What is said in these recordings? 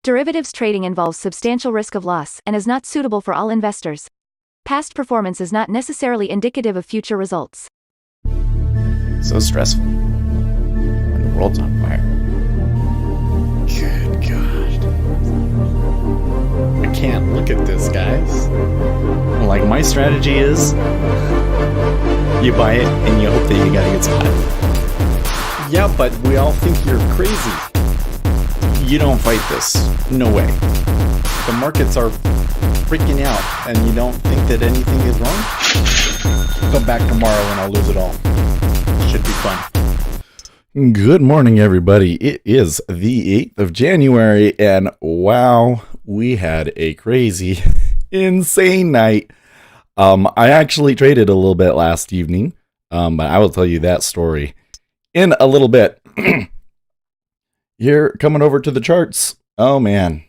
Derivatives trading involves substantial risk of loss and is not suitable for all investors. Past performance is not necessarily indicative of future results. So stressful. And the world's on fire. Good God. I can't look at this, guys. Like, my strategy is you buy it and you hope that you got a good spot. Yeah, but we all think you're crazy. You don't fight this. No way. The markets are freaking out and you don't think that anything is wrong? Come back tomorrow and I'll lose it all. Should be fun. Good morning, everybody. It is the 8th of January, and wow, we had a crazy, insane night. I actually traded a little bit last evening, but I will tell you that story in a little bit. Here, coming over to the charts. Oh man,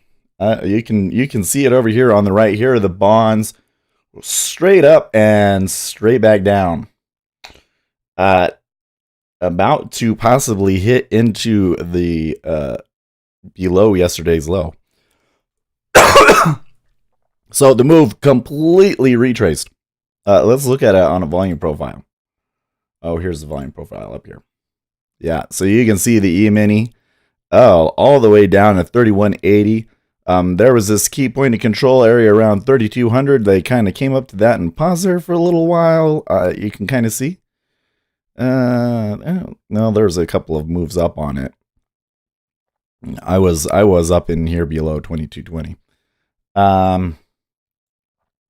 you can see it over here on the right. Here are the bonds, straight up and straight back down. About to possibly hit into the below yesterday's low. So the move completely retraced. Let's look at it on a volume profile. Oh, here's the volume profile up here. Yeah, so you can see the E-mini. Oh, all the way down to 3180. There was this key point of control area around 3200. They kind of came up to that and paused there for a little while. You can kind of see. No, there's a couple of moves up on it. I was up in here below 2220.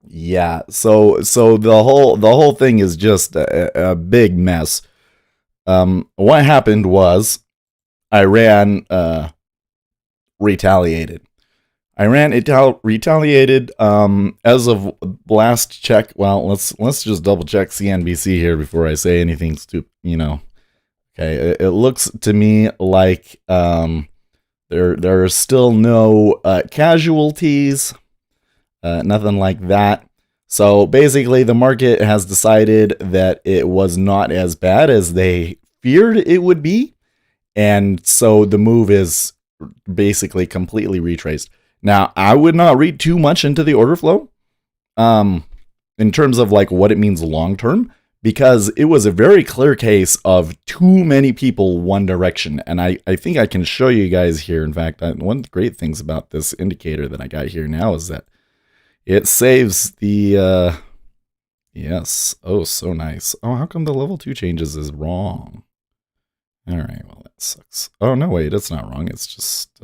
Yeah, so the whole thing is just a big mess. What happened was Iran retaliated. Iran retaliated as of last check. Well, let's just double check CNBC here before I say anything stupid, Okay, it looks to me like there are still no casualties, nothing like that. So basically the market has decided that it was not as bad as they feared it would be. And so the move is basically completely retraced. Now, I would not read too much into the order flow in terms of like what it means long term, because it was a very clear case of too many people one direction. And I think I can show you guys here. In fact, one of the great things about this indicator that I got here now is that it saves the, yes, oh, so nice. Oh, how come the level 2 changes is wrong? All right, well, that sucks. Oh, no, wait, it's not wrong. It's just,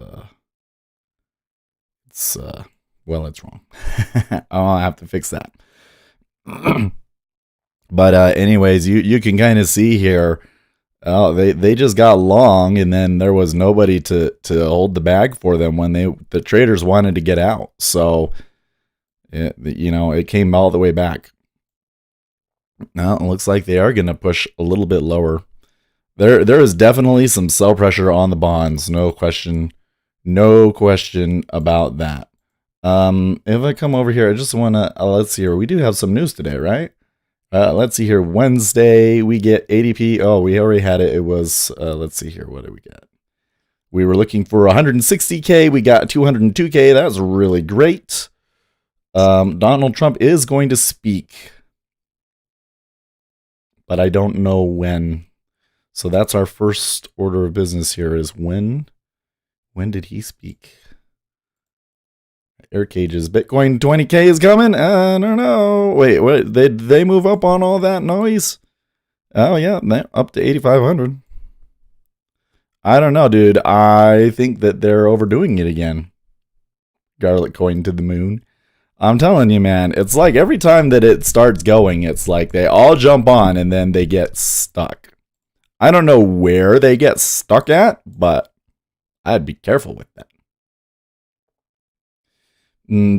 well, it's wrong. I'll have to fix that. But anyways, you can kind of see here, oh, they just got long, and then there was nobody to hold the bag for them when the traders wanted to get out. So, it came all the way back. Now it looks like they are going to push a little bit lower. There is definitely some sell pressure on the bonds, no question about that. If I come over here, I just want to, let's see here. We do have some news today, right? Let's see here. Wednesday, we get ADP. Oh, we already had it. It was, let's see here. What did we get? We were looking for 160K. We got 202K. That was really great. Donald Trump is going to speak, but I don't know when. So that's our first order of business here is when did he speak? Air cages, Bitcoin 20K is coming. I don't know. Wait, what? Did they move up on all that noise? Oh yeah, up to 8,500. I don't know, dude. I think that they're overdoing it again. Garlic coin to the moon. I'm telling you, man, it's like every time that it starts going, it's like they all jump on and then they get stuck. I don't know where they get stuck at, but I'd be careful with that.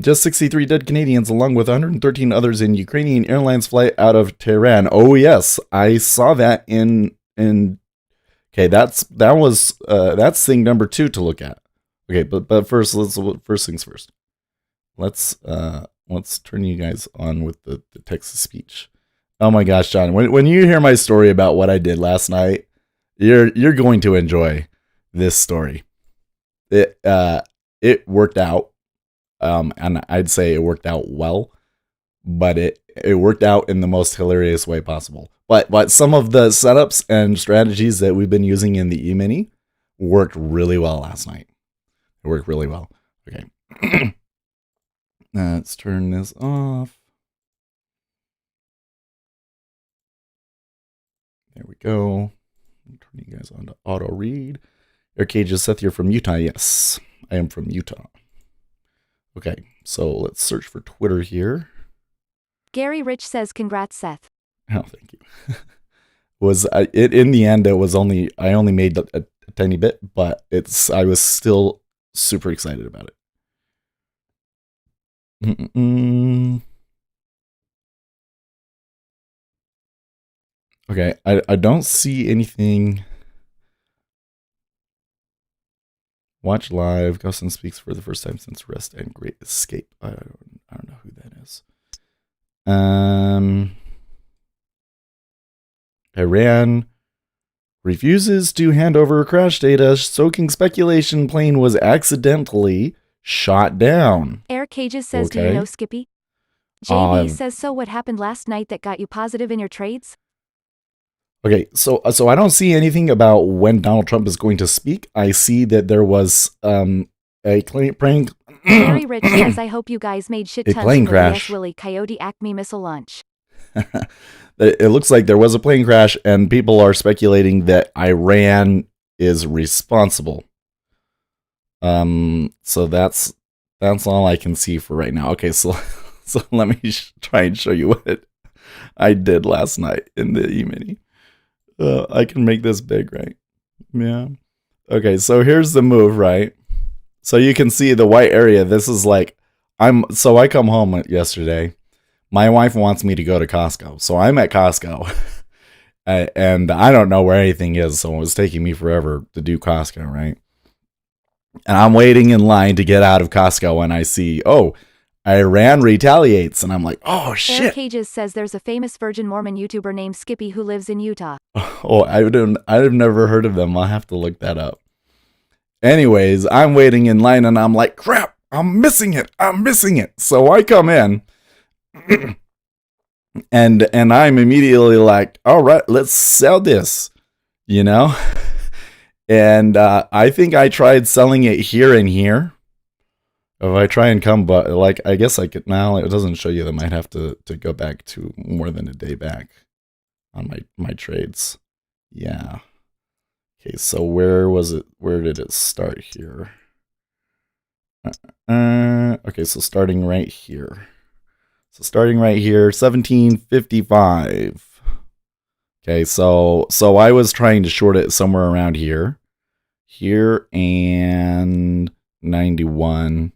Just 63 dead Canadians, along with 113 others in Ukrainian Airlines flight out of Tehran. Oh yes, I saw that in. Okay, that's thing number 2 to look at. Okay, but first things first. Let's turn you guys on with the text to speech. Oh my gosh, John, when you hear my story about what I did last night, you're going to enjoy this story. it worked out. And I'd say it worked out well, but it worked out in the most hilarious way possible. But some of the setups and strategies that we've been using in the E-mini worked really well last night. It worked really well. Okay. Let's turn this off. There we go. I'm turning you guys on to auto read. Air Cage is Seth here from Utah. Yes, I am from Utah. Okay, so let's search for Twitter here. Gary Rich says, congrats, Seth. Oh, thank you. It in the end? It was I only made a tiny bit, but I was still super excited about it. Okay, I don't see anything. Watch live. Gustin speaks for the first time since Rest and Great Escape. I don't know who that is. Iran refuses to hand over crash data, soaking speculation plane was accidentally shot down. Air Cages says, okay. Do you know Skippy? JB says, so what happened last night that got you positive in your trades? Okay, so I don't see anything about when Donald Trump is going to speak. I see that there was a plane. Gary Rich says, I hope you guys made shit tons plane for crash. the Willie Coyote Acme missile launch. It looks like there was a plane crash, and people are speculating that Iran is responsible. So that's all I can see for right now. Okay, so let me try and show you what I did last night in the E-mini. I can make this big, right? Yeah. Okay, so here's the move, right? So you can see the white area. This is like, I come home yesterday. My wife wants me to go to Costco. So I'm at Costco. And I don't know where anything is. So it was taking me forever to do Costco, right? And I'm waiting in line to get out of Costco. And I see, Iran retaliates, and I'm like, oh shit. Air Cages says there's a famous Virgin Mormon YouTuber named Skippy who lives in Utah. Oh, I've never heard of them. I'll have to look that up. Anyways, I'm waiting in line, and I'm like, crap, I'm missing it. So I come in, and I'm immediately like, all right, let's sell this, And I think I tried selling it here and here. If I try and come, but I guess I could now. It doesn't show you. I might have to go back to more than a day back on my trades. Yeah. Okay, so where was it? Where did it start here? Okay, so starting right here. 1755. Okay, so I was trying to short it somewhere around here, and 91.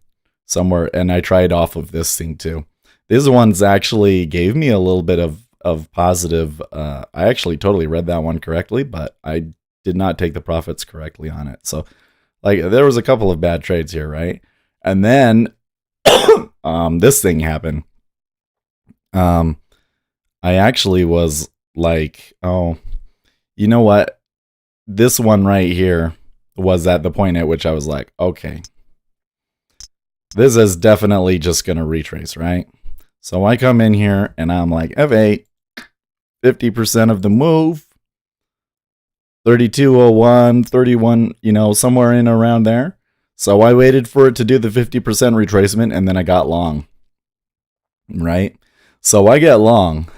Somewhere, and I tried off of this thing too. These ones actually gave me a little bit of positive. I actually totally read that one correctly, but I did not take the profits correctly on it. So, there was a couple of bad trades here, right? And then this thing happened. I actually was like, oh, you know what? This one right here was at the point at which I was like, okay. This is definitely just going to retrace, right? So I come in here and I'm like, F8, 50% of the move, 3201, 31, somewhere in around there. So I waited for it to do the 50% retracement, and then I got long, right? So I get long,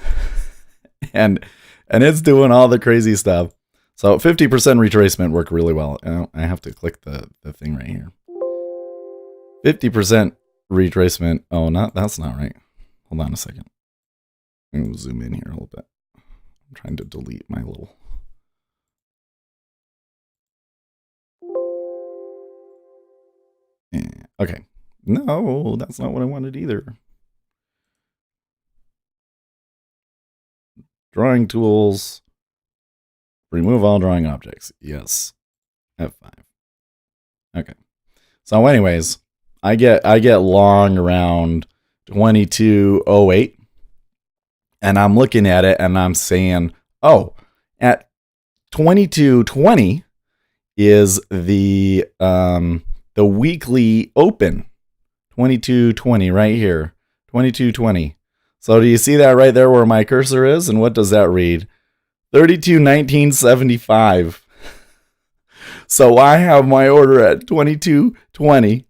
and it's doing all the crazy stuff. So 50% retracement worked really well. I have to click the thing right here. 50% retracement. Oh, that's not right. Hold on a second. Let me zoom in here a little bit. I'm trying to delete my little. Yeah, okay. No, that's not what I wanted either. Drawing tools. Remove all drawing objects. Yes. F5. Okay. So anyways, I get long around 2208, and I'm looking at it and I'm saying, oh, at 2220 is the the weekly open, 22.20 right here, 22.20. So do you see that right there where my cursor is? And what does that read? 32.1975. So I have my order at 22.20,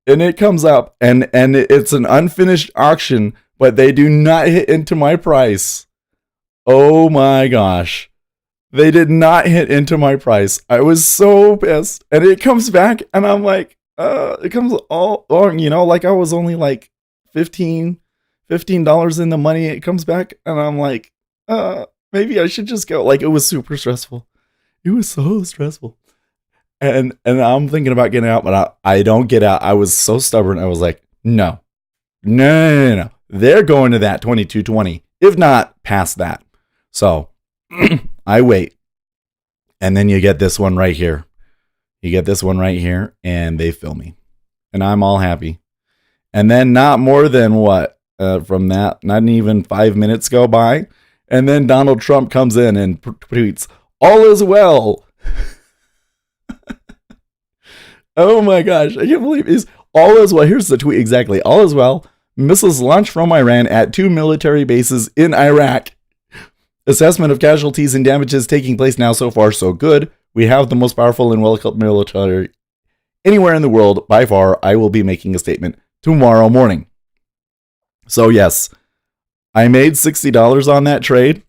and it comes up, and it's an unfinished auction, but they do not hit into my price. Oh my gosh. They did not hit into my price. I was so pissed. And it comes back, and I'm like, it comes all, like I was only like $15 in the money. It comes back, and I'm like, maybe I should just go. Like, it was super stressful. It was so stressful. And I'm thinking about getting out, but I don't get out. I was so stubborn. I was like, no. They're going to that 22.20, if not past that. So I wait. And then you get this one right here. And they fill me. And I'm all happy. And then not more than what? From that, not even 5 minutes go by. And then Donald Trump comes in and tweets, all is well. Oh my gosh, I can't believe it's all is well. Here's the tweet exactly. All is well. Missiles launched from Iran at 2 military bases in Iraq. Assessment of casualties and damages taking place now. So far, so good. We have the most powerful and well-equipped military anywhere in the world. By far, I will be making a statement tomorrow morning. So yes, I made $60 on that trade,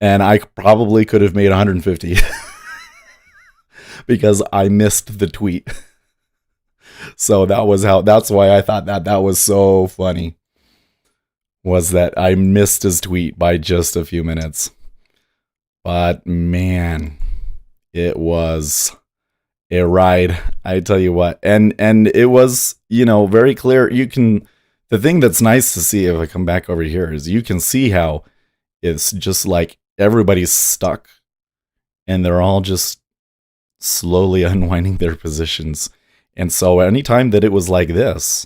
and I probably could have made $150 because I missed the tweet. So that's why I thought that was so funny, was that I missed his tweet by just a few minutes. But man, it was a ride, I tell you what. And it was, very clear. The thing that's nice to see, if I come back over here, is you can see how it's just like everybody's stuck and they're all just slowly unwinding their positions. And so anytime that it was like this,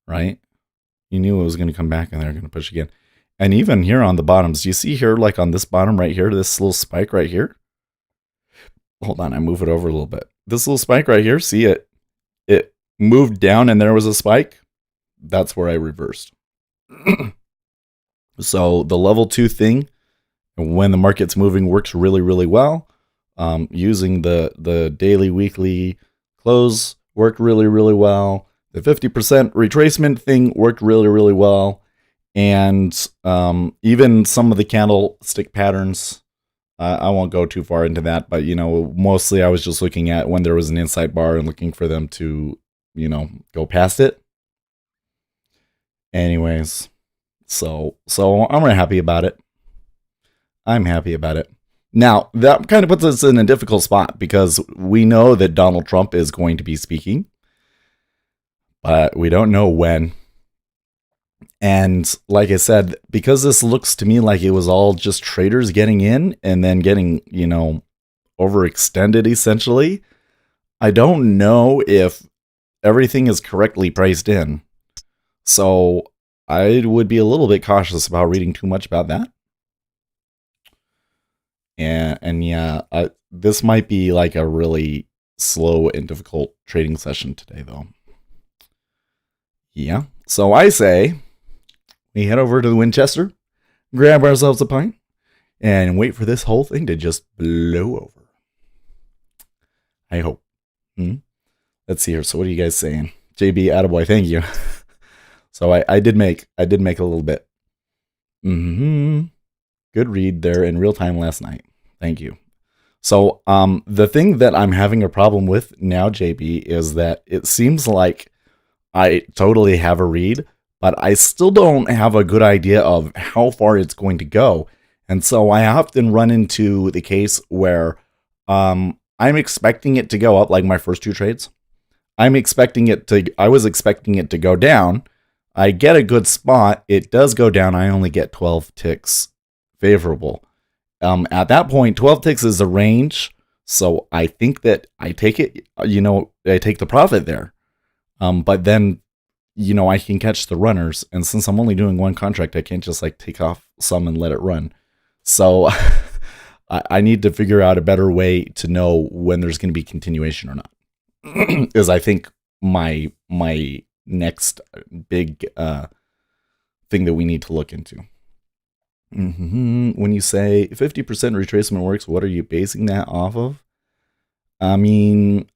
right, you knew it was going to come back and they're going to push again. And even here on the bottoms, do you see here, like on this bottom right here, this little spike right here? Hold on, I move it over a little bit. This little spike right here, see it? It moved down and there was a spike. That's where I reversed. So the level 2 thing, when the market's moving, works really, really well. Using the daily, weekly close worked really, really well. The 50% retracement thing worked really, really well. And even some of the candlestick patterns, I won't go too far into that, but, mostly I was just looking at when there was an insight bar and looking for them to, go past it. Anyways, so I'm really happy about it. I'm happy about it. Now, that kind of puts us in a difficult spot because we know that Donald Trump is going to be speaking, but we don't know when. And like I said, because this looks to me like it was all just traders getting in and then getting, overextended essentially, I don't know if everything is correctly priced in. So I would be a little bit cautious about reading too much about that. And yeah, this might be like a really slow and difficult trading session today, though. Yeah. So I say we head over to the Winchester, grab ourselves a pint, and wait for this whole thing to just blow over. I hope. Let's see here. So what are you guys saying? JB, attaboy, thank you. So I did make a little bit. Good read there in real time last night. Thank you. So the thing that I'm having a problem with now, JB, is that it seems like I totally have a read, but I still don't have a good idea of how far it's going to go. And so I often run into the case where I'm expecting it to go up, like my first 2 trades. I was expecting it to go down. I get a good spot. It does go down. I only get 12 ticks favorable. At that point, 12 ticks is a range. So I think that I take it, I take the profit there. But then, I can catch the runners. And since I'm only doing 1 contract, I can't just take off some and let it run. So I need to figure out a better way to know when there's going to be continuation or not. is I think my next big thing that we need to look into. When you say 50% retracement works, what are you basing that off of? I mean,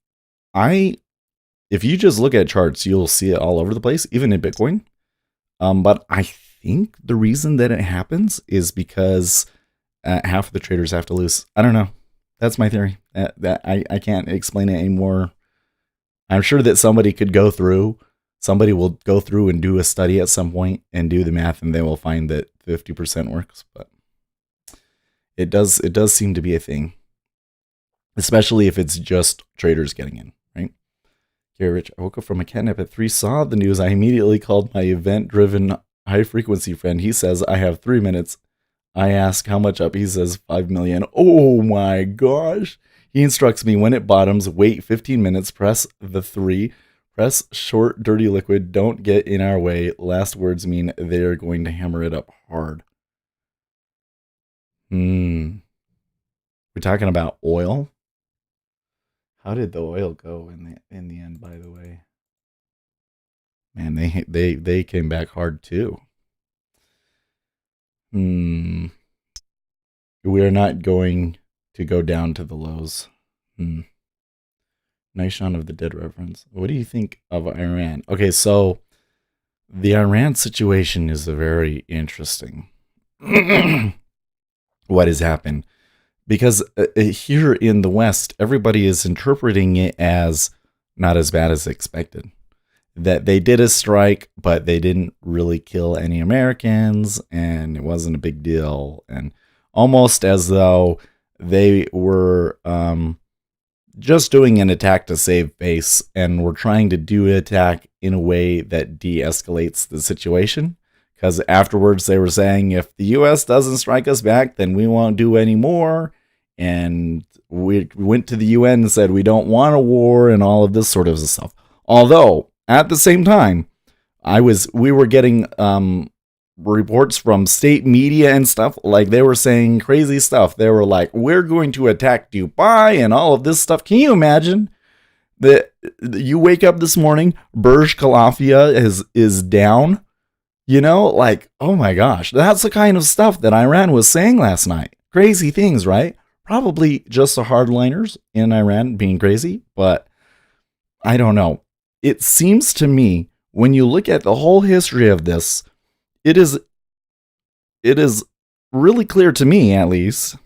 if you just look at charts, you'll see it all over the place, even in Bitcoin. But I think the reason that it happens is because half of the traders have to lose. I don't know. That's my theory. I can't explain it anymore. I'm sure that somebody will go through and do a study at some point and do the math, and they will find that 50% works. But it does seem to be a thing, especially if it's just traders getting in, right? Gary Rich, I woke up from a catnap at 3, saw the news. I immediately called my event-driven high-frequency friend. He says, I have 3 minutes. I ask how much up. He says 5 million. Oh my gosh. He instructs me when it bottoms, wait 15 minutes, press the 3, press short, dirty liquid, don't get in our way. Last words mean they're going to hammer it up hard. We're talking about oil. How did the oil go in the end, by the way? Man, they came back hard too. We are not going to go down to the lows. Nice Shaun of the Dead reference. What do you think of Iran? Okay, so the Iran situation is very interesting. What has happened? Because here in the West, everybody is interpreting it as not as bad as expected. That they did a strike, but they didn't really kill any Americans, and it wasn't a big deal. And almost as though they were just doing an attack to save face, and were trying to do an attack in a way that de-escalates the situation. Because afterwards they were saying, if the U.S. doesn't strike us back, then we won't do any more. And we went to the UN and said we don't want a war and all of this sort of stuff. Although, at the same time, we were getting reports from state media and stuff, like they were saying crazy stuff. They were like, we're going to attack Dubai and all of this stuff. Can you imagine that you wake up this morning, Burj Khalifa is down? You know, like, oh my gosh, that's the kind of stuff that Iran was saying last night. Crazy things, right? Probably just the hardliners in Iran being crazy, but I don't know. It seems to me, when you look at the whole history of this, it is really clear to me, at least.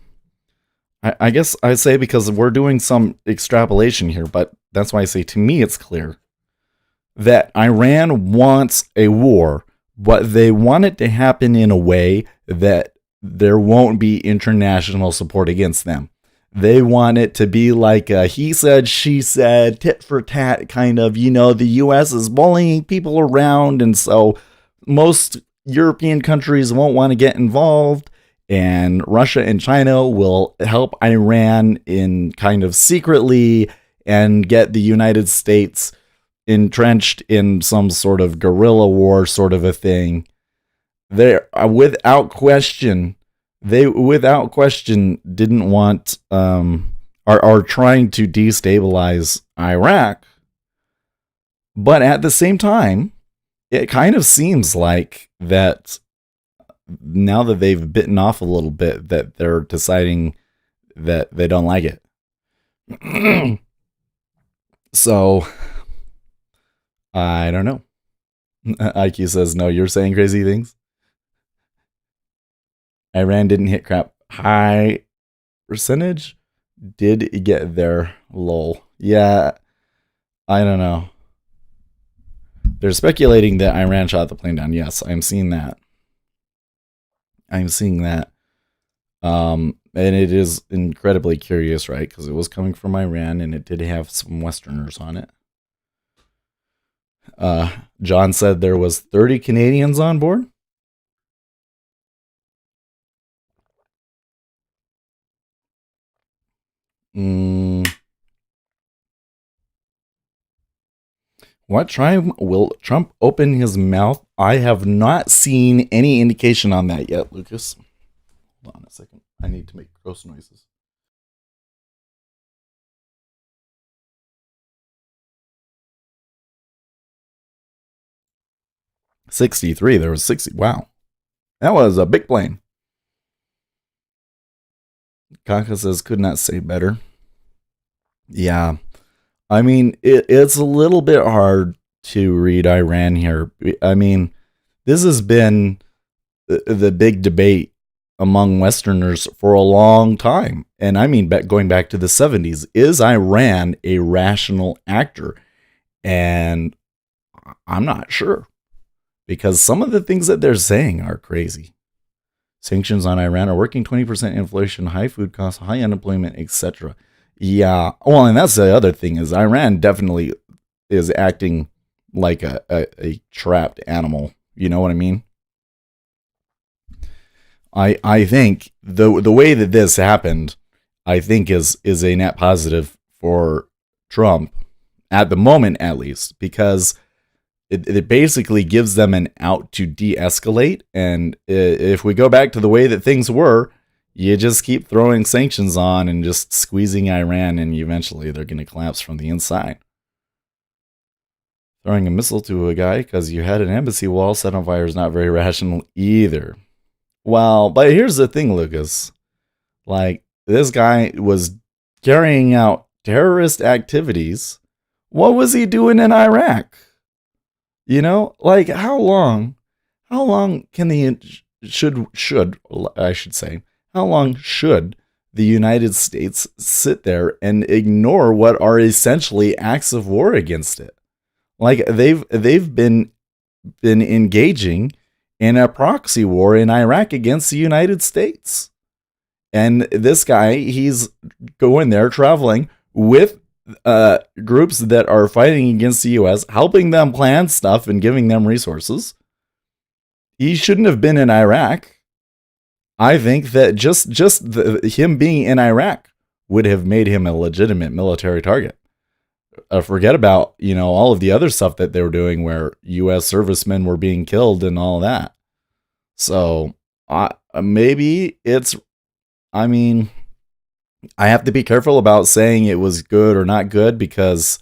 I guess I say because we're doing some extrapolation here, but that's why I say to me it's clear that Iran wants a war, but they want it to happen in a way that there won't be international support against them. They want it to be like a he said, she said, tit for tat kind of, the U.S. is bullying people around, and so most European countries won't want to get involved, and Russia and China will help Iran in kind of secretly and get the United States entrenched in some sort of guerrilla war sort of a thing. They without question didn't want are trying to destabilize Iraq. But at the same time, it kind of seems like that now that they've bitten off a little bit, that they're deciding that they don't like it. So I don't know. IQ says, no, you're saying crazy things. Iran didn't hit crap. High percentage did get there. Lol. Yeah, I don't know. They're speculating that Iran shot the plane down. Yes, I'm seeing that. And it is incredibly curious, right? Because it was coming from Iran, and it did have some Westerners on it. John said there was 30 Canadians on board. What time will Trump open his mouth? I have not seen any indication on that yet, Lucas. Hold on a second. I need to make gross noises. 63. There was 60. Wow. That was a big plane. Kaka says, could not say better. Yeah. I mean, it's a little bit hard to read Iran here. I mean, this has been the big debate among Westerners for a long time. And I mean, going back to the 70s, is Iran a rational actor? And I'm not sure, because some of the things that they're saying are crazy. Sanctions on Iran are working, 20% inflation, high food costs, high unemployment, etc. Yeah. Well, and that's the other thing, is Iran definitely is acting like a trapped animal. You know what I mean? I think the way that this happened, I think is a net positive for Trump at the moment, at least, because it basically gives them an out to de-escalate. And if we go back to the way that things were, you just keep throwing sanctions on and just squeezing Iran, and eventually they're going to collapse from the inside. Throwing a missile to a guy because you had an embassy wall set on fire is not very rational either. Well, but here's the thing, Lucas. Like, this guy was carrying out terrorist activities. What was he doing in Iraq? You know, like, how long can how long should the United States sit there and ignore what are essentially acts of war against it? Like, they've been engaging in a proxy war in Iraq against the United States. And this guy, he's going there, traveling with groups that are fighting against the U.S., helping them plan stuff and giving them resources. He shouldn't have been in Iraq. I think that just him being in Iraq would have made him a legitimate military target. Forget about, all of the other stuff that they were doing where U.S. servicemen were being killed and all that. So maybe I have to be careful about saying it was good or not good because,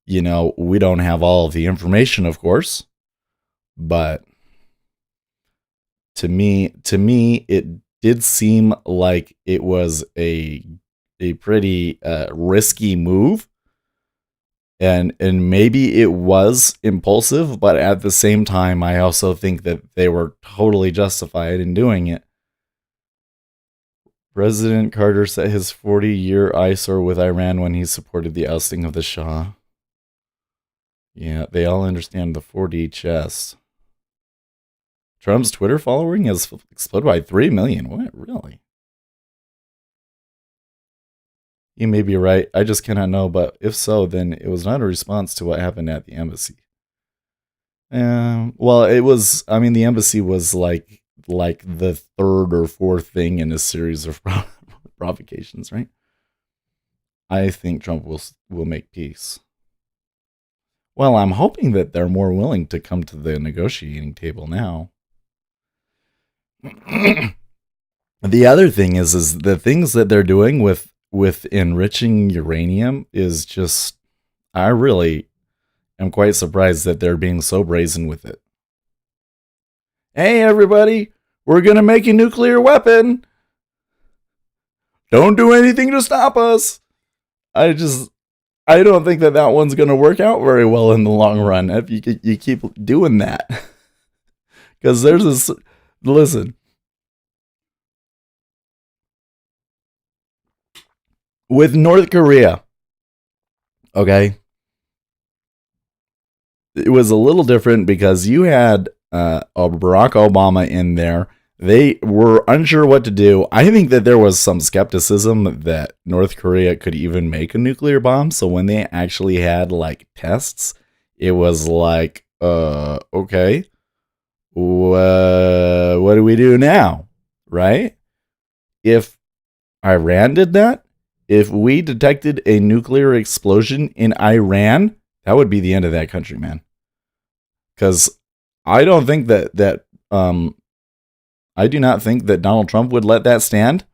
we don't have all of the information, of course. But to me, it did seem like it was a pretty risky move. And maybe it was impulsive, but at the same time, I also think that they were totally justified in doing it. President Carter set his 40-year eyesore with Iran when he supported the ousting of the Shah. Yeah, they all understand the 4D chess. Trump's Twitter following has exploded by 3 million. What? Really? You may be right. I just cannot know. But if so, then it was not a response to what happened at the embassy. Well, it was. I mean, the embassy was like the third or fourth thing in a series of provocations, right? I think Trump will make peace. Well, I'm hoping that they're more willing to come to the negotiating table now. The other thing is the things that they're doing with enriching uranium is just, I really am quite surprised that they're being so brazen with it. Hey, everybody, we're going to make a nuclear weapon. Don't do anything to stop us. I don't think that one's going to work out very well in the long run if you keep doing that. Because there's this, listen. With North Korea, okay, it was a little different because you had a Barack Obama in there. They were unsure what to do. I think that there was some skepticism that North Korea could even make a nuclear bomb. So when they actually had like tests, it was like, okay, what do we do now? Right? If Iran did that, if we detected a nuclear explosion in Iran, that would be the end of that country, man. Because I don't think I do not think that Donald Trump would let that stand,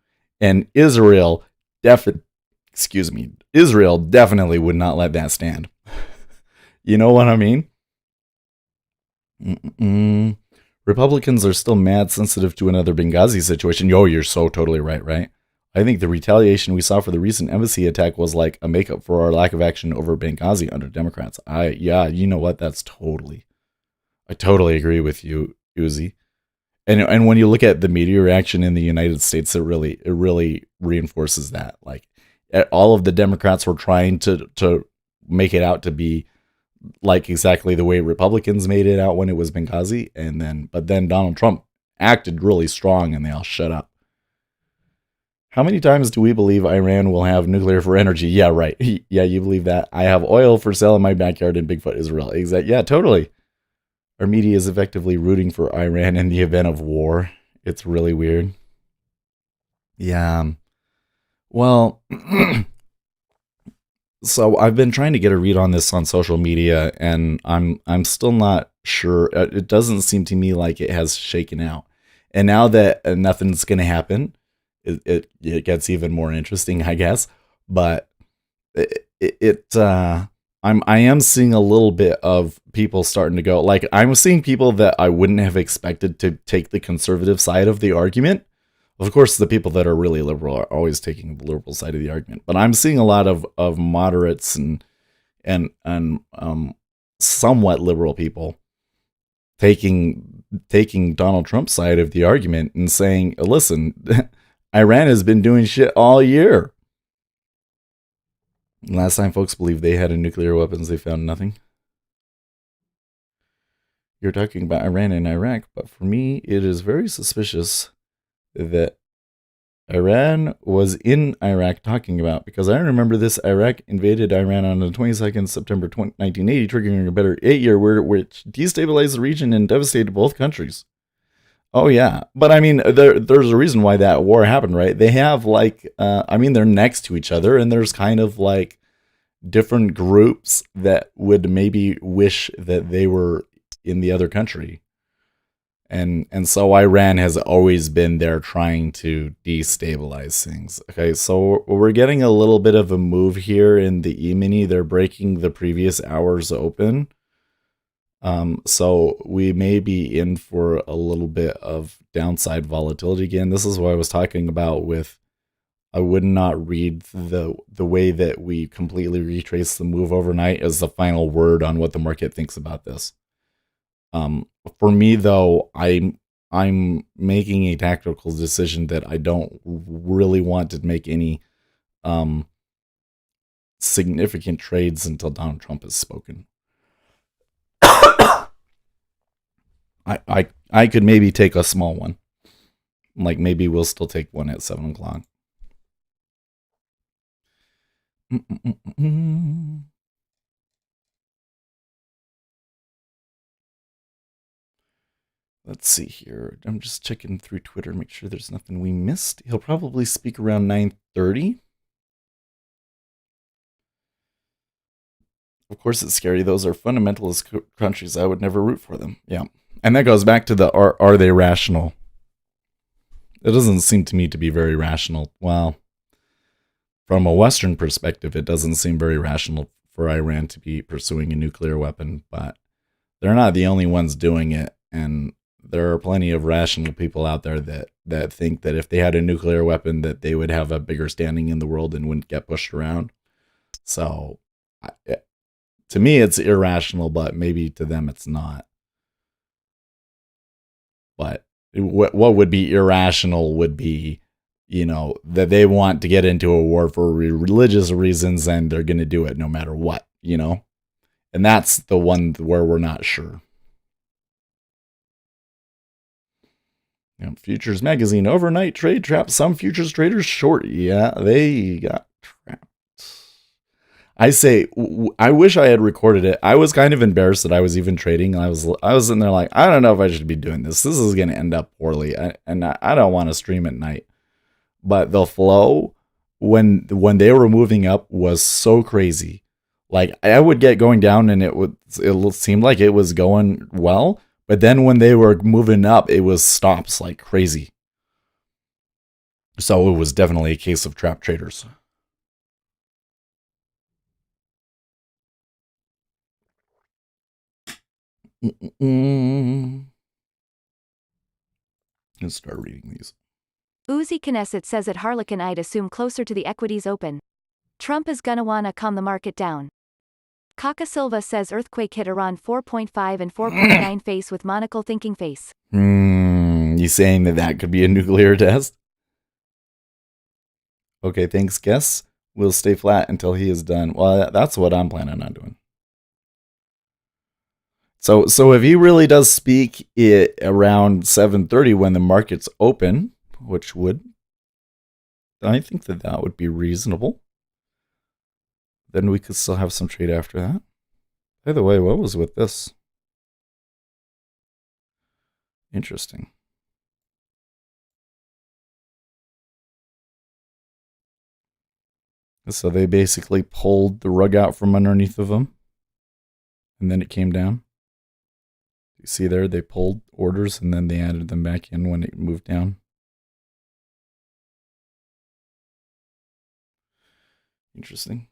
and Israel definitely would not let that stand. You know what I mean? Mm-mm. Republicans are still mad sensitive to another Benghazi situation. Yo, you're so totally right, right? I think the retaliation we saw for the recent embassy attack was like a makeup for our lack of action over Benghazi under Democrats. Yeah, you know what? I totally agree with you, Uzi. And when you look at the media reaction in the United States, it really reinforces that. Like all of the Democrats were trying to make it out to be like exactly the way Republicans made it out when it was Benghazi, and then Donald Trump acted really strong, and they all shut up. How many times do we believe Iran will have nuclear for energy? Yeah, right. Yeah, you believe that. I have oil for sale in my backyard, and Bigfoot is real. Exactly. Yeah, totally. Our media is effectively rooting for Iran in the event of war. It's really weird. Yeah. Well, so I've been trying to get a read on this on social media, and I'm still not sure. It doesn't seem to me like it has shaken out. And now that nothing's going to happen, it gets even more interesting, I guess. But I am seeing a little bit of people starting to go, like, I'm seeing people that I wouldn't have expected to take the conservative side of the argument. Of course, the people that are really liberal are always taking the liberal side of the argument, but I'm seeing a lot of moderates and somewhat liberal people taking Donald Trump's side of the argument and saying, listen, Iran has been doing shit all year. Last time folks believed they had a nuclear weapons, they found nothing. You're talking about Iran and Iraq, but for me, it is very suspicious that Iran was in Iraq talking about, because I remember this. Iraq invaded Iran on the 22nd September 1980, triggering a better 8-year war, which destabilized the region and devastated both countries. Oh yeah, but I mean, there's a reason why that war happened, right? They have like, I mean, they're next to each other, and there's kind of like different groups that would maybe wish that they were in the other country. And so Iran has always been there trying to destabilize things. Okay, so we're getting a little bit of a move here in the E-mini. They're breaking the previous hours open. So we may be in for a little bit of downside volatility again. This is what I was talking about with, I would not read the way that we completely retrace the move overnight as the final word on what the market thinks about this. For me though, I'm making a tactical decision that I don't really want to make any um significant trades until Donald Trump has spoken. I could maybe take a small one. Like maybe we'll still take one at 7 o'clock. Let's see here. I'm just checking through Twitter, make sure there's nothing we missed. He'll probably speak around 9:30. Of course, it's scary. Those are fundamentalist countries. I would never root for them. Yeah, and that goes back to the are they rational? It doesn't seem to me to be very rational. Well, from a Western perspective, it doesn't seem very rational for Iran to be pursuing a nuclear weapon, but they're not the only ones doing it, and there are plenty of rational people out there that think that if they had a nuclear weapon, that they would have a bigger standing in the world and wouldn't get pushed around. So, to me, it's irrational, but maybe to them, it's not. But what would be irrational would be, that they want to get into a war for religious reasons and they're going to do it no matter what, And that's the one where we're not sure. Futures Magazine, overnight trade trap. Some futures traders short. Yeah, they got trapped. I say, I wish I had recorded it. I was kind of embarrassed that I was even trading. I was in there like, I don't know if I should be doing this. This is going to end up poorly, and I don't want to stream at night. But the flow when they were moving up was so crazy. Like I would get going down, and it seemed like it was going well. But then when they were moving up, it was stops like crazy. So it was definitely a case of trap traders. Let's start reading these. Uzi Knesset says at Harlequin I'd assume closer to the equities open. Trump is gonna wanna calm the market down. Kaka Silva says earthquake hit Iran 4.5 and 4.9 face with monocle thinking face. You saying that could be a nuclear test? Okay, thanks, guess. We'll stay flat until he is done. Well, that's what I'm planning on doing. So if he really does speak it around 7:30 when the market's open, which would, I think that would be reasonable. Then we could still have some trade after that. By the way, what was with this? Interesting. So they basically pulled the rug out from underneath of them, and then it came down. You see there, they pulled orders, and then they added them back in when it moved down. Interesting.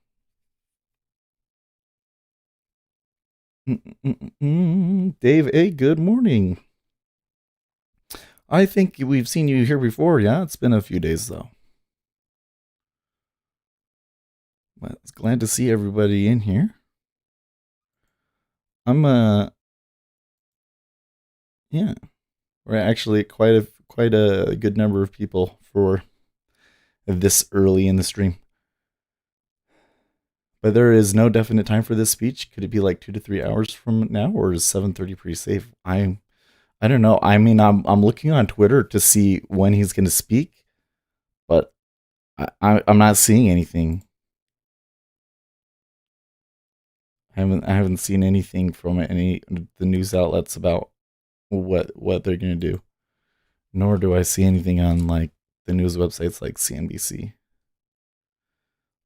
Dave A., good morning. I think we've seen you here before. Yeah, it's been a few days, though. But it's glad to see everybody in here. Yeah, we're actually quite a good number of people for this early in the stream. But there is no definite time for this speech. Could it be like 2 to 3 hours from now, or is 7:30 pretty safe? I don't know. I mean, I'm looking on Twitter to see when he's going to speak, but I'm not seeing anything. I haven't seen anything from any the news outlets about what they're going to do. Nor do I see anything on like the news websites like CNBC.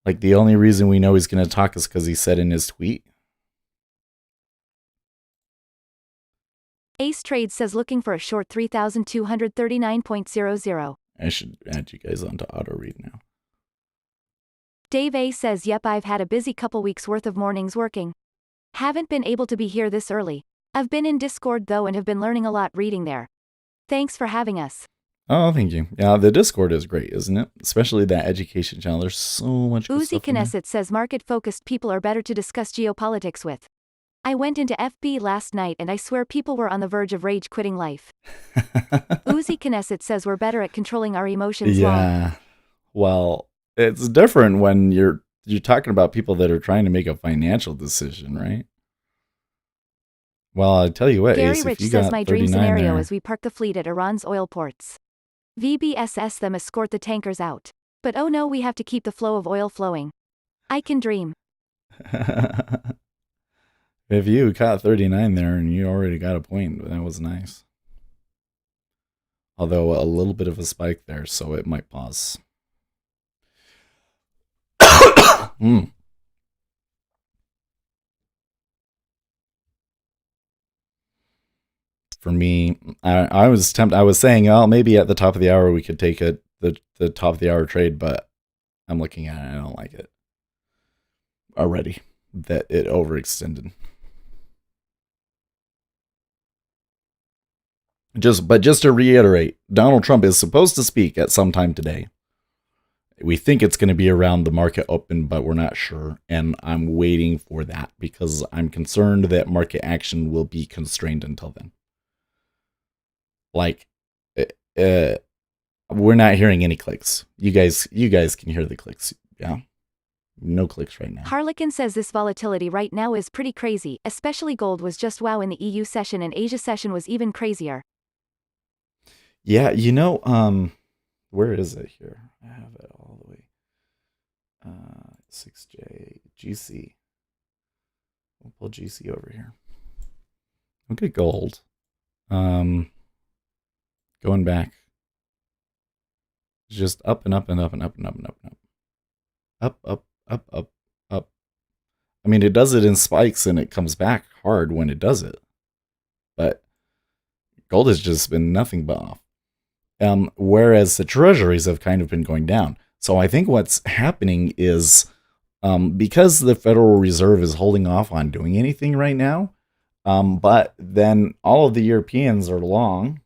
Like the only reason we know he's going to talk is because he said in his tweet. Ace Trade says looking for a short 3,239.00. I should add you guys onto auto read now. Dave A says yep, I've had a busy couple weeks worth of mornings working. Haven't been able to be here this early. I've been in Discord though and have been learning a lot reading there. Thanks for having us. Oh, thank you. Yeah, the Discord is great, isn't it? Especially that education channel. There's so much good Uzi stuff in there. Knesset says market-focused people are better to discuss geopolitics with. I went into FB last night and I swear people were on the verge of rage quitting life. Uzi Knesset says we're better at controlling our emotions. Yeah. Well, it's different when you're talking about people that are trying to make a financial decision, right? Well, I tell you what, Gary Ace, Rich if you says got my dream scenario there, is we park the fleet at Iran's oil ports. VBSS them escort the tankers out. But oh no, we have to keep the flow of oil flowing. I can dream. If you caught 39 there and you already got a point, that was nice. Although a little bit of a spike there, so it might pause. For me, I was tempted. I was saying, oh, maybe at the top of the hour we could take the top of the hour trade, but I'm looking at it and I don't like it already. That it overextended. Just to reiterate, Donald Trump is supposed to speak at some time today. We think it's going to be around the market open, but we're not sure. And I'm waiting for that because I'm concerned that market action will be constrained until then. Like, we're not hearing any clicks. You guys can hear the clicks. Yeah. No clicks right now. Harlequin says this volatility right now is pretty crazy, especially gold was just wow in the EU session and Asia session was even crazier. Yeah, where is it here? I have it all the way. 6J, GC. We'll pull GC over here. Look at gold. Going back. Just up and up and up and up and up and up and up. Up, up, up, up, up. I mean, it does it in spikes and it comes back hard when it does it. But gold has just been nothing but off. Whereas the treasuries have kind of been going down. So I think what's happening is because the Federal Reserve is holding off on doing anything right now, But then all of the Europeans are long.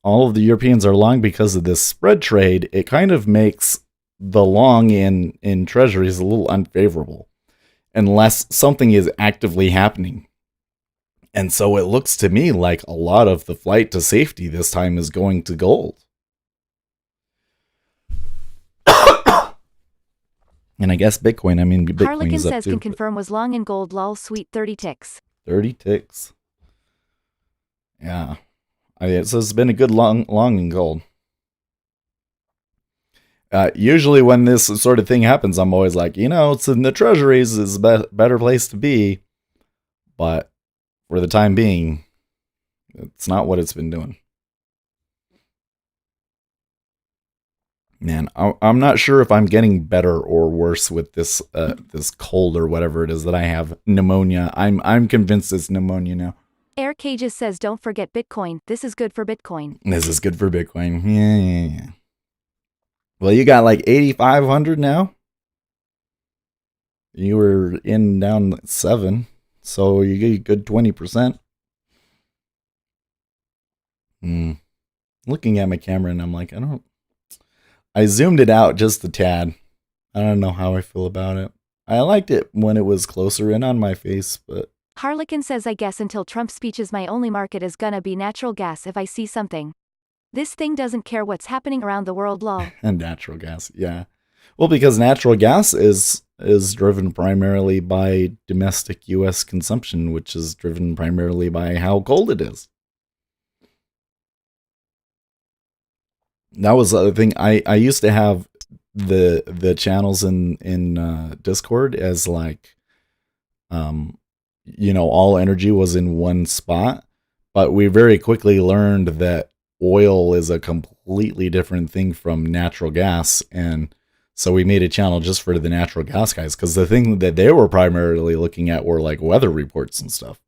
All of the Europeans are long because of this spread trade. It kind of makes the long in treasuries a little unfavorable unless something is actively happening. And so it looks to me like a lot of the flight to safety this time is going to gold. And I guess Bitcoin, Bitcoin Harlequin is up says too. can confirm was long in gold lol sweet 30 ticks. 30 ticks. Yeah. So it's been a good long in gold. Usually when this sort of thing happens, I'm always like, it's in the treasuries is a better place to be. But for the time being, it's not what it's been doing. Man, I'm not sure if I'm getting better or worse with this this cold or whatever it is that I have. Pneumonia. I'm convinced it's pneumonia now. Air Cages says don't forget Bitcoin. This is good for Bitcoin. This is good for Bitcoin. Yeah. Well, you got like 8,500 now. You were in down 7, so you get a good 20%. Looking at my camera and I'm like, I zoomed it out just a tad. I don't know how I feel about it. I liked it when it was closer in on my face, but... Harlequin says I guess until Trump's speeches my only market is gonna be natural gas if I see something. This thing doesn't care what's happening around the world lol. And natural gas, yeah. Well, because natural gas is driven primarily by domestic U.S. consumption, which is driven primarily by how cold it is. That was the other thing. I used to have the channels in Discord as like, all energy was in one spot, but we very quickly learned that oil is a completely different thing from natural gas, and so we made a channel just for the natural gas guys because the thing that they were primarily looking at were like weather reports and stuff.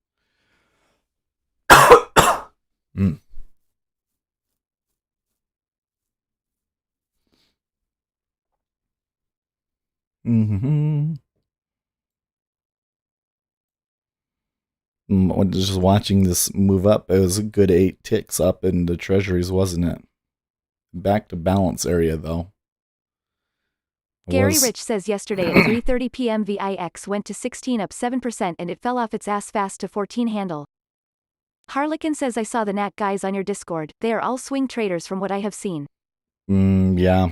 Just watching this move up, it was a good 8 ticks up in the treasuries, wasn't it? Back to balance area though. Gary Rich says yesterday at 3:30 p.m. VIX went to 16 up 7% and it fell off its ass fast to 14 handle. Harlequin says I saw the Nat guys on your Discord. They are all swing traders from what I have seen. Yeah.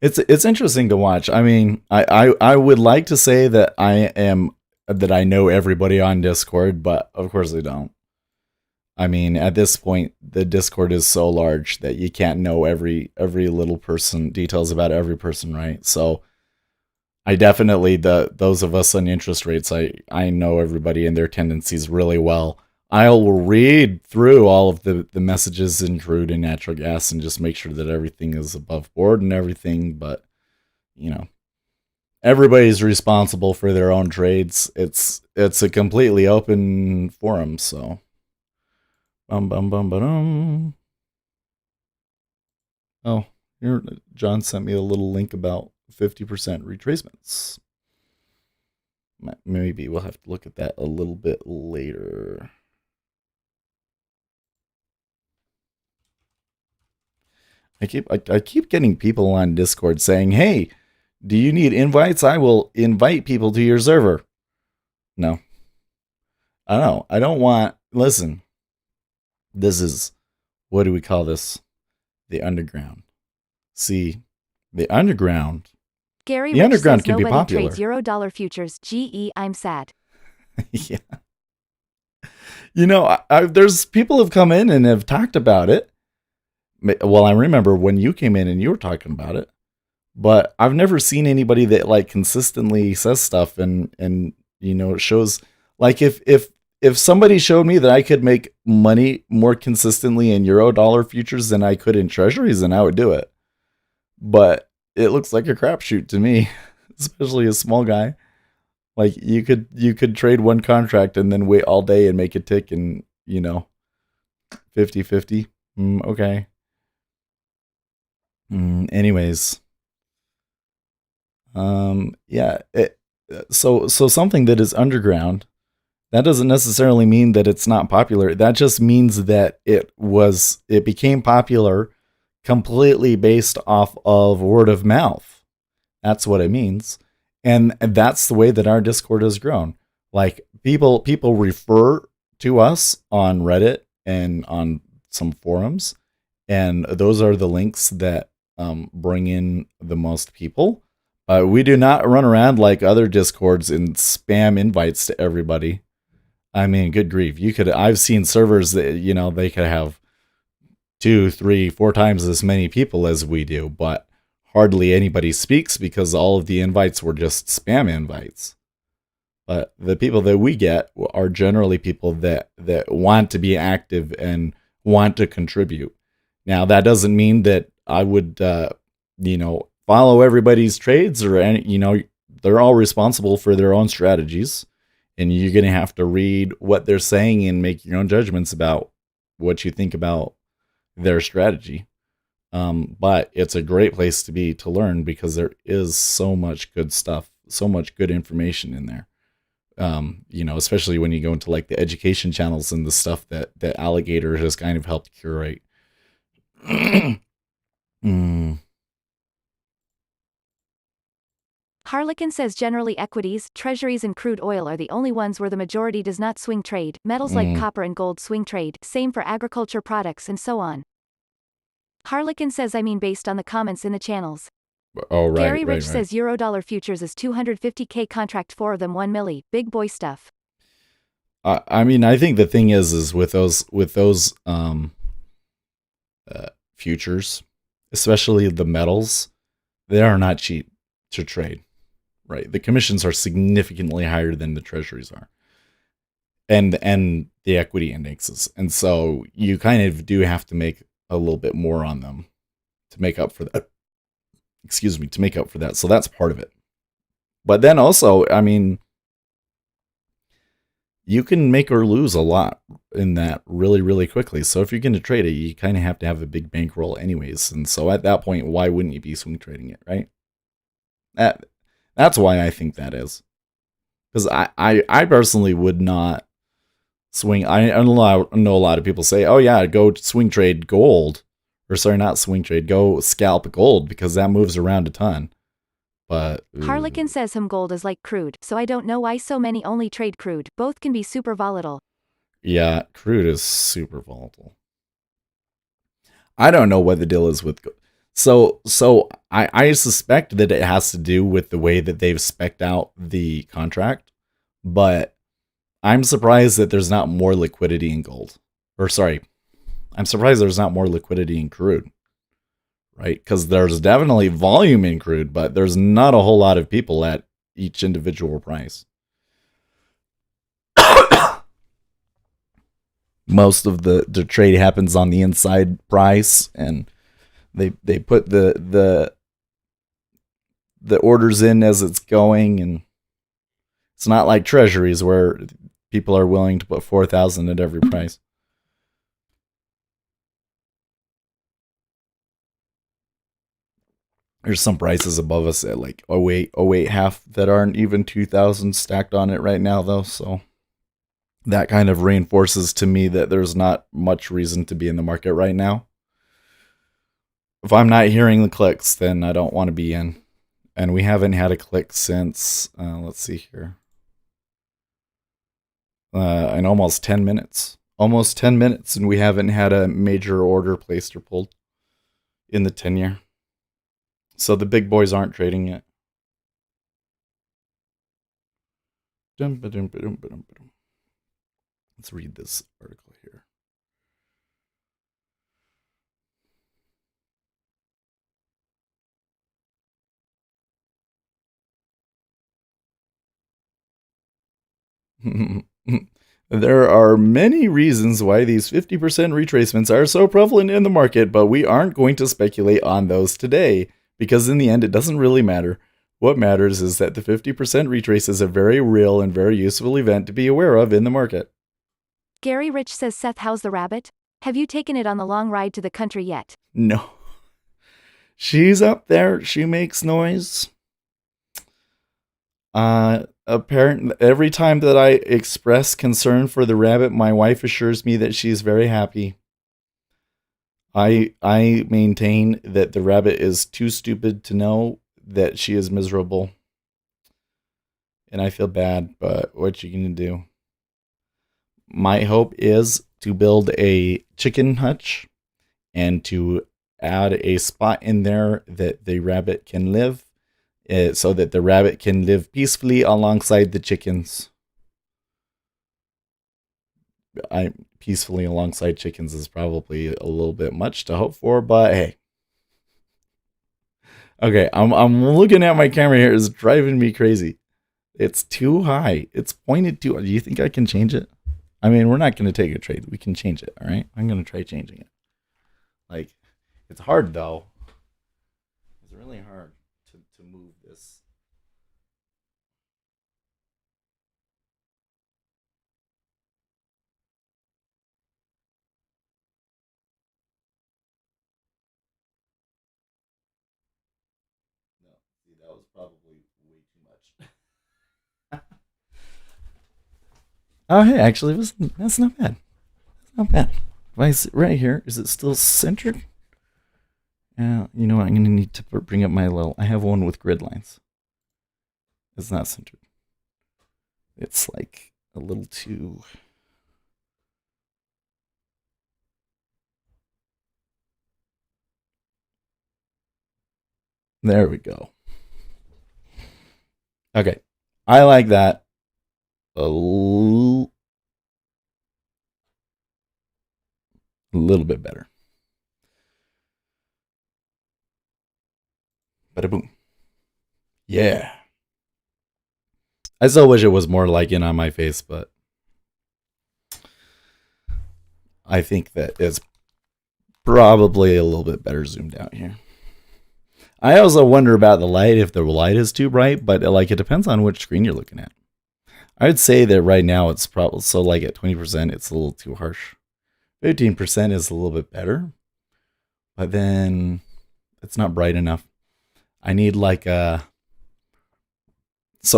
It's interesting to watch. I would like to say that I know everybody on Discord, but of course I don't. At this point, the Discord is so large that you can't know every little person, details about every person, right? So I definitely, those of us on interest rates, I know everybody and their tendencies really well. I'll read through all of the messages in crude and natural gas and just make sure that everything is above board and everything, but everybody's responsible for their own trades. It's a completely open forum, so Oh, here John sent me a little link about 50% retracements. Maybe we'll have to look at that a little bit later. I keep getting people on Discord saying, "Hey, do you need invites? I will invite people to your server." No. I don't. I don't want. Listen. This is, what do we call this? The underground. See, the underground. Gary the Rich underground says can be nobody popular. trades Euro-dollar futures. GE, I'm sad. Yeah. There's people have come in and have talked about it. Well, I remember when you came in and you were talking about it, but I've never seen anybody that like consistently says stuff and it shows like if somebody showed me that I could make money more consistently in Euro-dollar futures than I could in treasuries, then I would do it. But it looks like a crapshoot to me, especially a small guy. Like you could trade one contract and then wait all day and make it tick and 50-50. Okay. Anyways. Yeah. So something that is underground, that doesn't necessarily mean that it's not popular. That just means that it became popular completely based off of word of mouth. That's what it means. And that's the way that our Discord has grown. Like people refer to us on Reddit and on some forums, and those are the links that bring in the most people. We do not run around like other Discords and spam invites to everybody. I mean, good grief. I've seen servers that, they could have two, three, four times as many people as we do, but hardly anybody speaks because all of the invites were just spam invites. But the people that we get are generally people that want to be active and want to contribute. Now, that doesn't mean that I would, follow everybody's trades or any, they're all responsible for their own strategies. And you're going to have to read what they're saying and make your own judgments about what you think about their strategy. But it's a great place to be to learn because there is so much good stuff, so much good information in there. Especially when you go into like the education channels and the stuff that Alligator has kind of helped curate. Harlequin says generally equities, treasuries, and crude oil are the only ones where the majority does not swing trade. Metals like copper and gold swing trade, same for agriculture products and so on. Harlequin says based on the comments in the channels. Oh, right. Gary Rich right. says Eurodollar futures is 250k contract, 4 of them 1 milli, big boy stuff. I think the thing is with those futures, especially the metals, they are not cheap to trade. Right, the commissions are significantly higher than the treasuries are, and the equity indexes, and so you kind of do have to make a little bit more on them to make up for that. To make up for that. So that's part of it. But then also, you can make or lose a lot in that really, really quickly. So if you're going to trade it, you kind of have to have a big bankroll anyways. And so at that point, why wouldn't you be swing trading it, right? That's why I think that is. Because I personally would not swing. I know a lot of people say, oh yeah, go swing trade gold. Or sorry, not swing trade, go scalp gold because that moves around a ton. But Harlequin says gold is like crude, so I don't know why so many only trade crude. Both can be super volatile. Yeah, crude is super volatile. I don't know what the deal is with gold. So I suspect that it has to do with the way that they've spec'd out the contract, but I'm surprised that there's not more liquidity in gold. Or sorry, I'm surprised there's not more liquidity in crude. Right? Because there's definitely volume in crude, but there's not a whole lot of people at each individual price. Most of the trade happens on the inside price, and they put the orders in as it's going, and it's not like treasuries where people are willing to put 4,000 at every price. There's some prices above us at like 08 half that aren't even 2,000 stacked on it right now, though. So that kind of reinforces to me that there's not much reason to be in the market right now. If I'm not hearing the clicks, then I don't want to be in. And we haven't had a click since, let's see here, in almost 10 minutes. Almost 10 minutes, and we haven't had a major order placed or pulled in the 10-year. So the big boys aren't trading yet. Let's read this article here. There are many reasons why these 50% retracements are so prevalent in the market, but we aren't going to speculate on those today, because in the end, it doesn't really matter. What matters is that the 50% retrace is a very real and very useful event to be aware of in the market. Gary Rich says, Seth, how's the rabbit? Have you taken it on the long ride to the country yet? No. She's up there. She makes noise. Apparent every time that I express concern for the rabbit, my wife assures me that she is very happy. I maintain that the rabbit is too stupid to know that she is miserable. And I feel bad, but what you gonna do? My hope is to build a chicken hutch and to add a spot in there that the rabbit can live, so that the rabbit can live peacefully alongside the chickens. I Peacefully alongside chickens is probably a little bit much to hope for, but hey. Okay, I'm looking at my camera here. It's driving me crazy. It's too high. It's pointed too. Do you think I can change it? I mean, we're not going to take a trade. We can change it. All right. I'm going to try changing it. Like, it's hard though. It's really hard to move this. No, see, that was probably way too much. Oh, hey, actually, that's not bad. That's not bad. If I sit right here, is it still centered? You know what? I'm going to need to bring up my little. I have one with grid lines. It's not centered. It's like a little too. There we go. Okay. I like that a little bit better. Bada boom. Yeah. I still wish it was more like in on my face, but I think that it's probably a little bit better zoomed out here. I also wonder about the light, if the light is too bright, but like it depends on which screen you're looking at. I'd say that right now it's probably, so like at 20%, it's a little too harsh. 15% is a little bit better, but then it's not bright enough. I need like so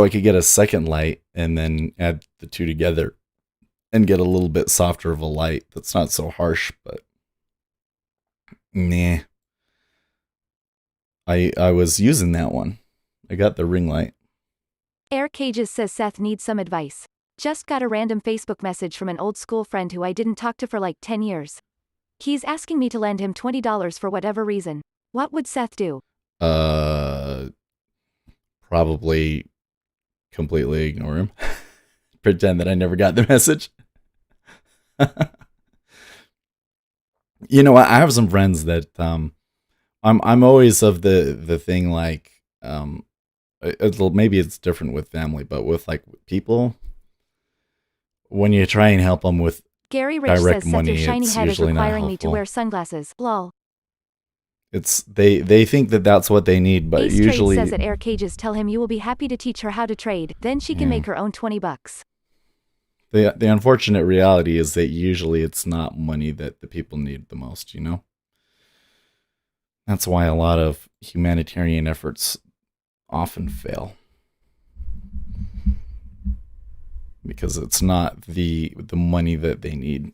I could get a second light and then add the two together and get a little bit softer of a light that's not so harsh, but nah. I was using that one. I got the ring light. Air Cages says Seth needs some advice. Just got a random Facebook message from an old school friend who I didn't talk to for like 10 years. He's asking me to lend him $20 for whatever reason. What would Seth do? Probably completely ignore him. Pretend that I never got the message. You know what? I have some friends that I'm always of the thing like maybe it's different with family, but with like people, when you try and help them with Gary Rich direct says money, Seth, your shiny it's head is usually not requiring me to helpful. wear sunglasses. Lol. It's they think that that's what they need, but Ace usually Trade says at Air Cages, tell him you will be happy to teach her how to trade, then she can make her own $20. the unfortunate reality is that usually it's not money that the people need the most, you know? That's why a lot of humanitarian efforts often fail. Because it's not the money that they need.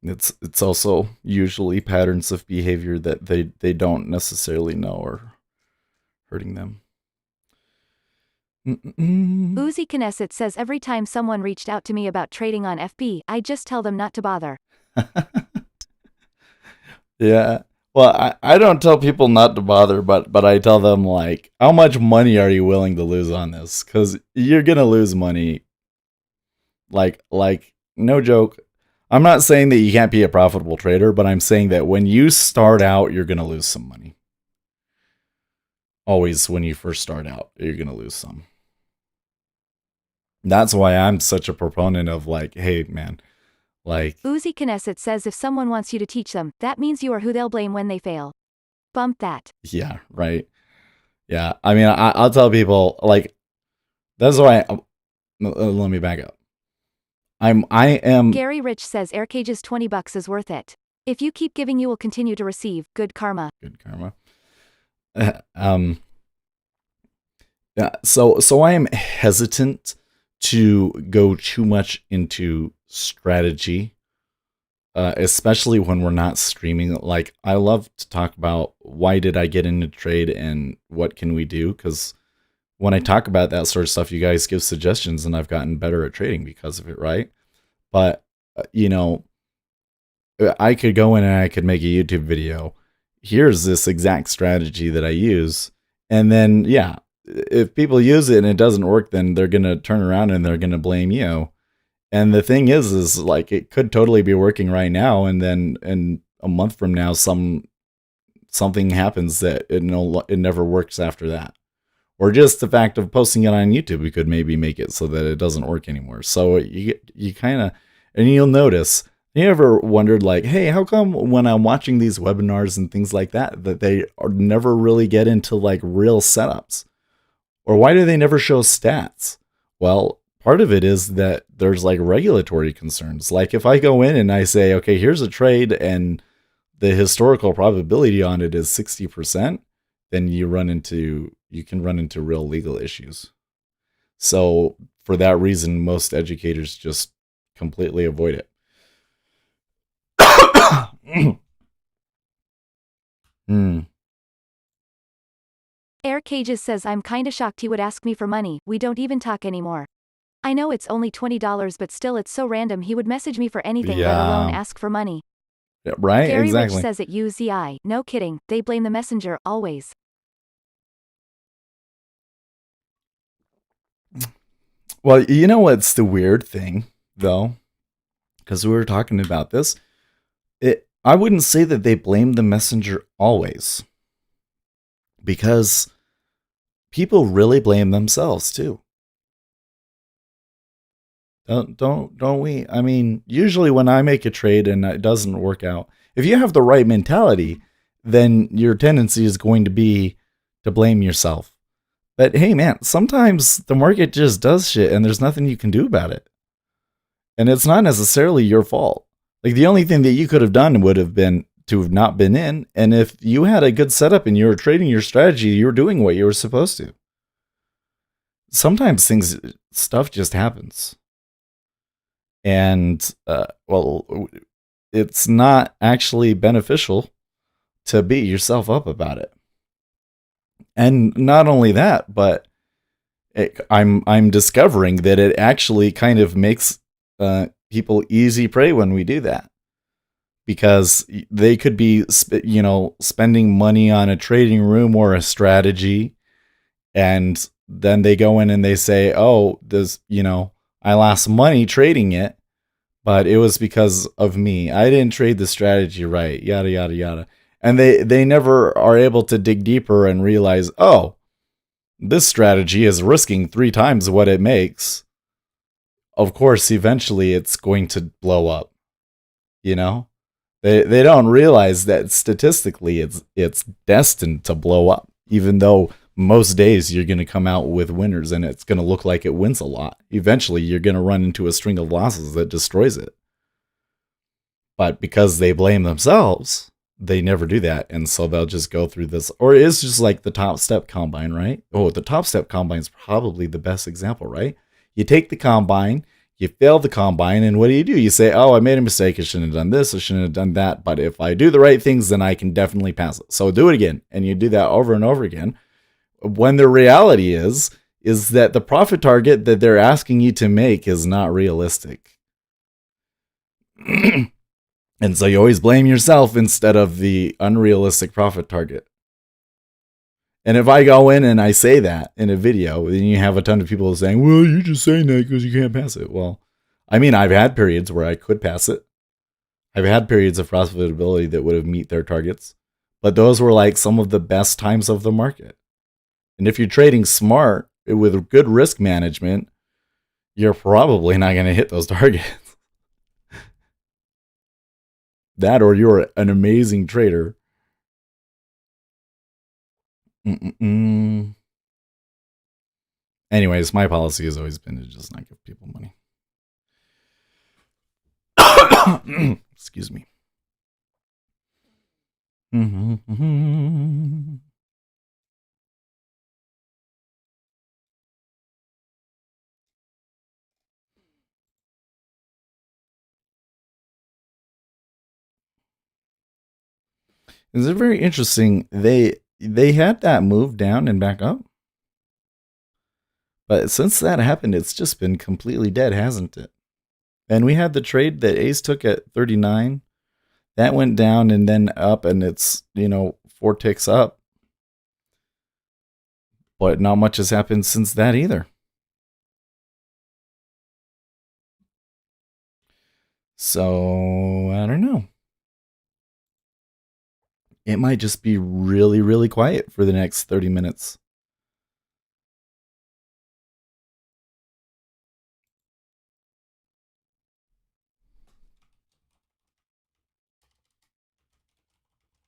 It's also usually patterns of behavior that they don't necessarily know are hurting them. Uzi Knesset says every time someone reached out to me about trading on FB, I just tell them not to bother. Yeah. Well, I don't tell people not to bother, but I tell them like, how much money are you willing to lose on this? Because you're gonna lose money. Like no joke. I'm not saying that you can't be a profitable trader, but I'm saying that when you start out, you're gonna lose some money. Always, when you first start out, you're gonna lose some. That's why I'm such a proponent of like, hey man, like Uzi Knesset says if someone wants you to teach them, that means you are who they'll blame when they fail. Bump that. yeah, right. Yeah, I mean, I'll tell people like that's why. Let me back up. I am. Gary Rich says Air Cages $20 is worth it. If you keep giving, you will continue to receive good karma. Good karma. Yeah, so I am hesitant to go too much into strategy, especially when we're not streaming. Like, I love to talk about why did I get into trade and what can we do? Because when I talk about that sort of stuff, you guys give suggestions, and I've gotten better at trading because of it, right? But you know, I could go in and I could make a YouTube video. Here's this exact strategy that I use. And then, yeah, if people use it and it doesn't work, then they're going to turn around and they're going to blame you. And the thing is like it could totally be working right now. And then in a month from now, something happens that it never works after that. Or just the fact of posting it on YouTube, we could maybe make it so that it doesn't work anymore. So you kind of, and you'll notice. You ever wondered like, hey, how come when I'm watching these webinars and things like that, that they never really get into like real setups, or why do they never show stats? Well, part of it is that there's like regulatory concerns. Like if I go in and I say, okay, here's a trade and the historical probability on it is 60%, then you can run into real legal issues. So for that reason, most educators just completely avoid it. Mm. Air Cages says I'm kinda shocked he would ask me for money, we don't even talk anymore. I know it's only $20 but still it's so random he would message me for anything let alone Yeah. ask for money. Yeah, right? Gary Rich Exactly. says at UZI, no kidding, they blame the messenger, always. Well, you know what's the weird thing, though? Because we were talking about this. I wouldn't say that they blame the messenger always, because people really blame themselves too. Don't we? I mean, usually when I make a trade and it doesn't work out, if you have the right mentality, then your tendency is going to be to blame yourself. But hey, man, sometimes the market just does shit and there's nothing you can do about it. And it's not necessarily your fault. Like the only thing that you could have done would have been to have not been in. And if you had a good setup and you were trading your strategy, you were doing what you were supposed to. Sometimes stuff just happens. And, well, it's not actually beneficial to beat yourself up about it. And not only that, but I'm discovering that it actually kind of makes people easy prey when we do that, because they could be spending money on a trading room or a strategy, and then they go in and they say, oh, this, I lost money trading it, but it was because of me, I didn't trade the strategy right, yada yada yada. And they never are able to dig deeper and realize, oh, this strategy is risking 3 times what it makes. Of course, eventually it's going to blow up. You know, they don't realize that statistically it's destined to blow up. Even though most days you're going to come out with winners and it's going to look like it wins a lot, eventually you're going to run into a string of losses that destroys it. But because they blame themselves, they never do that, and so they'll just go through this. Or it's just like the Top Step combine, right? Oh, the Top Step combine is probably the best example, right? You take the combine, you fail the combine, and what do? You say, oh, I made a mistake, I shouldn't have done this, I shouldn't have done that, but if I do the right things, then I can definitely pass it, so do it again. And you do that over and over again, when the reality is that the profit target that they're asking you to make is not realistic. And so you always blame yourself instead of the unrealistic profit target. And if I go in and I say that in a video, then you have a ton of people saying, well, you're just saying that because you can't pass it. Well, I mean, I've had periods where I could pass it. I've had periods of profitability that would have meet their targets. But those were like some of the best times of the market. And if you're trading smart with good risk management, you're probably not going to hit those targets. That, or you're an amazing trader. Mm-mm-mm. Anyways, my policy has always been to just not give people money. Excuse me. It's very interesting. They had that move down and back up, but since that happened, it's just been completely dead, hasn't it? And we had the trade that Ace took at 39. That went down and then up, and it's, 4 ticks up. But not much has happened since that either. So, I don't know. It might just be really, really quiet for the next 30 minutes.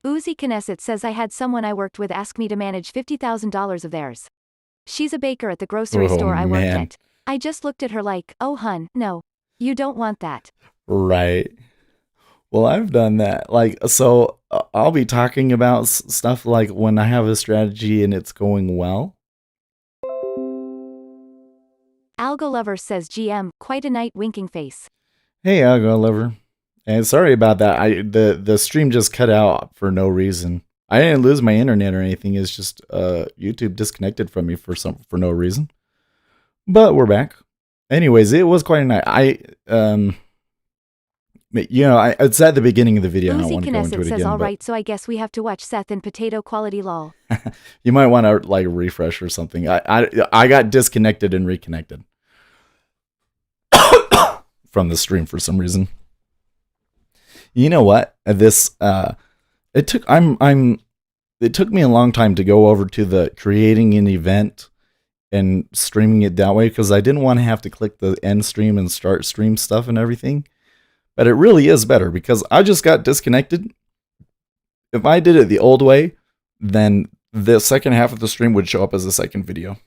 Uzi Knesset says I had someone I worked with ask me to manage $50,000 of theirs. She's a baker at the grocery store I worked Man. at. I just looked at her like, oh hun, no. You don't want that. Right. Well, I've done that. Like, so I'll be talking about stuff like when I have a strategy and it's going well. Algo Lover says GM, quite a night winking face. Hey, Algo Lover. And sorry about that. The stream just cut out for no reason. I didn't lose my internet or anything. It's just YouTube disconnected from me for no reason. But we're back. Anyways, it was quite a night. It's at the beginning of the video. I don't Uzi want to go into Knesset it says again. alright, so I guess we have to watch Seth and Potato Quality lol. You might want to like refresh or something. I got disconnected and reconnected from the stream for some reason. You know what? It took me a long time to go over to the creating an event and streaming it that way because I didn't want to have to click the end stream and start stream stuff and everything. But it really is better because I just got disconnected. If I did it the old way, then the second half of the stream would show up as a second video.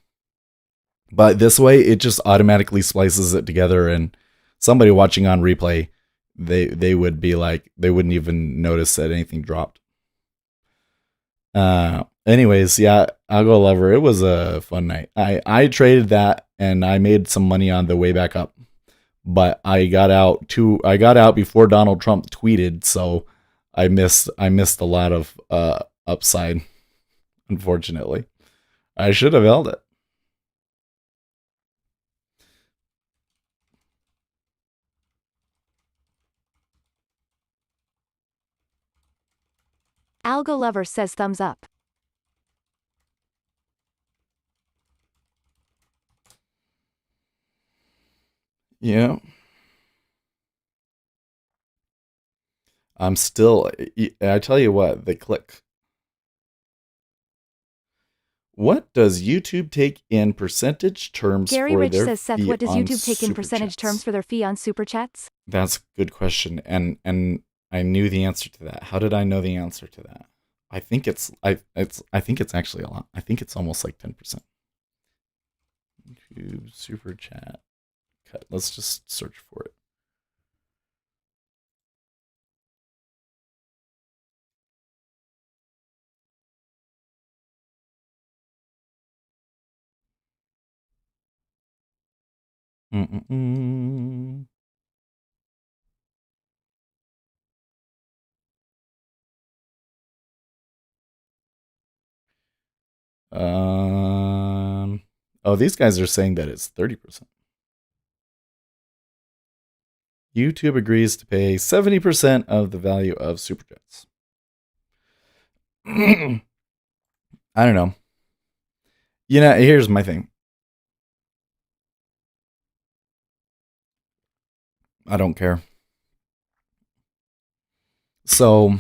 But this way, it just automatically splices it together, and somebody watching on replay, they would be like, they wouldn't even notice that anything dropped. Anyways, yeah, Algo Lover, it was a fun night. I traded that and I made some money on the way back up. But I got out before Donald Trump tweeted, so I missed a lot of upside, unfortunately. I should have held it. Algo Lover says thumbs up. Yeah. I'm still, I tell you what, the click. What does YouTube take in percentage terms Gary for Rich their says, Seth, fee what does on YouTube take in Super percentage Chats? terms for their fee on Super Chats? That's a good question, and I knew the answer to that. How did I know the answer to that? I think it's actually a lot. I think it's almost like 10%. YouTube Super Chat cut. Let's just search for it. Mm-mm-mm. Oh, these guys are saying that it's 30%. YouTube agrees to pay 70% of the value of Super Chats. I don't know. Here's my thing. I don't care. So,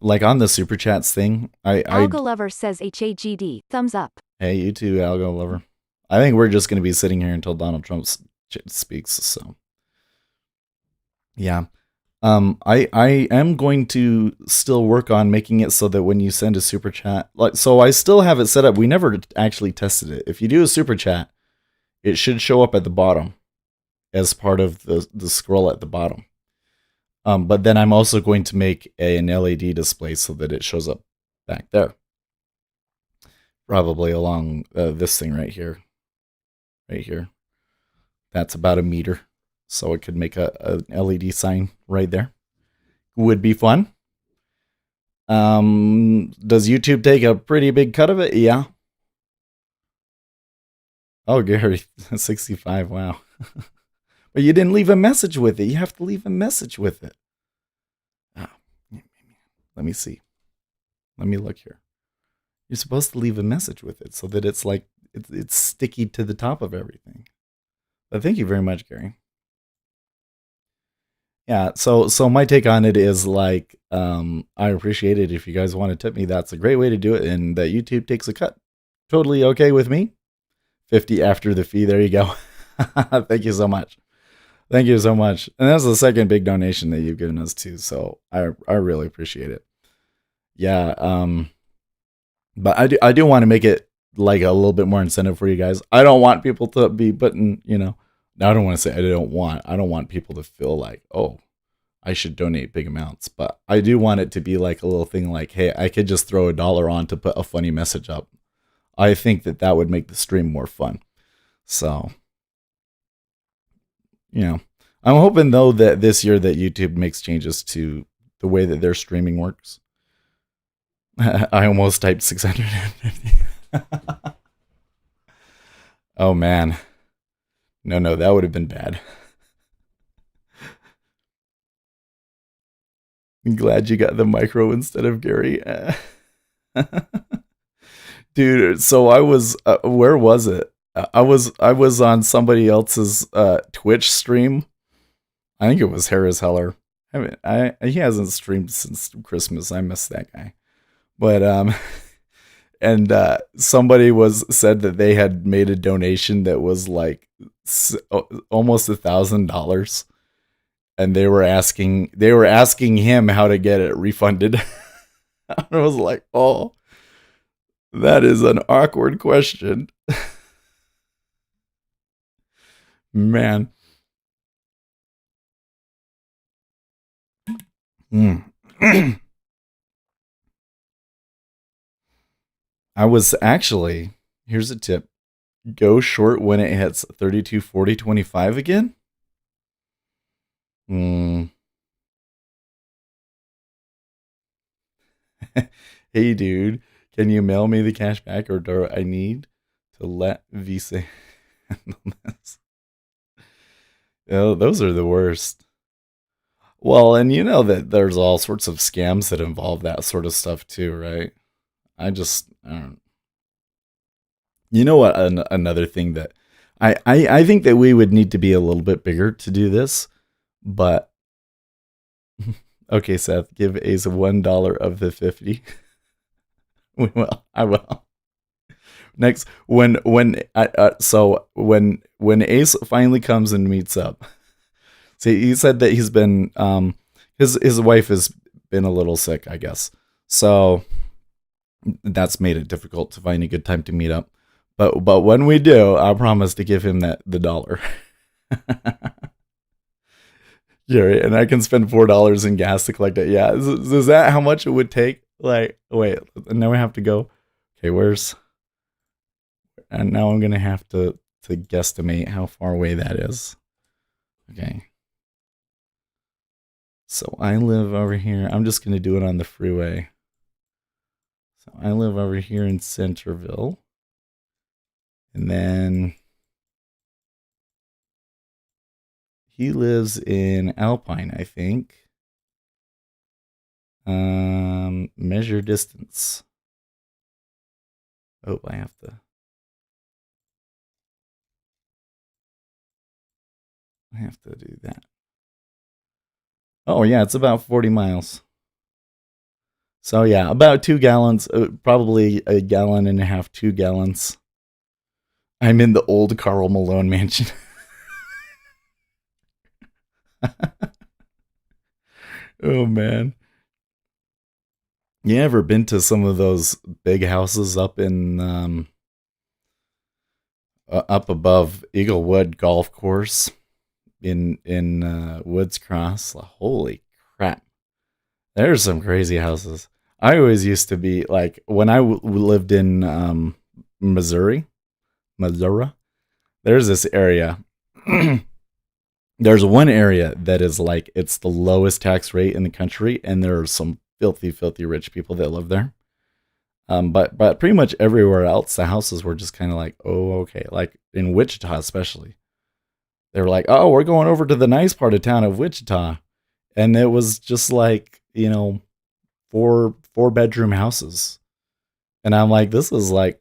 like on the Super Chats thing, Algo Lover says HAGD, thumbs up. Hey, you too, Algo Lover. I think we're just going to be sitting here until Donald Trump speaks. So, yeah. I am going to still work on making it so that when you send a super chat, so I still have it set up. We never actually tested it. If you do a super chat, it should show up at the bottom as part of the scroll at the bottom. But then I'm also going to make an LED display so that it shows up back there. Probably along this thing right here. Right here. That's about a meter. So it could make an LED sign right there. Would be fun. Does YouTube take a pretty big cut of it? Yeah. Oh, Gary, 65. Wow. But you didn't leave a message with it. You have to leave a message with it. Oh, let me see. Let me look here. You're supposed to leave a message with it so that it's like it's sticky to the top of everything. But thank you very much, Gary. Yeah, so my take on it is like I appreciate it if you guys want to tip me. That's a great way to do it, and that YouTube takes a cut. Totally okay with me. 50 after the fee. There you go. Thank you so much. Thank you so much. And that's the second big donation that you've given us too. So I really appreciate it. Yeah. But I do want to make it like a little bit more incentive for you guys. I don't want people to be putting, I don't want to say I don't want people to feel like, oh, I should donate big amounts. But I do want it to be like a little thing like, hey, I could just throw $1 on to put a funny message up. I think that would make the stream more fun. So, I'm hoping though that this year that YouTube makes changes to the way that their streaming works. I almost typed 650. Oh man. No, that would have been bad. I'm glad you got the micro instead of Gary. Dude, so I was where was it? I was on somebody else's Twitch stream. I think it was Harris Heller. He hasn't streamed since Christmas. I miss that guy. But and somebody said that they had made a donation that was like almost $1,000, and they were asking him how to get it refunded. I was like, oh, that is an awkward question. Man. I was actually, here's a tip. Go short when it hits 32, 40, 25 again. Hey, dude, can you mail me the cash back, or do I need to let Visa handle this? Oh, those are the worst. Well, and you know that there's all sorts of scams that involve that sort of stuff too, right? I don't. You know what? Another thing that I think that we would need to be a little bit bigger to do this, but okay, Seth, give Ace $1 of the 50. We will. I will. Next, when Ace finally comes and meets up. See, he said that he's been his wife has been a little sick, I guess. So that's made it difficult to find a good time to meet up. But when we do, I promise to give him the $1. Yeah, and I can spend $4 in gas to collect it. Yeah, is that how much it would take? Like, wait, now we have to go. Okay, and now I'm gonna have to guesstimate how far away that is. Okay. So I live over here. I'm just gonna do it on the freeway. So I live over here in Centerville. And then he lives in Alpine, I think. Measure distance. Oh, I have to do that. Oh yeah, it's about 40 miles. So yeah, about 2 gallons, probably a gallon and a half, 2 gallons. I'm in the old Carl Malone mansion. Oh man. You ever been to some of those big houses up in up above Eaglewood Golf Course in Woods Cross? Holy crap. There's some crazy houses. I always used to be like when I lived in Missouri, there's this area. There's one area that is like it's the lowest tax rate in the country, and there are some filthy rich people that live there. But pretty much everywhere else, the houses were just kind of like, oh, okay. Like in Wichita, especially, they were like, oh, we're going over to the nice part of town of Wichita, and it was just like, four bedroom houses, and I'm like, this is like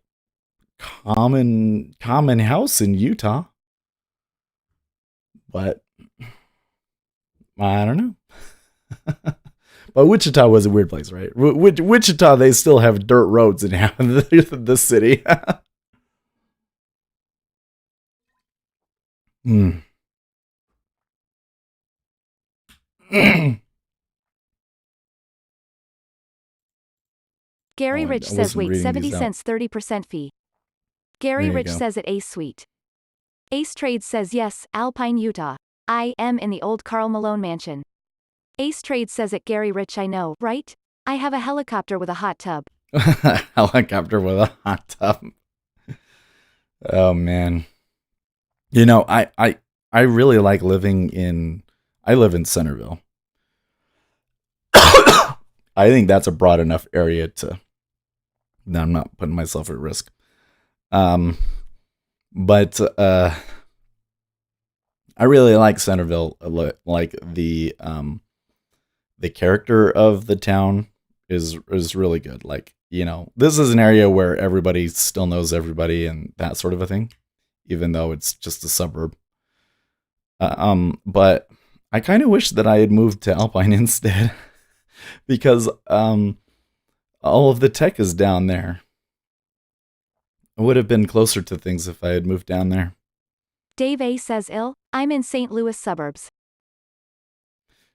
common house in Utah, but I don't know. But Wichita was a weird place, right? Wichita, they still have dirt roads in half of the city. Hmm. Gary Oh, Rich I says wasn't wait reading 70 these out. cents 30% fee. Gary There you Rich go. says at Ace Suite. Ace Trades says yes, Alpine, Utah. I am in the old Carl Malone mansion. Ace Trades says at Gary Rich I know, right? I have a helicopter with a hot tub. Helicopter with a hot tub. Oh man. I really like I live in Centerville. I think that's a broad enough area to that I'm not putting myself at risk. But I really like Centerville. Like the character of the town is really good. Like, this is an area where everybody still knows everybody and that sort of a thing, even though it's just a suburb. But I kind of wish that I had moved to Alpine instead, because all of the tech is down there. I would have been closer to things if I had moved down there. Dave A says I'm in St. Louis suburbs.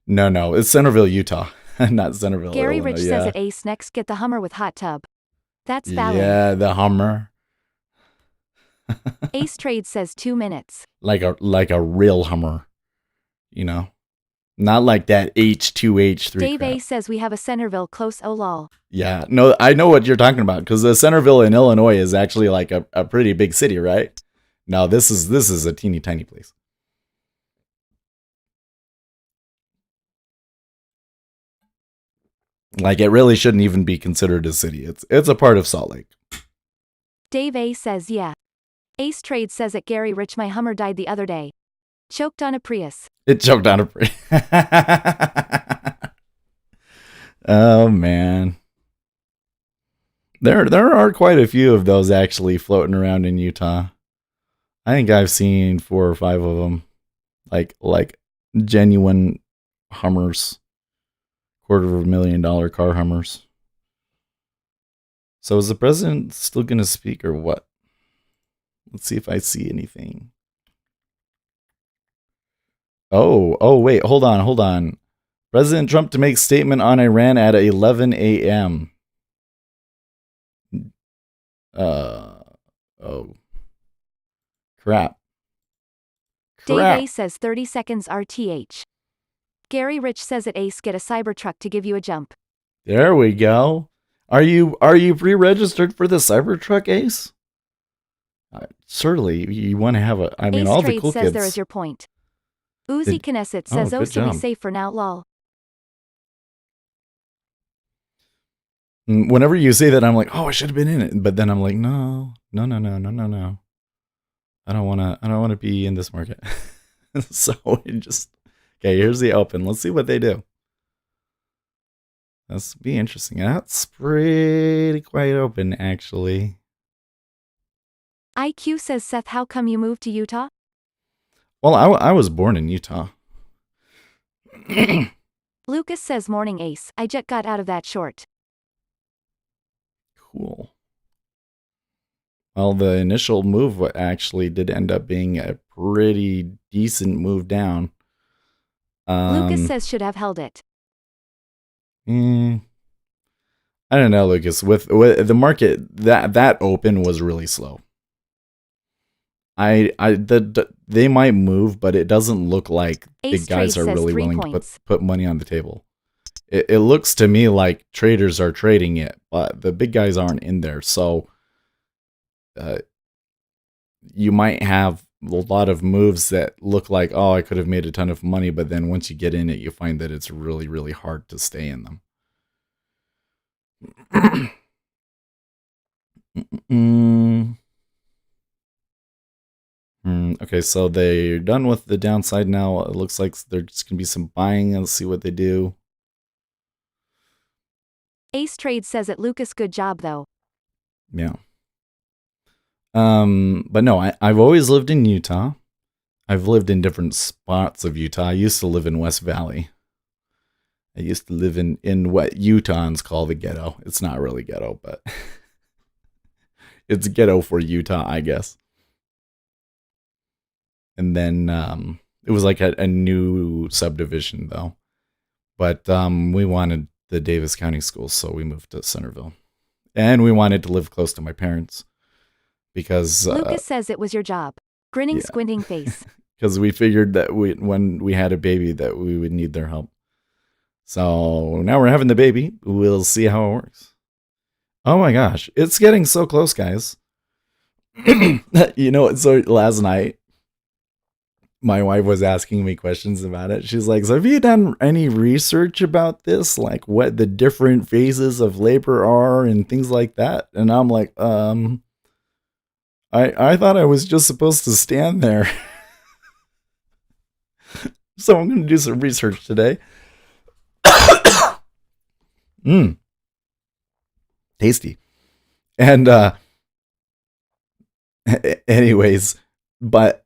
No, it's Centerville, Utah, not Centerville, Gary Illinois. Rich says at Ace next get the Hummer with hot tub. That's valid. Yeah, the Hummer. Ace Trade says 2 minutes. Like a real Hummer, not like that H2H3. Dave crap. A says we have a Centerville close lol. Yeah, no, I know what you're talking about, because the Centerville in Illinois is actually like a pretty big city, right? No, this is a teeny tiny place. Like, it really shouldn't even be considered a city. It's a part of Salt Lake. Dave A says yeah. Ace Trade says at Gary Rich my Hummer died the other day. Choked on a Prius. It choked on a Prius. Oh man. There are quite a few of those actually floating around in Utah. I think I've seen 4 or 5 of them. Like genuine Hummers. $250,000 car Hummers. So is the president still going to speak or what? Let's see if I see anything. Oh, wait, hold on. President Trump to make statement on Iran at 11 a.m. Oh. Crap. Dave A says 30 seconds RTH. Gary Rich says at Ace get a Cybertruck to give you a jump. There we go. Are you pre-registered for the Cybertruck, Ace? Certainly, you want to have Ace all Trade the cool says kids. there is your point. Uzi Knesset says good so be job. safe for now lol. Whenever you say that, I'm like, oh, I should have been in it. But then I'm like, no. I don't want to be in this market. So it just, okay, here's the open. Let's see what they do. That's be interesting. That's pretty quite open, actually. IQ says Seth how come you moved to Utah? Well, I was born in Utah. Lucas says morning Ace, I just got out of that short. Cool. Well, the initial move actually did end up being a pretty decent move down. Lucas says should have held it. I don't know, Lucas. With the market, that open was really slow. They might move, but it doesn't look like Ace the guys Trade are says really 3 willing points. to put money on the table. It looks to me like traders are trading it, but the big guys aren't in there. So you might have a lot of moves that look like, oh, I could have made a ton of money, but then once you get in it, you find that it's really, really hard to stay in them. Mm, okay, so they're done with the downside now. It looks like there's gonna be some buying. Let's see what they do. Ace Trade says it Lucas good job though. Yeah. But no, I've always lived in Utah. I've lived in different spots of Utah. I used to live in West Valley. I used to live in what Utahns call the ghetto. It's not really ghetto, but it's ghetto for Utah, I guess. And then it was like a new subdivision though. But we wanted the Davis County schools, so we moved to Centerville. And we wanted to live close to my parents because Lucas says it was your job. Grinning, yeah. squinting face. Because we figured that when we had a baby that we would need their help. So now we're having the baby. We'll see how it works. Oh my gosh, it's getting so close, guys. You know, so last night my wife was asking me questions about it. She's like, so have you done any research about this? Like what the different phases of labor are and things like that? And I'm like, I thought I was just supposed to stand there. So I'm going to do some research today. Tasty. And anyways, but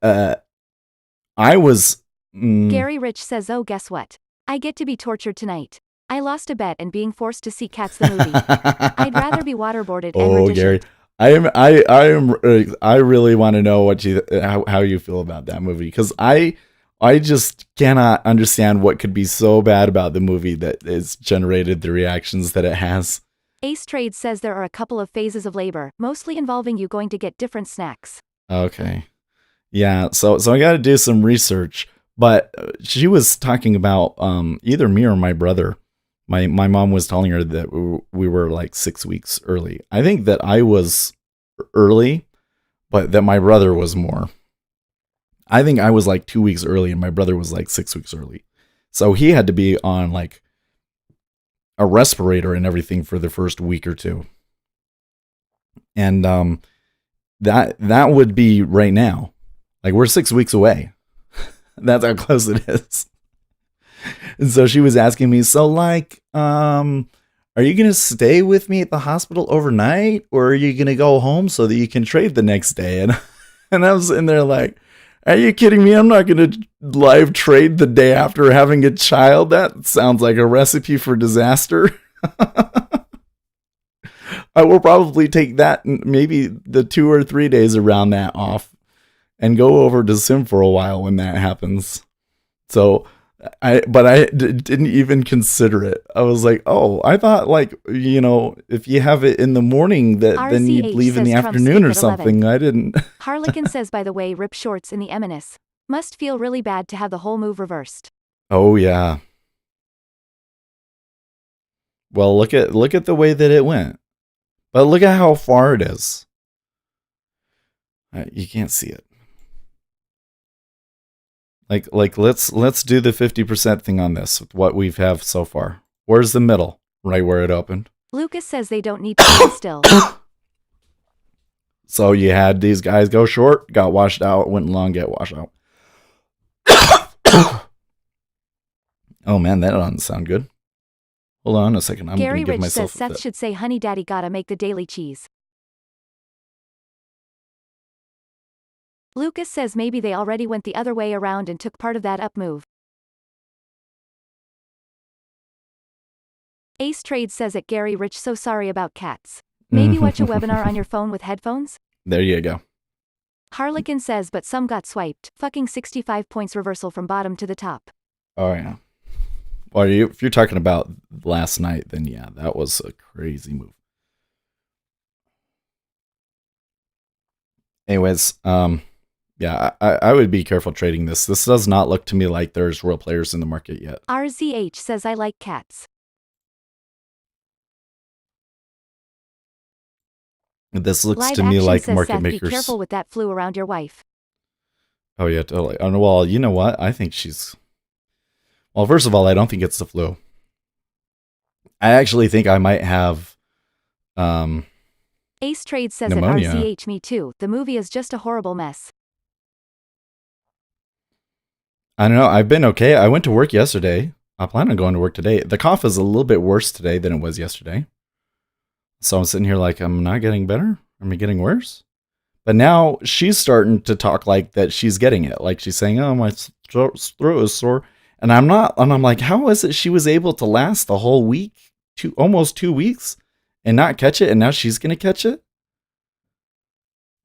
I was Gary Rich says, oh, guess what? I get to be tortured tonight. I lost a bet and being forced to see Cats the movie. I'd rather be waterboarded and Oh, Gary. I really want to know what how you feel about that movie, because I just cannot understand what could be so bad about the movie that it's generated the reactions that it has. Ace Trade says there are a couple of phases of labor, mostly involving you going to get different snacks. Okay. Yeah, so I got to do some research, but she was talking about either me or my brother. My mom was telling her that we were like 6 weeks early. I think that I was early, but that my brother was more. I think I was like 2 weeks early and my brother was like 6 weeks early. So he had to be on like a respirator and everything for the first week or two. And that would be right now. Like we're 6 weeks away. That's how close it is. And so she was asking me, so like, are you going to stay with me at the hospital overnight, or are you going to go home so that you can trade the next day? And I was sitting there like, are you kidding me? I'm not going to live trade the day after having a child. That sounds like a recipe for disaster. I will probably take that, maybe the 2 or 3 days around that off, and go over to Sim for a while when that happens. So I didn't even consider it. I was like, oh, I thought like, you know, if you have it in the morning that then you'd leave in the afternoon or something. I didn't. Harlequin says, by the way, rip shorts in the M&S. Must feel really bad to have the whole move reversed. Oh yeah. Well, look at the way that it went. But look at how far it is. You can't see it. Like let's do the 50% thing on this with what we've have so far. Where's the middle? Right where it opened. Lucas says they don't need to stand still. So you had these guys go short, got washed out, went long, get washed out. Oh man, that doesn't sound good. Hold on a second. I'm Gary gonna give Rich myself says Seth should say, honey daddy gotta make the daily cheese. Lucas says maybe they already went the other way around and took part of that up move. Ace Trade says at Gary Rich, so sorry about cats. Maybe watch a webinar on your phone with headphones? There you go. Harlequin says but some got swiped. Fucking 65 points reversal from bottom to the top. Oh yeah. Well, if you're talking about last night, then yeah, that was a crazy move. Anyways, yeah, I would be careful trading this. This does not look to me like there's real players in the market yet. RZH says I like cats. This looks Live to me Action like says, market Seth, makers. be careful with that flu around your wife. Oh yeah, totally. Well, you know what? I think she's. Well, first of all, I don't think it's the flu. I actually think I might have Ace Trade says at pneumonia. RZH me too, the movie is just a horrible mess. I don't know. I've been okay. I went to work yesterday. I plan on going to work today. The cough is a little bit worse today than it was yesterday. So I'm sitting here like, I'm not getting better. Am I getting worse? But now she's starting to talk like that she's getting it. Like she's saying, oh, my throat is sore. And I'm not. And I'm like, how is it she was able to last the whole week, almost 2 weeks, and not catch it? And now she's going to catch it?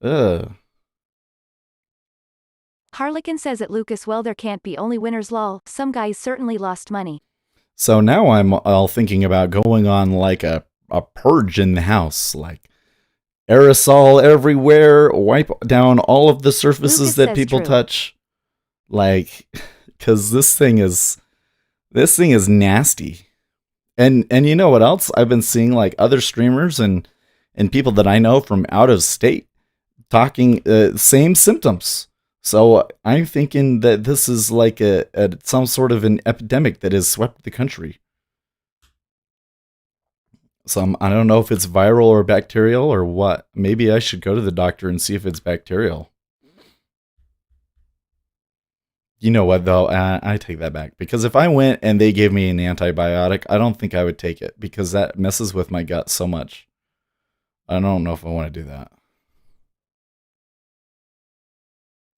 Ugh. Harlequin says at Lucas, well, there can't be only winners lol, some guys certainly lost money. So now I'm all thinking about going on like a purge in the house, like aerosol everywhere, wipe down all of the surfaces Lucas that says people true. touch, like, because this thing is nasty. And you know what else? I've been seeing like other streamers and people that I know from out of state talking same symptoms. So I'm thinking that this is like a some sort of an epidemic that has swept the country. So I don't know if it's viral or bacterial or what. Maybe I should go to the doctor and see if it's bacterial. You know what, though? I take that back. Because if I went and they gave me an antibiotic, I don't think I would take it because that messes with my gut so much. I don't know if I want to do that.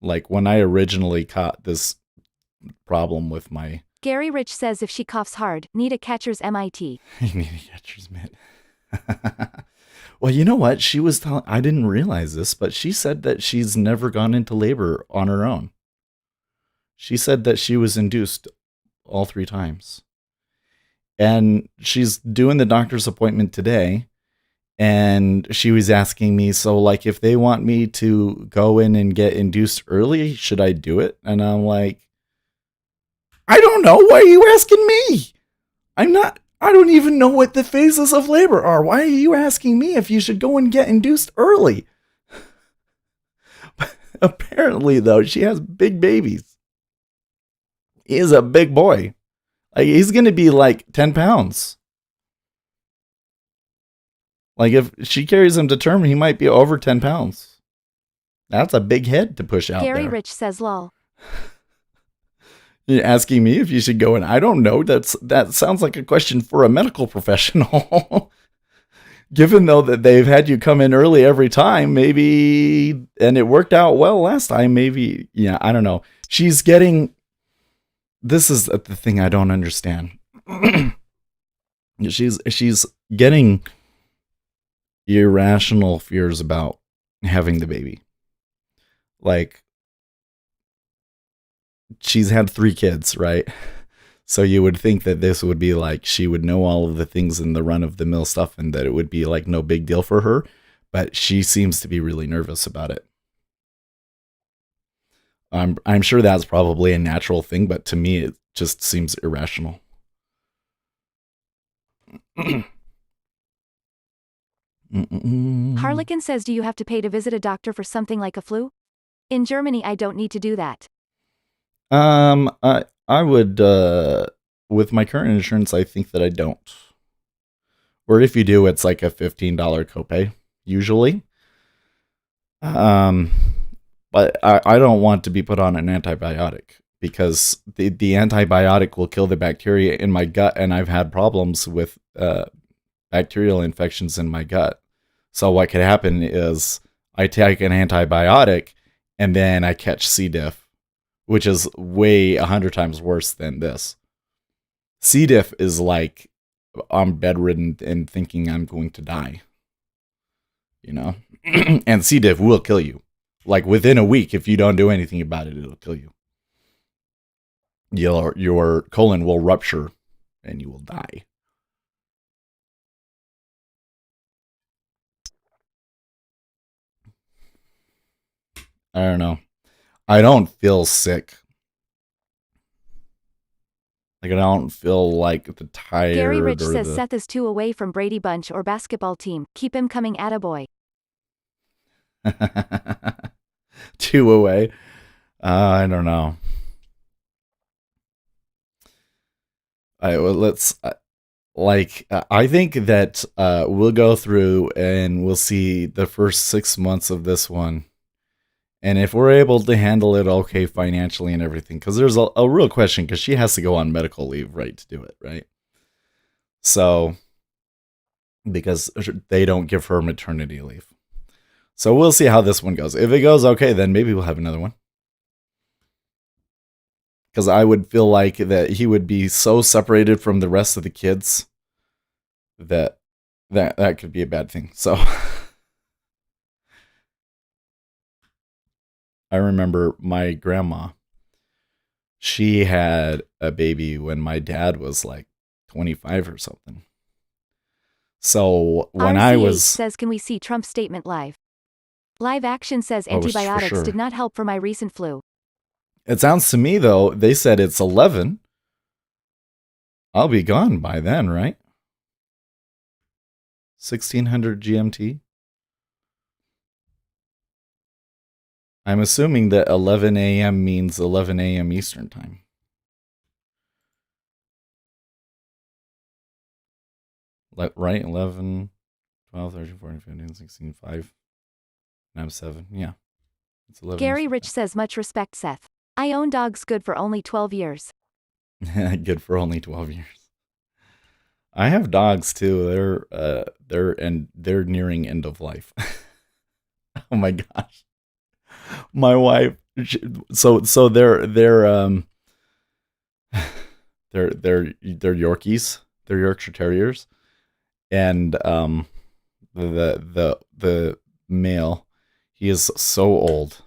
Like when I originally caught this problem with my... Gary Rich says if she coughs hard, need a catcher's MIT. You need a catcher's mitt. Well, you know what? She was telling... I didn't realize this, but she said that she's never gone into labor on her own. She said that she was induced all 3 times. And she's doing the doctor's appointment today. And she was asking me, so like if they want me to go in and get induced early, should I do it? And I'm like, I don't know. Why are you asking me? I don't even know what the phases of labor are. Why are you asking me if you should go and get induced early? Apparently, though, she has big babies. He is a big boy. Like, he's going to be like 10 pounds. Like, if she carries him to term, he might be over 10 pounds. That's a big head to push out Gary there. Rich says lol. You're asking me if you should go in. I don't know. That sounds like a question for a medical professional. Given, though, that they've had you come in early every time, maybe, and it worked out well last time, maybe, yeah, I don't know. She's getting... This is the thing I don't understand. She's getting irrational fears about having the baby. Like, she's had 3 kids, right? So you would think that this would be like she would know all of the things in the run-of-the-mill stuff and that it would be like no big deal for her, but she seems to be really nervous about it. I'm sure that's probably a natural thing, but to me it just seems irrational. Harlequin says, do you have to pay to visit a doctor for something like a flu? In Germany, I don't need to do that. I would, with my current insurance, I think that I don't. Or if you do, it's like a $15 copay, usually. But I don't want to be put on an antibiotic because the antibiotic will kill the bacteria in my gut, and I've had problems with bacterial infections in my gut. So what could happen is I take an antibiotic and then I catch C. diff, which is way 100 times worse than this. C. diff is like I'm bedridden and thinking I'm going to die. You know? And C. diff will kill you. Like within a week, if you don't do anything about it, it'll kill you. Your colon will rupture and you will die. I don't know. I don't feel sick. Like I don't feel like the tired. Gary Rich says Seth is 2 away from Brady Bunch or basketball team. Keep him coming, attaboy. 2 away. I don't know. Let's I think that we'll go through and we'll see the first 6 months of this one. And if we're able to handle it okay financially and everything, because there's a real question, because she has to go on medical leave, right, to do it, right? So, because they don't give her maternity leave. So we'll see how this one goes. If it goes okay, then maybe we'll have another one. Because I would feel like that he would be so separated from the rest of the kids that that could be a bad thing. So I remember my grandma. She had a baby when my dad was like 25 or something. So when I RZH was says, can we see Trump's statement live? Live action says Oh, for antibiotics sure. did not help for my recent flu. It sounds to me though, they said it's 11. I'll be gone by then, right? 1600 GMT. I'm assuming that 11 a.m. means 11 a.m. Eastern time. Right? 11, 12, 13, 14, 15, 16, 5. And I'm 7. Yeah. It's 11. Gary Eastern Rich says, much respect, Seth. I own dogs good for only 12 years. time. Good for only 12 years. I have dogs too. They're nearing end of life. Oh my gosh. My wife, so they're Yorkies. They're Yorkshire Terriers, and the male, he is so old,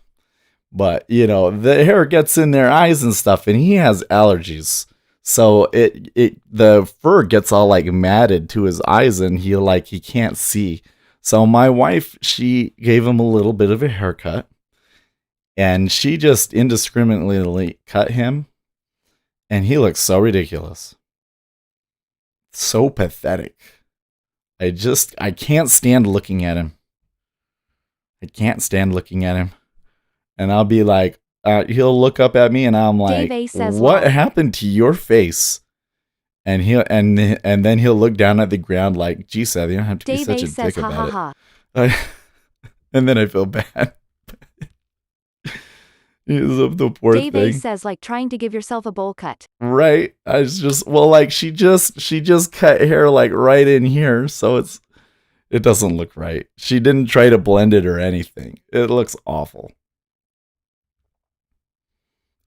but the hair gets in their eyes and stuff, and he has allergies. So the fur gets all like matted to his eyes, and he can't see. So my wife, she gave him a little bit of a haircut, and she just indiscriminately cut him, and he looks so ridiculous. So pathetic. I can't stand looking at him. I can't stand looking at him. And I'll be like, he'll look up at me and I'm like, Dave A says, what "Lol." happened to your face? And then he'll look down at the ground like, gee, Seth, you don't have to be Dave such A a says, dick ha ha about ha. it. And then I feel bad. He's the poor Dave A thing. says, like trying to give yourself a bowl cut. Right. I was just, well, like she just cut hair like right in here, so it doesn't look right. She didn't try to blend it or anything. It looks awful.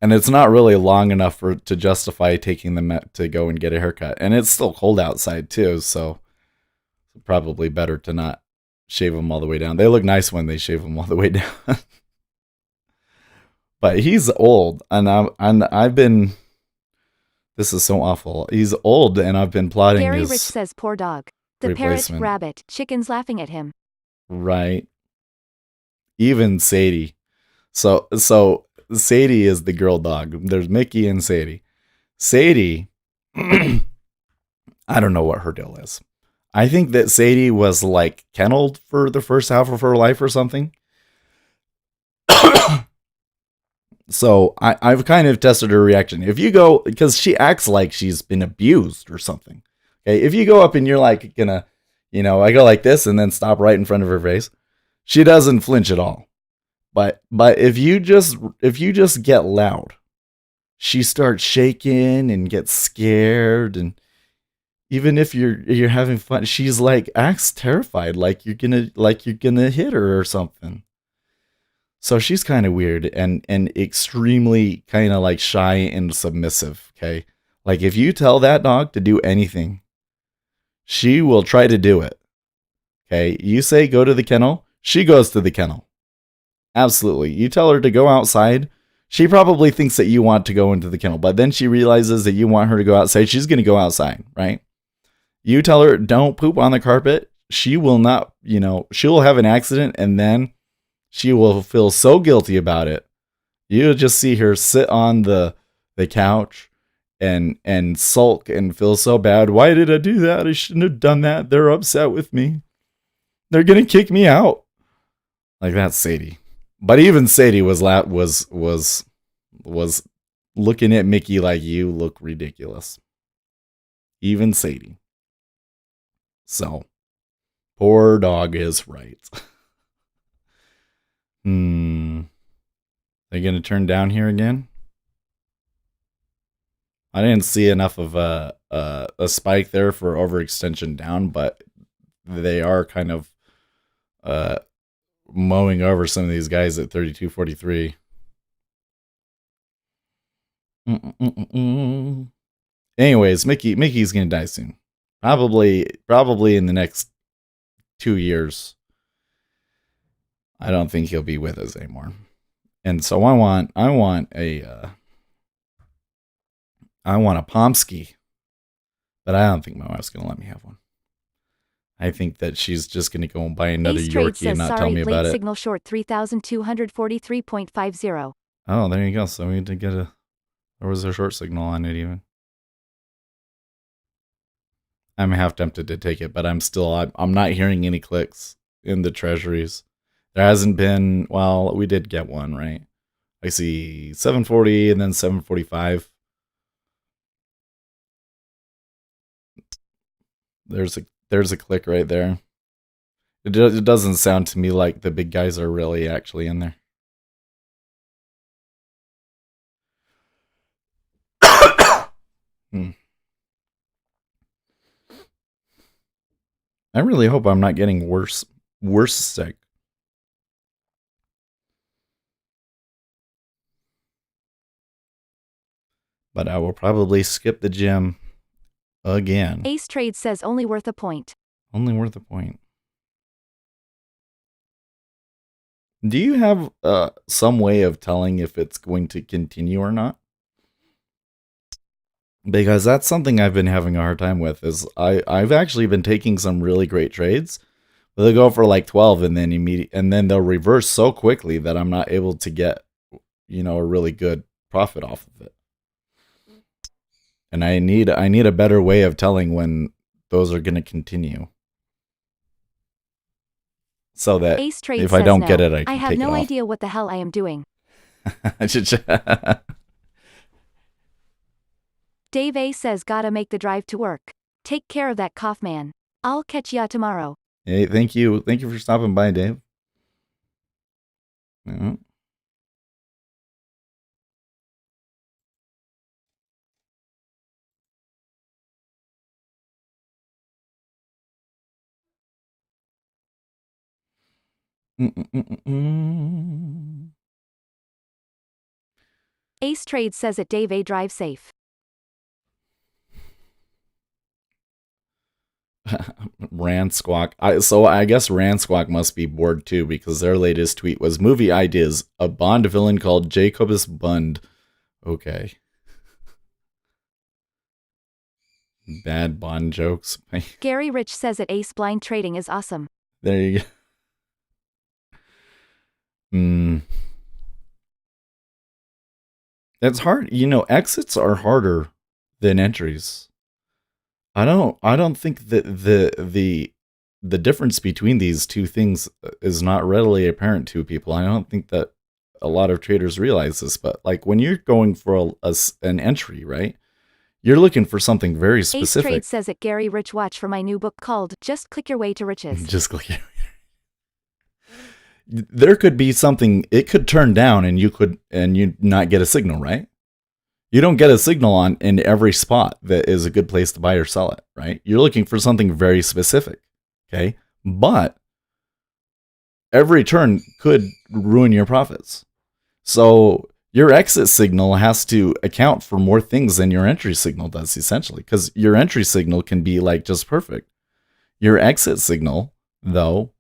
And it's not really long enough to justify taking them to go and get a haircut. And it's still cold outside too, so it's probably better to not shave them all the way down. They look nice when they shave them all the way down. But he's old, and I've been. This is so awful. He's old, and I've been plotting Gary his Rich says, poor dog. The replacement. parrot, rabbit, chickens laughing at him. Right. Even Sadie. So Sadie is the girl dog. There's Mickey and Sadie. Sadie, I don't know what her deal is. I think that Sadie was like kenneled for the first half of her life or something. So I've kind of tested her reaction. If you go, because she acts like she's been abused or something. Okay, if you go up and you're like gonna, I go like this and then stop right in front of her face, she doesn't flinch at all. But if you just get loud, she starts shaking and gets scared, and even if you're having fun, she's like acts terrified, like you're gonna hit her or something. So she's kind of weird and extremely kind of like shy and submissive, okay? Like if you tell that dog to do anything, she will try to do it. Okay? You say go to the kennel, she goes to the kennel. Absolutely. You tell her to go outside, she probably thinks that you want to go into the kennel, but then she realizes that you want her to go outside, she's going to go outside, right? You tell her don't poop on the carpet, she will not, she will have an accident, and then she will feel so guilty about it. You'll just see her sit on the couch and sulk and feel so bad. Why did I do that? I shouldn't have done that. They're upset with me. They're gonna kick me out. Like that's Sadie. But even Sadie was looking at Mickey like, you look ridiculous. Even Sadie. So, poor dog is right. They going to turn down here again? I didn't see enough of a spike there for overextension down, but they are kind of uh, mowing over some of these guys at 32.43. Anyways, Mickey's gonna die soon. Probably in the next 2 years. I don't think he'll be with us anymore. And so I want a Pomsky, but I don't think my wife's gonna let me have one. I think that she's just gonna go and buy another Ace Trade Yorkie says, and not sorry, tell me late about it. signal short 3,243.50. Oh, there you go. So we did get there was a short signal on it even. I'm half tempted to take it, but I'm not hearing any clicks in the treasuries. There hasn't been, well, we did get one, right? I see 740 and then 745. There's a click right there. It doesn't sound to me like the big guys are really actually in there. I really hope I'm not getting worse sick. But I will probably skip the gym again. Ace Trade says only worth a point. Only worth a point. Do you have some way of telling if it's going to continue or not? Because that's something I've been having a hard time with. Is I've actually been taking some really great trades, but they'll go for like 12 and then they'll reverse so quickly that I'm not able to get, a really good profit off of it. And I need a better way of telling when those are going to continue. So that Ace Trade if I don't get it, I can have take no it off. idea what the hell I am doing. Dave A says gotta make the drive to work. Take care of that cough, man. I'll catch ya tomorrow. Hey, thank you for stopping by, Dave. Yeah. Ace Trade says at Dave A drive safe. Ransquawk. So I guess Ransquawk must be bored too, because their latest tweet was movie ideas, a Bond villain called Jacobus Bund. Okay. Bad Bond jokes. Gary Rich says at Ace blind trading is awesome. There you go. That's hard. Exits are harder than entries. I don't think that the difference between these two things is not readily apparent to people. I don't think that a lot of traders realize this, but like when you're going for an entry, right? You're looking for something very specific. Ace Trade says at Gary Rich, watch for my new book called Just Click Your Way to Riches. Just click your way. There could be something, it could turn down and you not get a signal, right? You don't get a signal in every spot that is a good place to buy or sell it, right? You're looking for something very specific, okay? But every turn could ruin your profits. So your exit signal has to account for more things than your entry signal does, essentially, because your entry signal can be like just perfect. Your exit signal, though,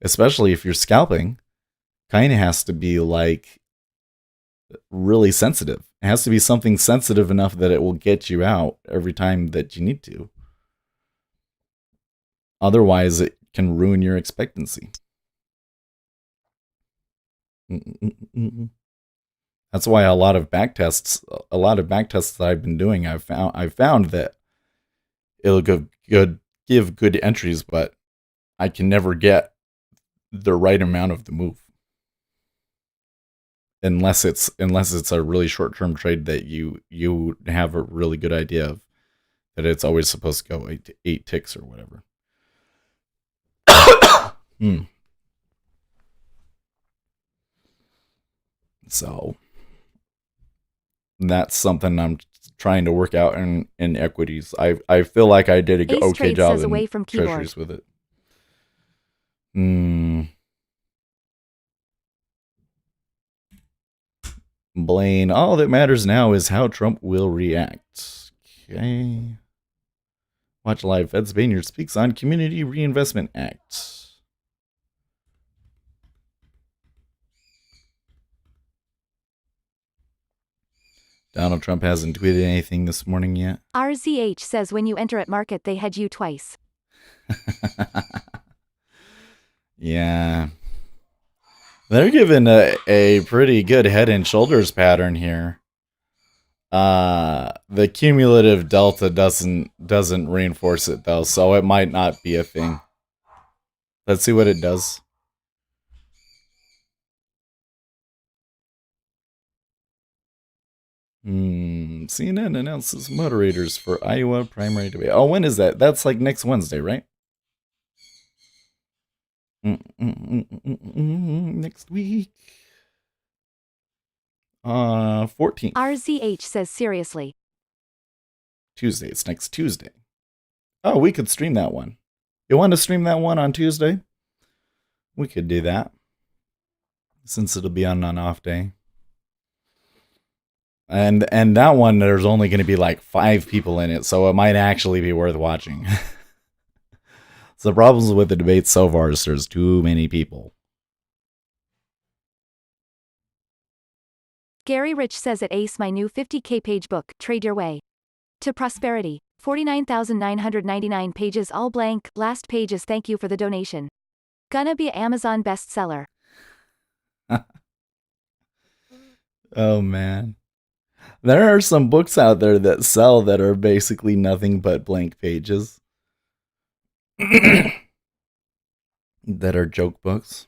especially if you're scalping, kind of has to be like really sensitive. It has to be something sensitive enough that it will get you out every time that you need to. Otherwise, it can ruin your expectancy. That's why a lot of backtests that I've been doing, I've found that it'll give good entries, but I can never get the right amount of the move. Unless it's a really short-term trade that you have a really good idea of, that it's always supposed to go 8 ticks or whatever. Hmm. So that's something I'm trying to work out in equities. I feel like I did a Ace okay Trade job says in away from keyboard. treasuries with it. Hmm. Blaine, all that matters now is how Trump will react. Okay. Watch live. Ed Spaniard speaks on Community Reinvestment Act. Donald Trump hasn't tweeted anything this morning yet. RZH says when you enter at market they hedge you twice. Yeah. They're giving a pretty good head and shoulders pattern here. The cumulative delta doesn't reinforce it though, so it might not be a thing. Let's see what it does. CNN announces moderators for Iowa primary debate. Oh, when is that? That's like next Wednesday, right? Next week. 14th. RZH says seriously. Tuesday. It's next Tuesday. Oh, we could stream that one. You want to stream that one on Tuesday? We could do that. Since it'll be on an off day. And that one, there's only going to be like 5 people in it, so it might actually be worth watching. So the problems with the debate so far is there's too many people. Gary Rich says at Ace my new 50K page book, Trade Your Way to Prosperity. 49,999 pages all blank, last page is thank you for the donation. Gonna be an Amazon bestseller. Oh man. There are some books out there that sell that are basically nothing but blank pages. That are joke books.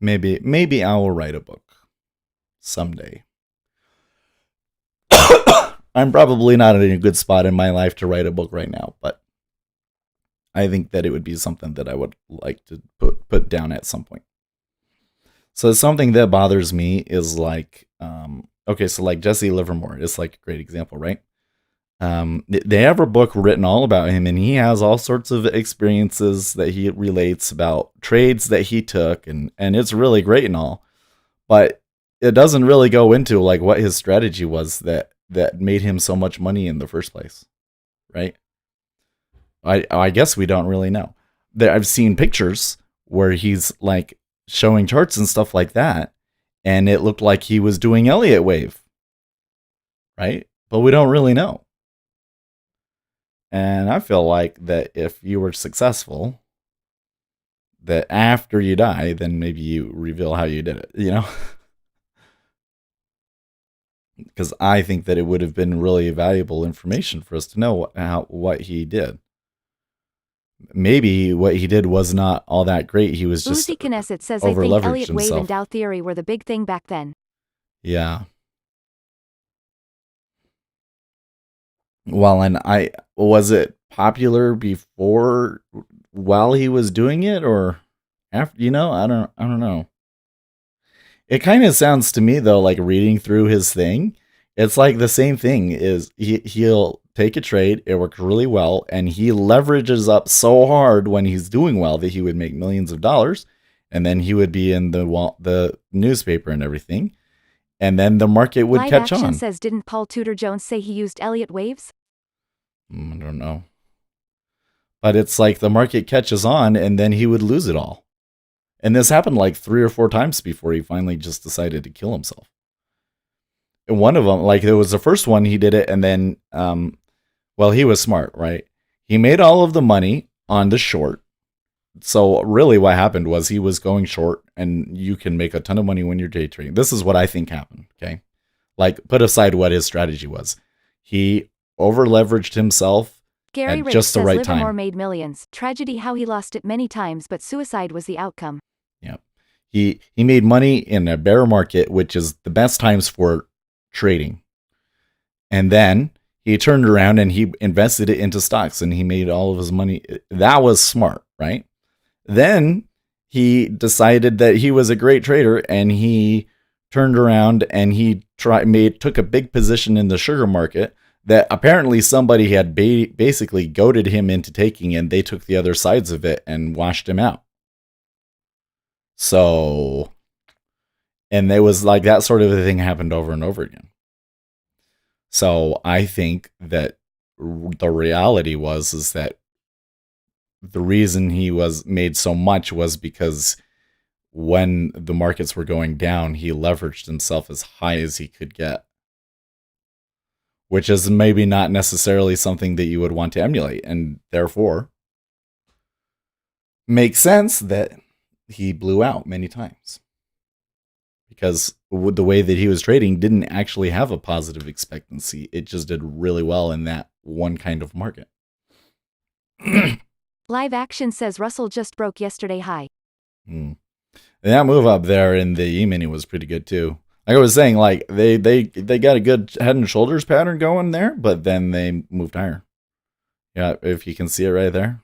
Maybe I will write a book someday. I'm probably not in a good spot in my life to write a book right now, but I think that it would be something that I would like to put down at some point. So something that bothers me is like, okay, so like Jesse Livermore is like a great example, right? They have a book written all about him, and he has all sorts of experiences that he relates about trades that he took, and it's really great and all, but it doesn't really go into like what his strategy was that made him so much money in the first place, right? I guess we don't really know. I've seen pictures where he's like showing charts and stuff like that, and it looked like he was doing Elliott wave, right? But we don't really know. And I feel like that if you were successful, that after you die, then maybe you reveal how you did it, you know? Because I think that it would have been really valuable information for us to know what he did. Maybe what he did was not all that great. He was just Uzi Knesset says over I think leveraged Elliott wave himself. and Dow theory were the big thing back then. Yeah. Well, and was it popular before while he was doing it or after, you know, I don't know. It kind of sounds to me though like reading through his thing, it's like the same thing is he'll take a trade, it works really well, and he leverages up so hard when he's doing well that he would make millions of dollars, and then he would be in the newspaper and everything. And then the market would Live catch Action on. says didn't Paul Tudor Jones say he used Elliott waves? I don't know. But it's like the market catches on and then he would lose it all. And this happened like 3 or 4 times before he finally just decided to kill himself. And one of them, like it was the first one he did it, and then, well, he was smart, right? He made all of the money on the short. So really what happened was he was going short, and you can make a ton of money when you're day trading. This is what I think happened, okay? Like, put aside what his strategy was. He over leveraged himself Gary at Rich just the says right Livermore time. made millions. Tragedy how he lost it many times, but suicide was the outcome. Yeah. He made money in a bear market, which is the best times for trading. And then He turned around and he invested it into stocks and he made all of his money. That was smart, right? Then he decided that he was a great trader and he turned around and he took a big position in the sugar market that apparently somebody had basically goaded him into taking, and they took the other sides of it and washed him out. So, and it was like that sort of a thing happened over and over again. So I think that the reality is that the reason he was made so much was because when the markets were going down, he leveraged himself as high as he could get, which is maybe not necessarily something that you would want to emulate, and therefore makes sense that he blew out many times, because the way that he was trading didn't actually have a positive expectancy. It just did really well in that one kind of market. Live Action says Russell just broke yesterday high. And that move up there in the E-mini was pretty good too. Like I was saying, like they got a good head and shoulders pattern going there, but then they moved higher. Yeah, if you can see it right there.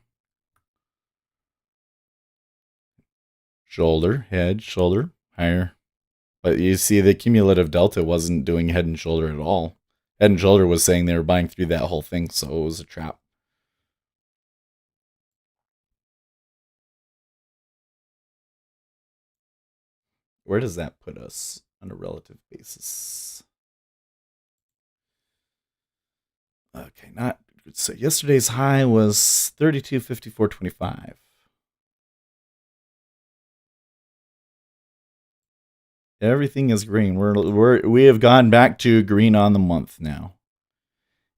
Shoulder, head, shoulder, higher. But you see the cumulative delta wasn't doing head and shoulder at all. Head and shoulder was saying they were buying through that whole thing, so it was a trap. Where does that put us on a relative basis? Okay, not so yesterday's high was 32.54.25. Everything is green. We have gone back to green on the month now.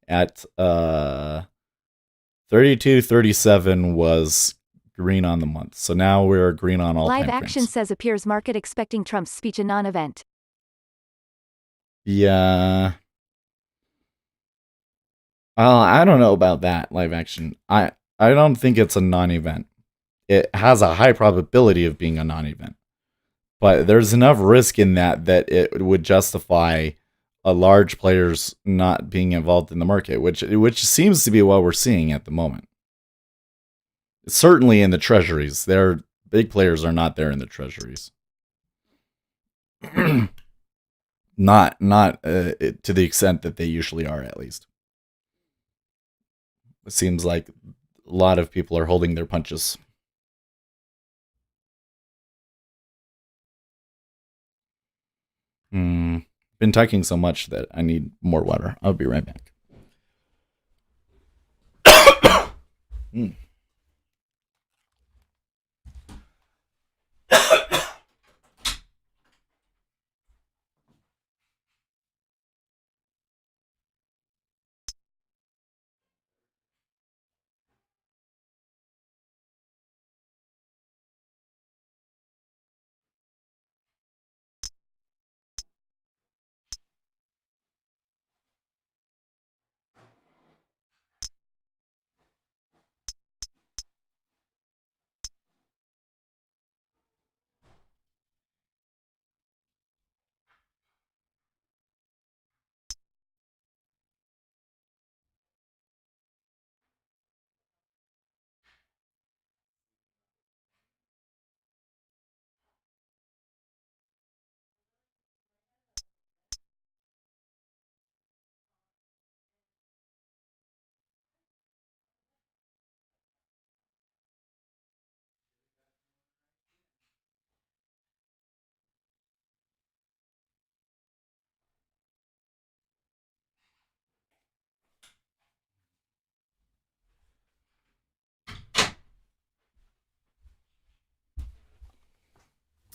At 32.37 was green on the month. So now we're green on all Live time Action frames. says appears market expecting Trump's speech a non-event. Yeah. I don't know about that, Live Action. I don't think it's a non-event. It has a high probability of being a non-event. But there's enough risk in that it would justify a large players not being involved in the market, which seems to be what we're seeing at the moment. Certainly in the treasuries, their big players are not there in the treasuries. not to the extent that they usually are, at least. It seems like a lot of people are holding their punches. Been talking so much that I need more water. I'll be right back.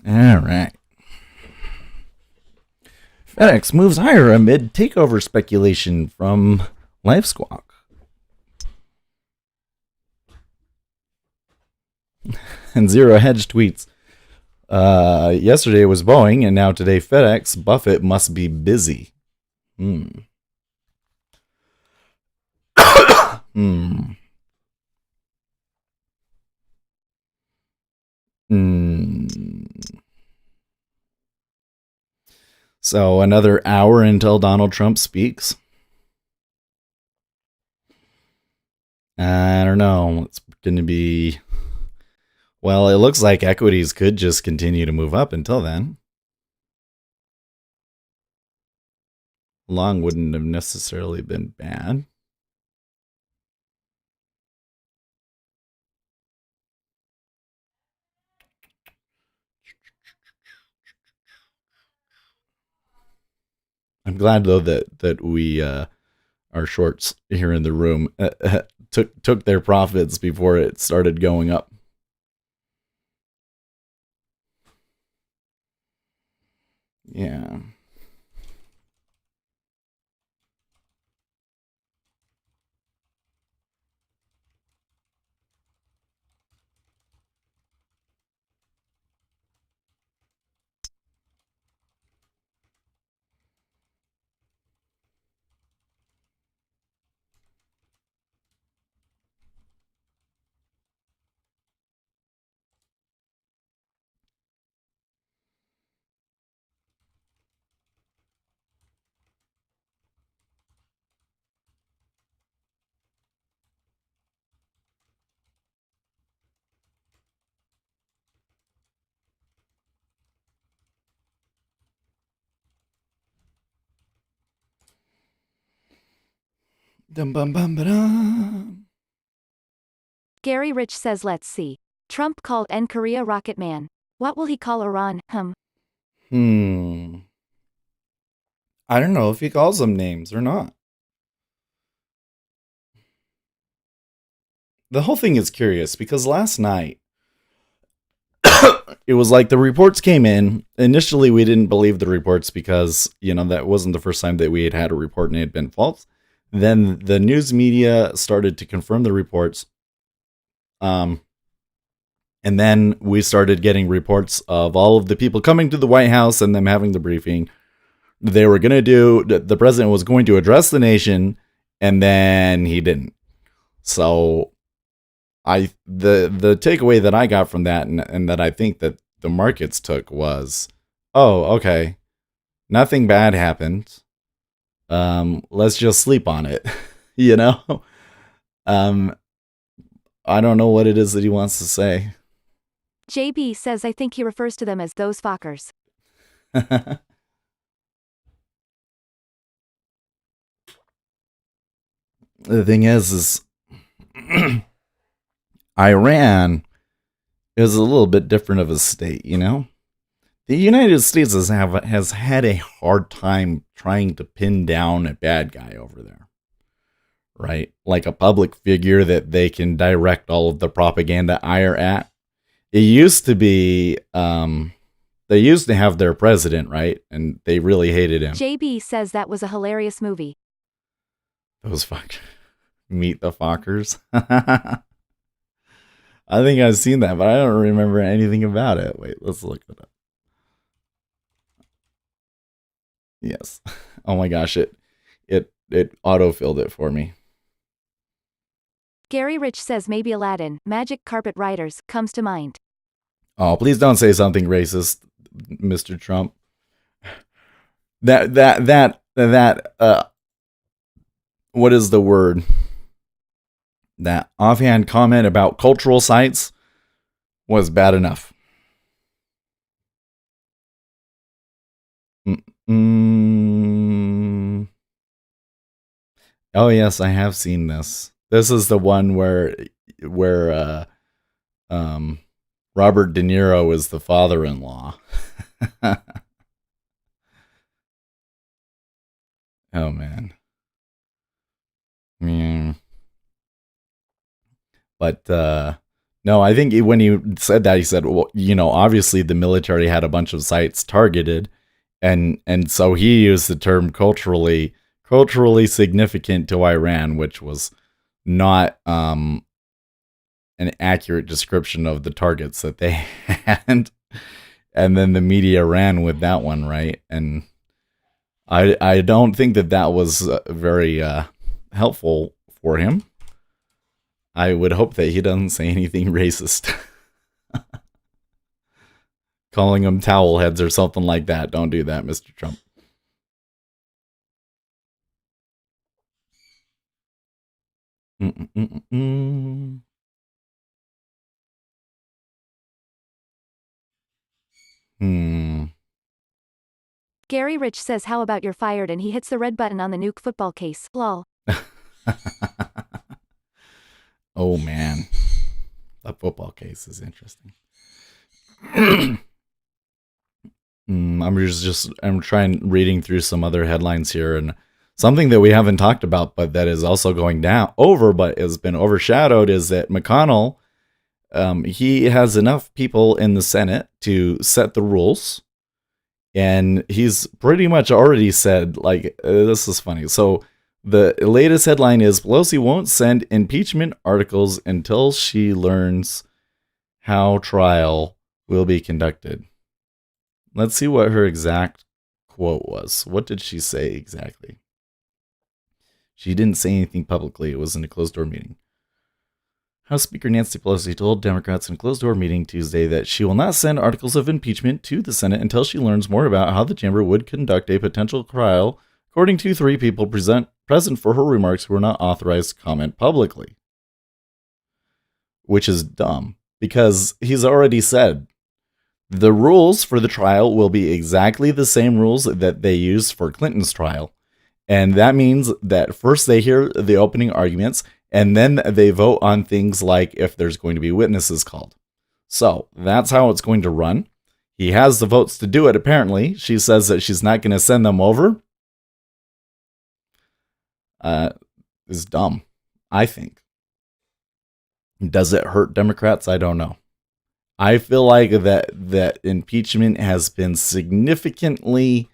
All right. FedEx moves higher amid takeover speculation from LifeSquawk. And Zero Hedge tweets, yesterday was Boeing, and now today FedEx. Buffett must be busy. So another hour until Donald Trump speaks. I don't know. It's going to be. Well, it looks like equities could just continue to move up until then. Long wouldn't have necessarily been bad. I'm glad though that we our shorts here in the room took their profits before it started going up. Yeah. Dum bum bum ba-dum. Gary Rich says let's see. Trump called N Korea Rocket Man. What will he call Iran? I don't know if he calls them names or not. The whole thing is curious because last night it was like the reports came in. Initially, we didn't believe the reports because, that wasn't the first time that we had a report and it had been false. Then the news media started to confirm the reports. And then we started getting reports of all of the people coming to the White House and them having the briefing. They were going to the president was going to address the nation, and then he didn't. So the takeaway that I got from that and that I think that the markets took was, oh, okay, nothing bad happened. Let's just sleep on it. you know? Um I don't know what it is that he wants to say. JB says I think he refers to them as those fuckers. The thing is Iran is a little bit different of a state, The United States has had a hard time trying to pin down a bad guy over there, right? Like a public figure that they can direct all of the propaganda ire at. It used to be, they used to have their president, right? And they really hated him. JB says that was a hilarious movie. Those fuck, Meet the Fockers. I think I've seen that, but I don't remember anything about it. Wait, let's look it up. Yes. Oh my gosh, it auto-filled it for me. Gary Rich says maybe Aladdin, Magic Carpet Riders, comes to mind. Oh, please don't say something racist, Mr. Trump. That what is the word? That offhand comment about cultural sites was bad enough. Oh yes, I have seen this. This is the one where Robert De Niro is the father-in-law. Oh man. But no, I think when he said that, he said, well, obviously the military had a bunch of sites targeted, and so he used the term culturally significant to Iran, which was not an accurate description of the targets that they had. And then the media ran with that one, right? And I don't think that was very helpful for him. I would hope that he doesn't say anything racist. Calling them towel heads or something like that. Don't do that, Mr. Trump. Mm-mm-mm-mm. Hmm. Gary Rich says how about you're fired and he hits the red button on the nuke football case. Lol. Oh man, that football case is interesting. I'm trying reading through some other headlines here, and something that we haven't talked about, but that is also going down over, but has been overshadowed, is that McConnell, he has enough people in the Senate to set the rules, and he's pretty much already said, like, this is funny. So the latest headline is Pelosi won't send impeachment articles until she learns how trial will be conducted. Let's see what her exact quote was. What did she say exactly? She didn't say anything publicly. It was in a closed door meeting. House Speaker Nancy Pelosi told Democrats in a closed door meeting Tuesday that she will not send articles of impeachment to the Senate until she learns more about how the chamber would conduct a potential trial, according to three people present for her remarks who were not authorized to comment publicly. Which is dumb, because he's already said the rules for the trial will be exactly the same rules that they used for Clinton's trial. And that means that first they hear the opening arguments, and then they vote on things like if there's going to be witnesses called. So that's how it's going to run. He has the votes to do it, apparently. She says that she's not going to send them over. Is dumb, I think. Does it hurt Democrats? I don't know. I feel like that impeachment has been significantly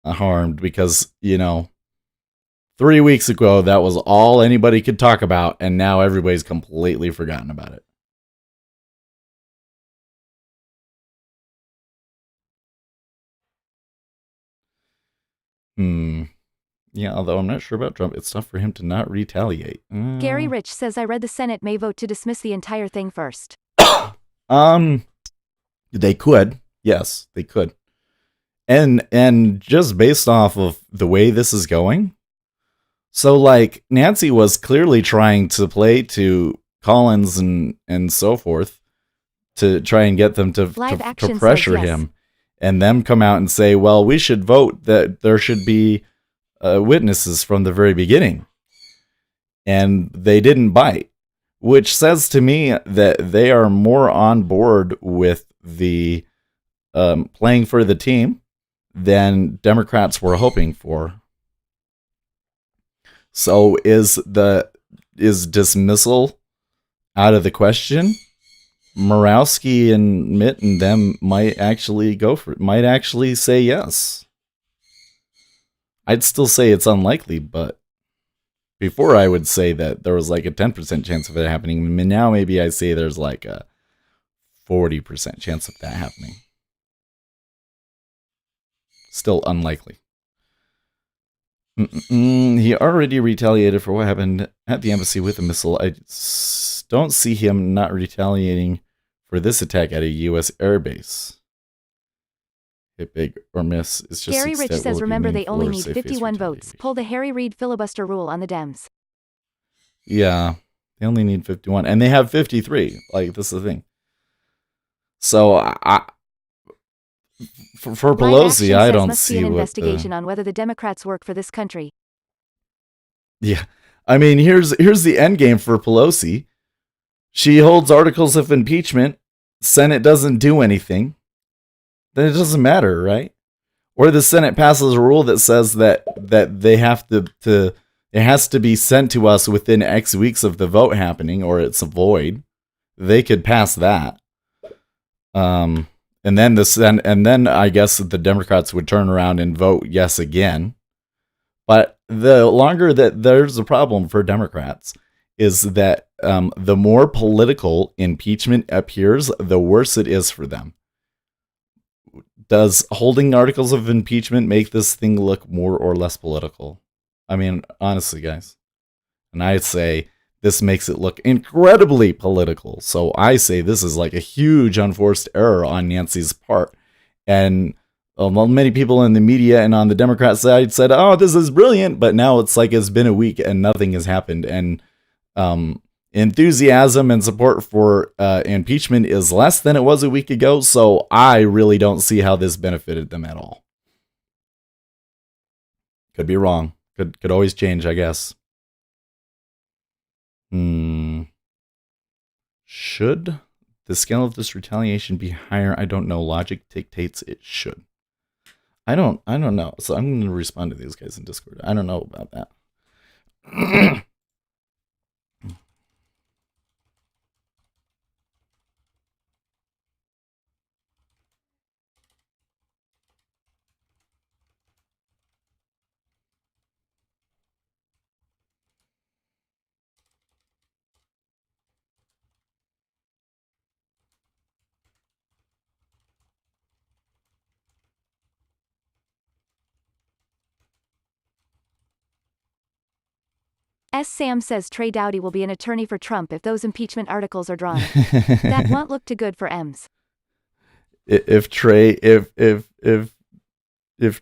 harmed because, 3 weeks ago, that was all anybody could talk about, and now everybody's completely forgotten about it. Yeah, although I'm not sure about Trump. It's tough for him to not retaliate. Gary Rich says I read the Senate may vote to dismiss the entire thing first. They could. Yes, they could. And just based off of the way this is going, so like Nancy was clearly trying to play to Collins and so forth to try and get them to pressure him, and them come out and say, well, we should vote that there should be witnesses from the very beginning. And they didn't bite, which says to me that they are more on board with the playing for the team than Democrats were hoping for. So is dismissal out of the question? Morawski and Mitt and them might actually say yes. I'd still say it's unlikely, but before I would say that there was like a 10% chance of it happening. Now maybe I say there's like a 40% chance of that happening. Still unlikely. He already retaliated for what happened at the embassy with a missile. I don't see him not retaliating for this attack at a U.S. airbase. Hit big or miss. It's just Gary Rich says, remember they only need 51 votes. Pull the Harry Reid filibuster rule on the Dems. Yeah, they only need 51, and they have 53. Like, this is the thing. So for Pelosi, I don't see an investigation on whether the Democrats work for this country. Yeah, I mean, here's the end game for Pelosi. She holds articles of impeachment. Senate doesn't do anything. Then it doesn't matter, right? Or the Senate passes a rule that says that they have to it has to be sent to us within X weeks of the vote happening, or it's a void. They could pass that. And then I guess the Democrats would turn around and vote yes again. But the longer that there's a problem for Democrats is that the more political impeachment appears, the worse it is for them. Does holding articles of impeachment make this thing look more or less political? I mean, honestly, guys. And I'd say this makes it look incredibly political. So I say this is like a huge unforced error on Nancy's part. And well, many people in the media and on the Democrat side said, "Oh, this is brilliant," but now it's like it's been a week and nothing has happened, and um, enthusiasm and support for impeachment is less than it was a week ago. So I really don't see how this benefited them at all. Could be wrong. Could always change, I guess. Should the scale of this retaliation be higher? I don't know. Logic dictates it should. I don't know. So I'm going to respond to these guys in Discord. I don't know about that. S. Sam says Trey Dowdy will be an attorney for Trump if those impeachment articles are drawn. That won't look too good for M's. If Trey if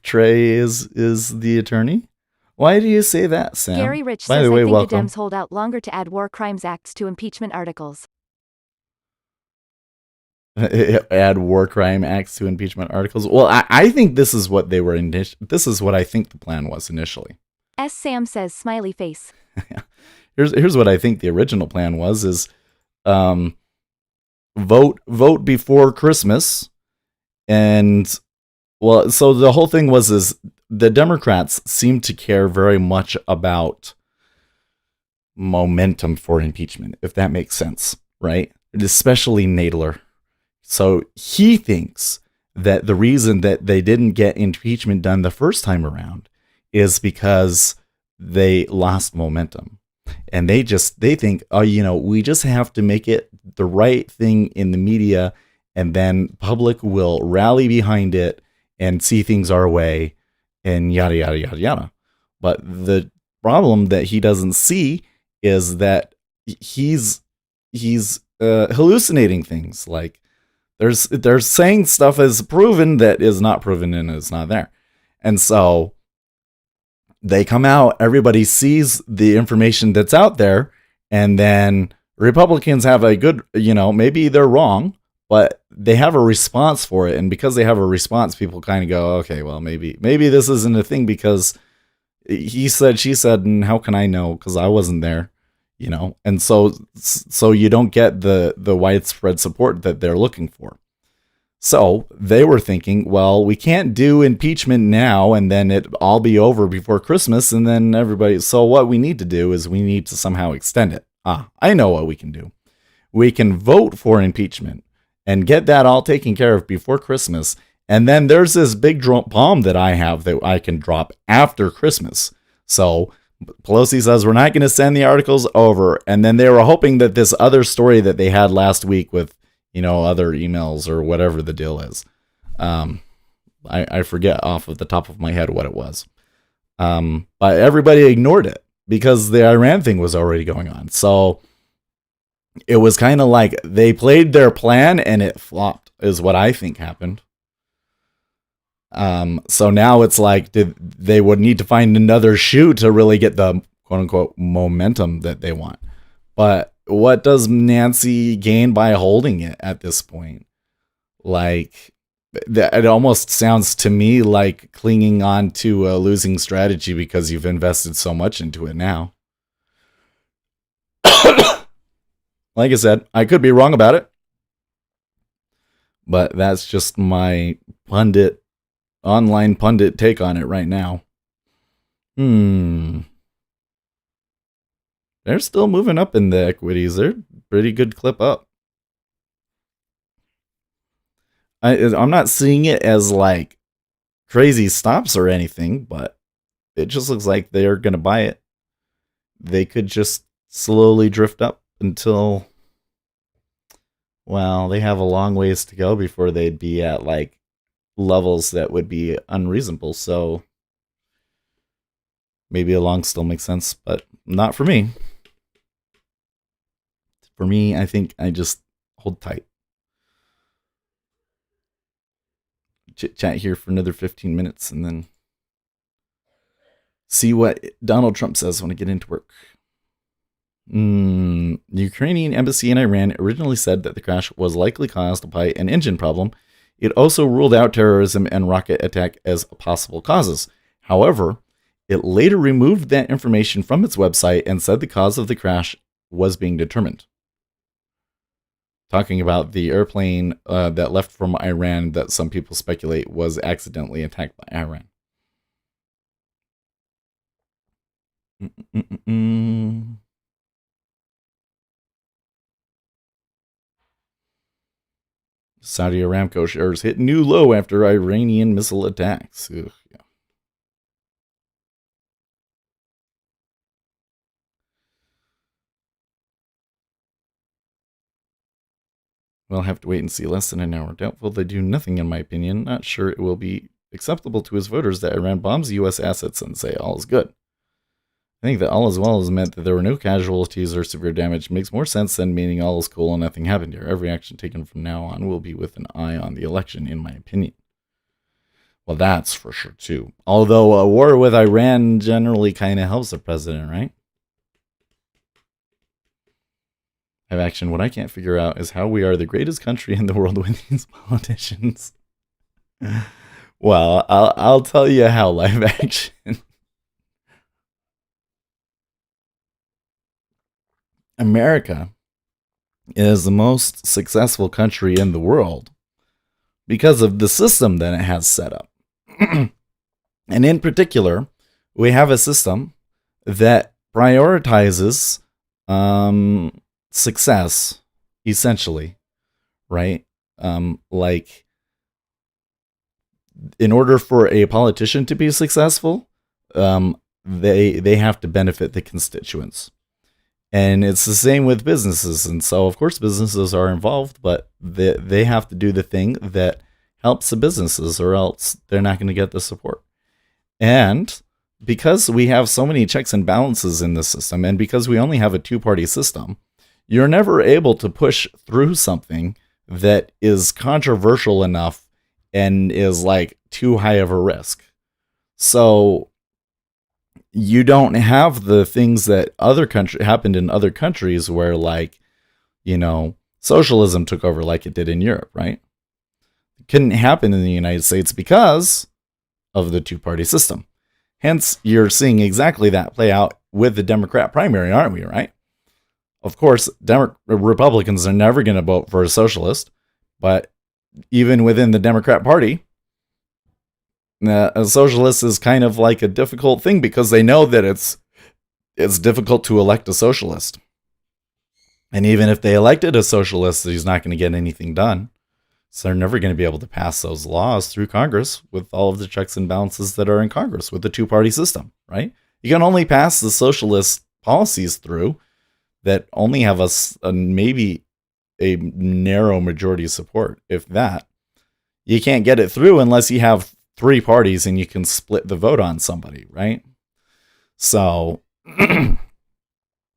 Trey is the attorney, why do you say that, Sam? Gary Rich By says the way, I think welcome. the Dems hold out longer to add war crimes acts to impeachment articles. Add war crime acts to impeachment articles. Well, I think this is what they were this is what I think the plan was initially. S. Sam says smiley face. Here's what I think the original plan was is vote before Christmas. And well, so the whole thing was is the Democrats seem to care very much about momentum for impeachment, if that makes sense, right? Especially Nadler. So he thinks that the reason that they didn't get impeachment done the first time around is because they lost momentum. And they think, oh, we just have to make it the right thing in the media, and then public will rally behind it and see things our way, and yada, yada, yada, yada. But the problem that he doesn't see is that he's hallucinating things. Like they're saying stuff is proven that is not proven and is not there. And so they come out, everybody sees the information that's out there, and then Republicans have a good, maybe they're wrong, but they have a response for it. And because they have a response, people kind of go, okay, well, maybe this isn't a thing because he said, she said, and how can I know? Because I wasn't there, and so you don't get the widespread support that they're looking for. So they were thinking, well, we can't do impeachment now and then it all be over before Christmas. And then everybody, so what we need to do is we need to somehow extend it. I know what we can do. We can vote for impeachment and get that all taken care of before Christmas. And then there's this big bomb that I have that I can drop after Christmas. So Pelosi says we're not going to send the articles over. And then they were hoping that this other story that they had last week with, other emails or whatever the deal is. I forget off of the top of my head what it was. But everybody ignored it because the Iran thing was already going on. So it was kind of like they played their plan and it flopped is what I think happened. So now it's like they would need to find another shoe to really get the quote unquote momentum that they want. But what does Nancy gain by holding it at this point? Like, it almost sounds to me like clinging on to a losing strategy because you've invested so much into it now. Like I said, I could be wrong about it, but that's just my online pundit take on it right now. They're still moving up in the equities. They're pretty good clip up. I'm not seeing it as like crazy stops or anything, but it just looks like they're going to buy it. They could just slowly drift up until, well, they have a long ways to go before they'd be at like levels that would be unreasonable. So maybe a long still makes sense, but not for me. For me, I think I just hold tight. chit chat here for another 15 minutes and then see what Donald Trump says when I get into work. The Ukrainian embassy in Iran originally said that the crash was likely caused by an engine problem. It also ruled out terrorism and rocket attack as possible causes. However, it later removed that information from its website and said the cause of the crash was being determined. Talking about the airplane that left from Iran that some people speculate was accidentally attacked by Iran. Saudi Aramco shares hit new low after Iranian missile attacks. Ugh, yeah. We'll have to wait and see. Less than an hour. Doubtful they do nothing, in my opinion. Not sure it will be acceptable to his voters that Iran bombs U.S. assets and say all is good. I think that all is well has meant that there were no casualties or severe damage. Makes more sense than meaning all is cool and nothing happened here. Every action taken from now on will be with an eye on the election, in my opinion. Well, that's for sure, too. Although a war with Iran generally kind of helps the president, right? Have action. What I can't figure out is how we are the greatest country in the world with these politicians. Well, I'll tell you how. Live action. America is the most successful country in the world because of the system that it has set up. And in particular, we have a system that prioritizes success, essentially, right? Like, in order for a politician to be successful, they have to benefit the constituents. And it's the same with businesses. And so, of course, businesses are involved, but they have to do the thing that helps the businesses, or else they're not going to get the support. And because we have so many checks and balances in the system, and because we only have a two-party system, you're never able to push through something that is controversial enough and is like too high of a risk. So you don't have the things that happened in other countries where, like, you know, socialism took over like it did in Europe, right? It couldn't happen in the United States because of the two-party system. Hence, you're seeing exactly that play out with the Democrat primary, aren't we, right? Of course, Republicans are never going to vote for a socialist, but even within the Democrat Party, a socialist is kind of like a difficult thing because they know that it's difficult to elect a socialist. And even if they elected a socialist, he's not going to get anything done. So they're never going to be able to pass those laws through Congress with all of the checks and balances that are in Congress with the two-party system, right? You can only pass the socialist policies through that only have maybe a narrow majority support, if that. You can't get it through unless you have three parties and you can split the vote on somebody, right? So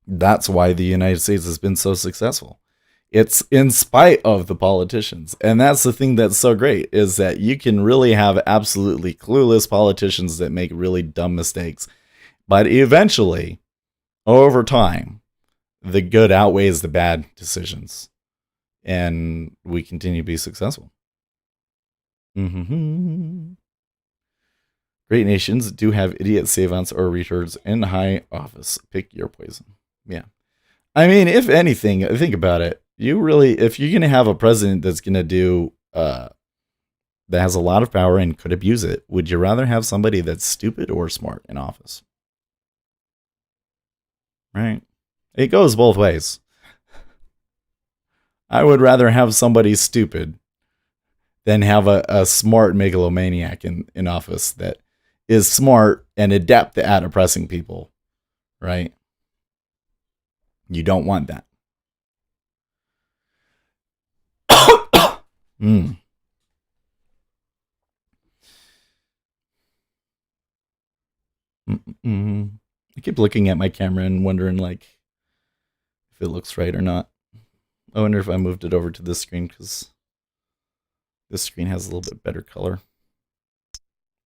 that's why the United States has been so successful. It's in spite of the politicians. And that's the thing that's so great, is that you can really have absolutely clueless politicians that make really dumb mistakes. But eventually, over time, the good outweighs the bad decisions. And we continue to be successful. Great nations do have idiot savants or retards in high office. Pick your poison. Yeah. I mean, if anything, think about it. If you're going to have a president that's going to do, that has a lot of power and could abuse it, would you rather have somebody that's stupid or smart in office? Right? It goes both ways. I would rather have somebody stupid than have a smart megalomaniac in office that is smart and adept at oppressing people, right? You don't want that. I keep looking at my camera and wondering, like, if it looks right or not. I wonder if I moved it over to this screen, because this screen has a little bit better color.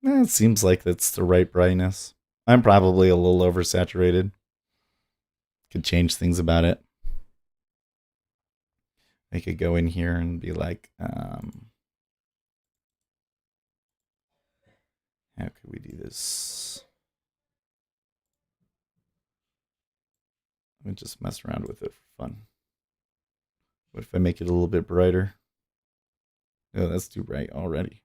It seems like that's the right brightness. I'm probably a little oversaturated. Could change things about it. I could go in here and be like, how could we do this? Let me just mess around with it for fun. What if I make it a little bit brighter? Oh, that's too bright already.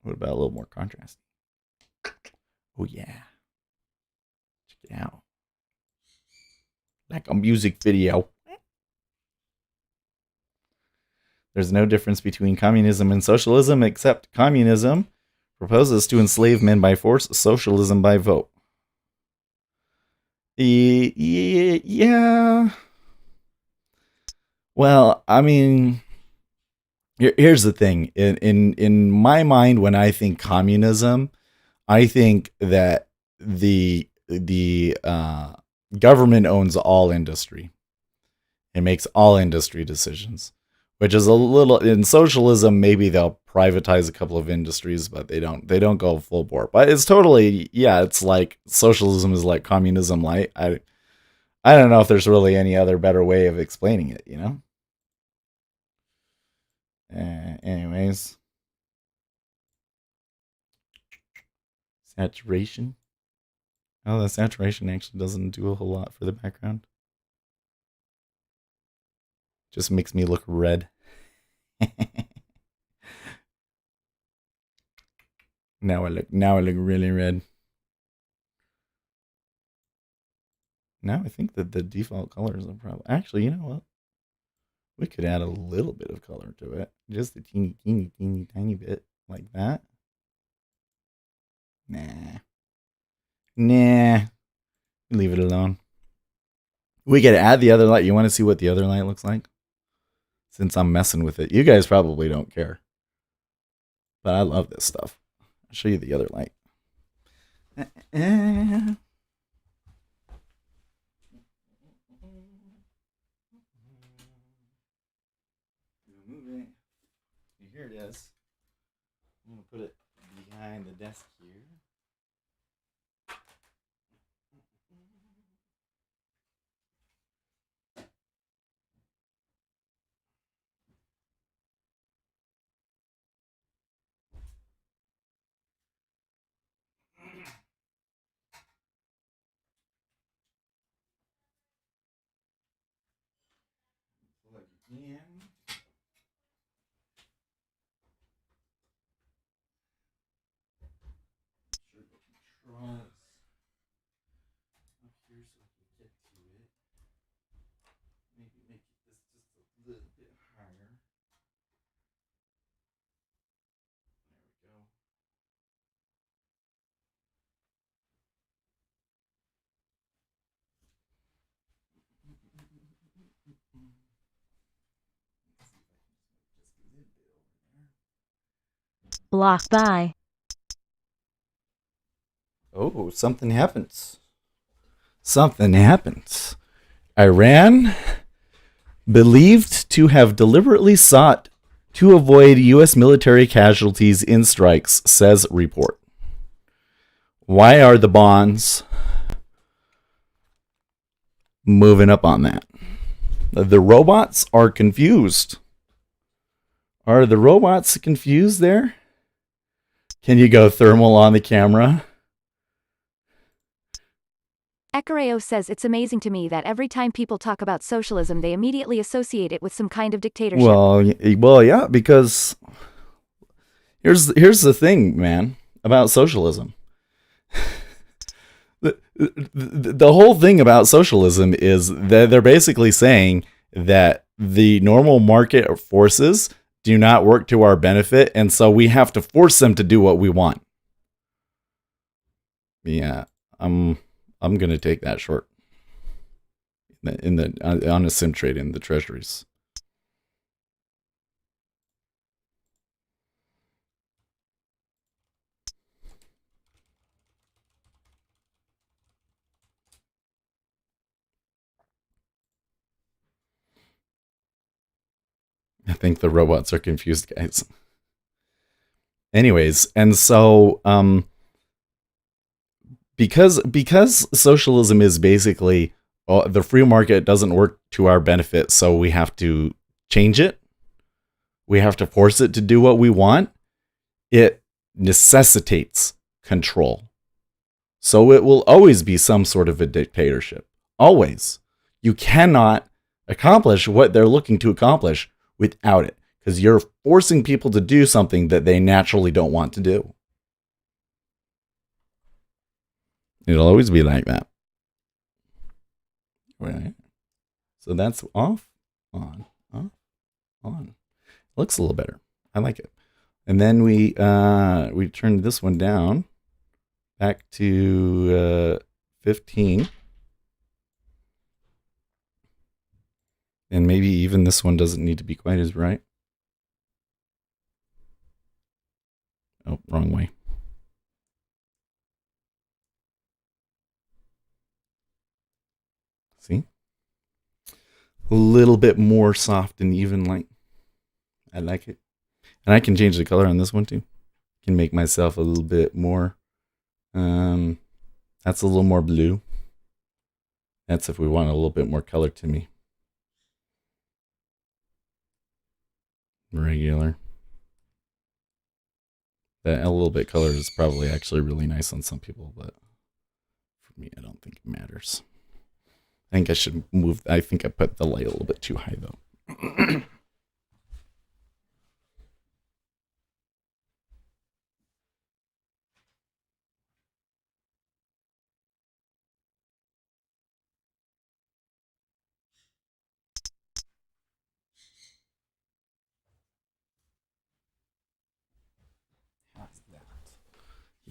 What about a little more contrast? Oh, yeah. Check it out. Like a music video. There's no difference between communism and socialism except communism proposes to enslave men by force, socialism by vote. Yeah. Well, I mean, here's the thing. In my mind, when I think communism, I think that the government owns all industry. It makes all industry decisions, which is a little in socialism. Maybe they'll privatize a couple of industries, but they don't go full bore. But it's totally, yeah. It's like socialism is like communism light. I don't know if there's really any other better way of explaining it. Anyways, saturation. Oh, the saturation actually doesn't do a whole lot for the background. Just makes me look red. Now I look really red. Now I think that the default colors are probably actually, you know what? We could add a little bit of color to it. Just a teeny tiny bit. Like that. Nah. Nah. Leave it alone. We could add the other light. You want to see what the other light looks like? Since I'm messing with it. You guys probably don't care. But I love this stuff. I'll show you the other light. Here it is. I'm going to put it behind the desk here. Plug it in. Sure the controls up here so we can get to it. Maybe make this just a little bit higher. There we go. Block by. Oh, something happens. Something happens. Iran, believed to have deliberately sought to avoid U.S. military casualties in strikes, says report. Why are the bonds moving up on that? The robots are confused. Are the robots confused there? Can you go thermal on the camera? Ekareo says it's amazing to me that every time people talk about socialism they immediately associate it with some kind of dictatorship. Well, yeah, because here's the thing, man, about socialism. The whole thing about socialism is that they're basically saying that the normal market forces do not work to our benefit, and so we have to force them to do what we want. Yeah, I'm gonna take that short on a sim trade in the treasuries. I think the robots are confused, guys. Anyways, and so because socialism is basically the free market doesn't work to our benefit, so we have to change it. We have to force it to do what we want. It necessitates control. So it will always be some sort of a dictatorship. Always. You cannot accomplish what they're looking to accomplish without it, because you're forcing people to do something that they naturally don't want to do. It'll always be like that. Right. So that's off, on, off, on. Looks a little better. I like it. And then we turned this one down back to 15. And maybe even this one doesn't need to be quite as bright. Oh, wrong way. See? A little bit more soft and even light. I like it. And I can change the color on this one too. Can make myself a little bit more. That's a little more blue. That's if we want a little bit more color to me. Regular. That a little bit color is probably actually really nice on some people, but for me, I don't think it matters. I think I should move. I think I put the light a little bit too high though.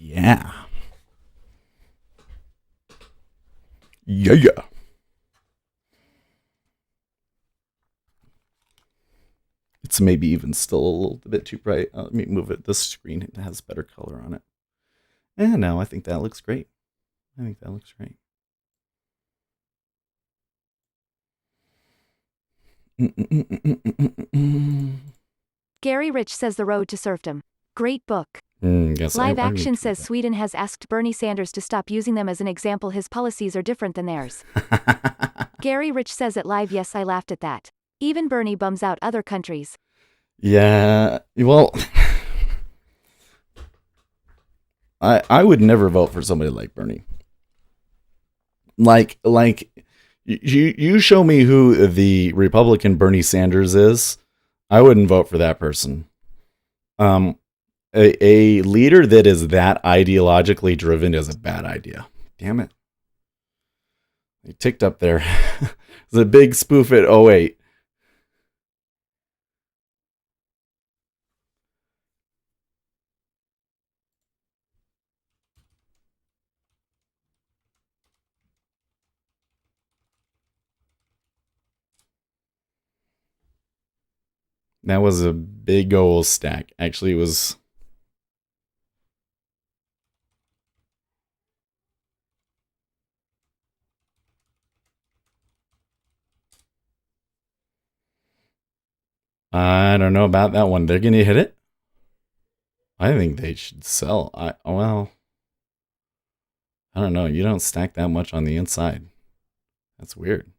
Yeah. Yeah. It's maybe even still a little bit too bright. Let me move it. This screen it has better color on it. And now I think that looks great. I think that looks great. Gary Rich says The Road to Serfdom. Great book. Yes, Live Action says Sweden has asked Bernie Sanders to stop using them as an example. His policies are different than theirs. Gary Rich says at Live, yes, I laughed at that. Even Bernie bums out other countries. Yeah, well, I would never vote for somebody like Bernie. Like you show me who the Republican Bernie Sanders is, I wouldn't vote for that person. A leader that is that ideologically driven is a bad idea. Damn it. He ticked up there. It's a big spoof at 08. That was a big old stack. Actually, it was. I don't know about that one. They're going to hit it? I think they should sell. Well, I don't know. You don't stack that much on the inside. That's weird.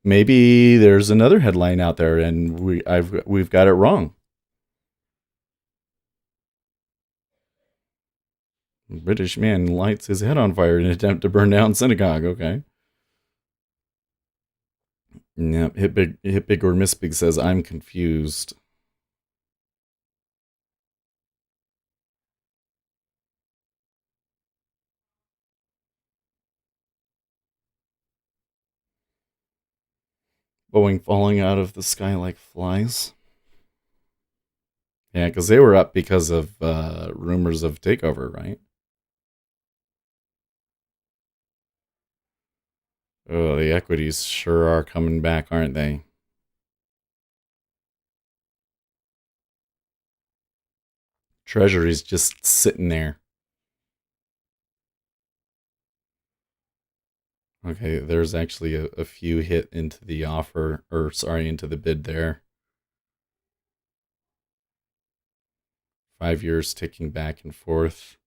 Maybe there's another headline out there and we've got it wrong. British man lights his head on fire in an attempt to burn down synagogue. Okay. Yep. Hit big or miss big says I'm confused. Boeing falling out of the sky like flies. Yeah, because they were up because of rumors of takeover, right? Oh, the equities sure are coming back, aren't they? Treasury's just sitting there. Okay, there's actually a few hit into the offer, or sorry, into the bid there. 5 years ticking back and forth.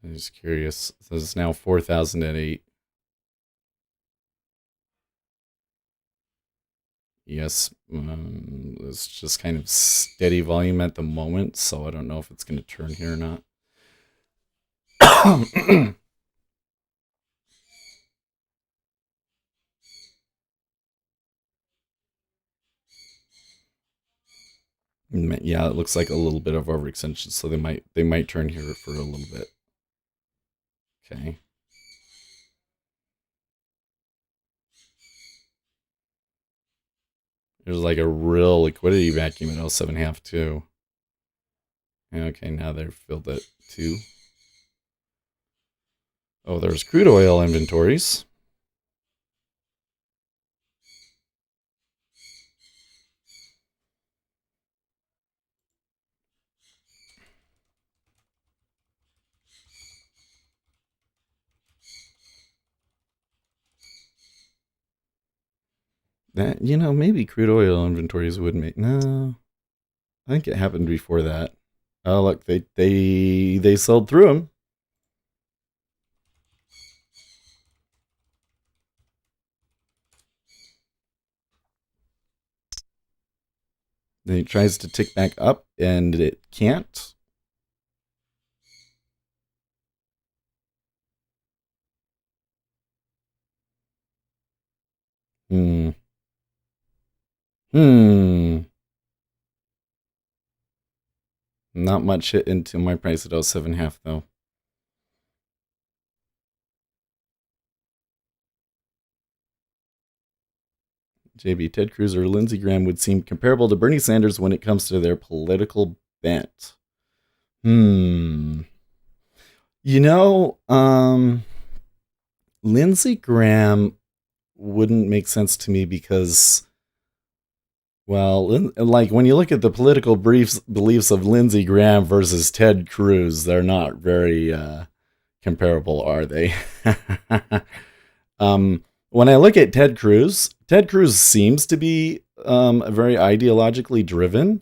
I'm just curious. So it's now 4,008. Yes, it's just kind of steady volume at the moment, so I don't know if it's going to turn here or not. Yeah, it looks like a little bit of overextension, so they might turn here for a little bit. Okay. There's like a real liquidity vacuum at 07.5 too. Okay, now they've filled it too. Oh, there's crude oil inventories. That, maybe crude oil inventories would make no. I think it happened before that. Oh, look, they sold through them. Then it tries to tick back up, and it can't. Hmm. Hmm. Not much hit into my price at 07.5 though. JB, Ted Cruz or Lindsey Graham would seem comparable to Bernie Sanders when it comes to their political bent. Hmm. You know, Lindsey Graham wouldn't make sense to me because, well, like when you look at the political beliefs of Lindsey Graham versus Ted Cruz, they're not very comparable, are they? When I look at Ted Cruz seems to be very ideologically driven,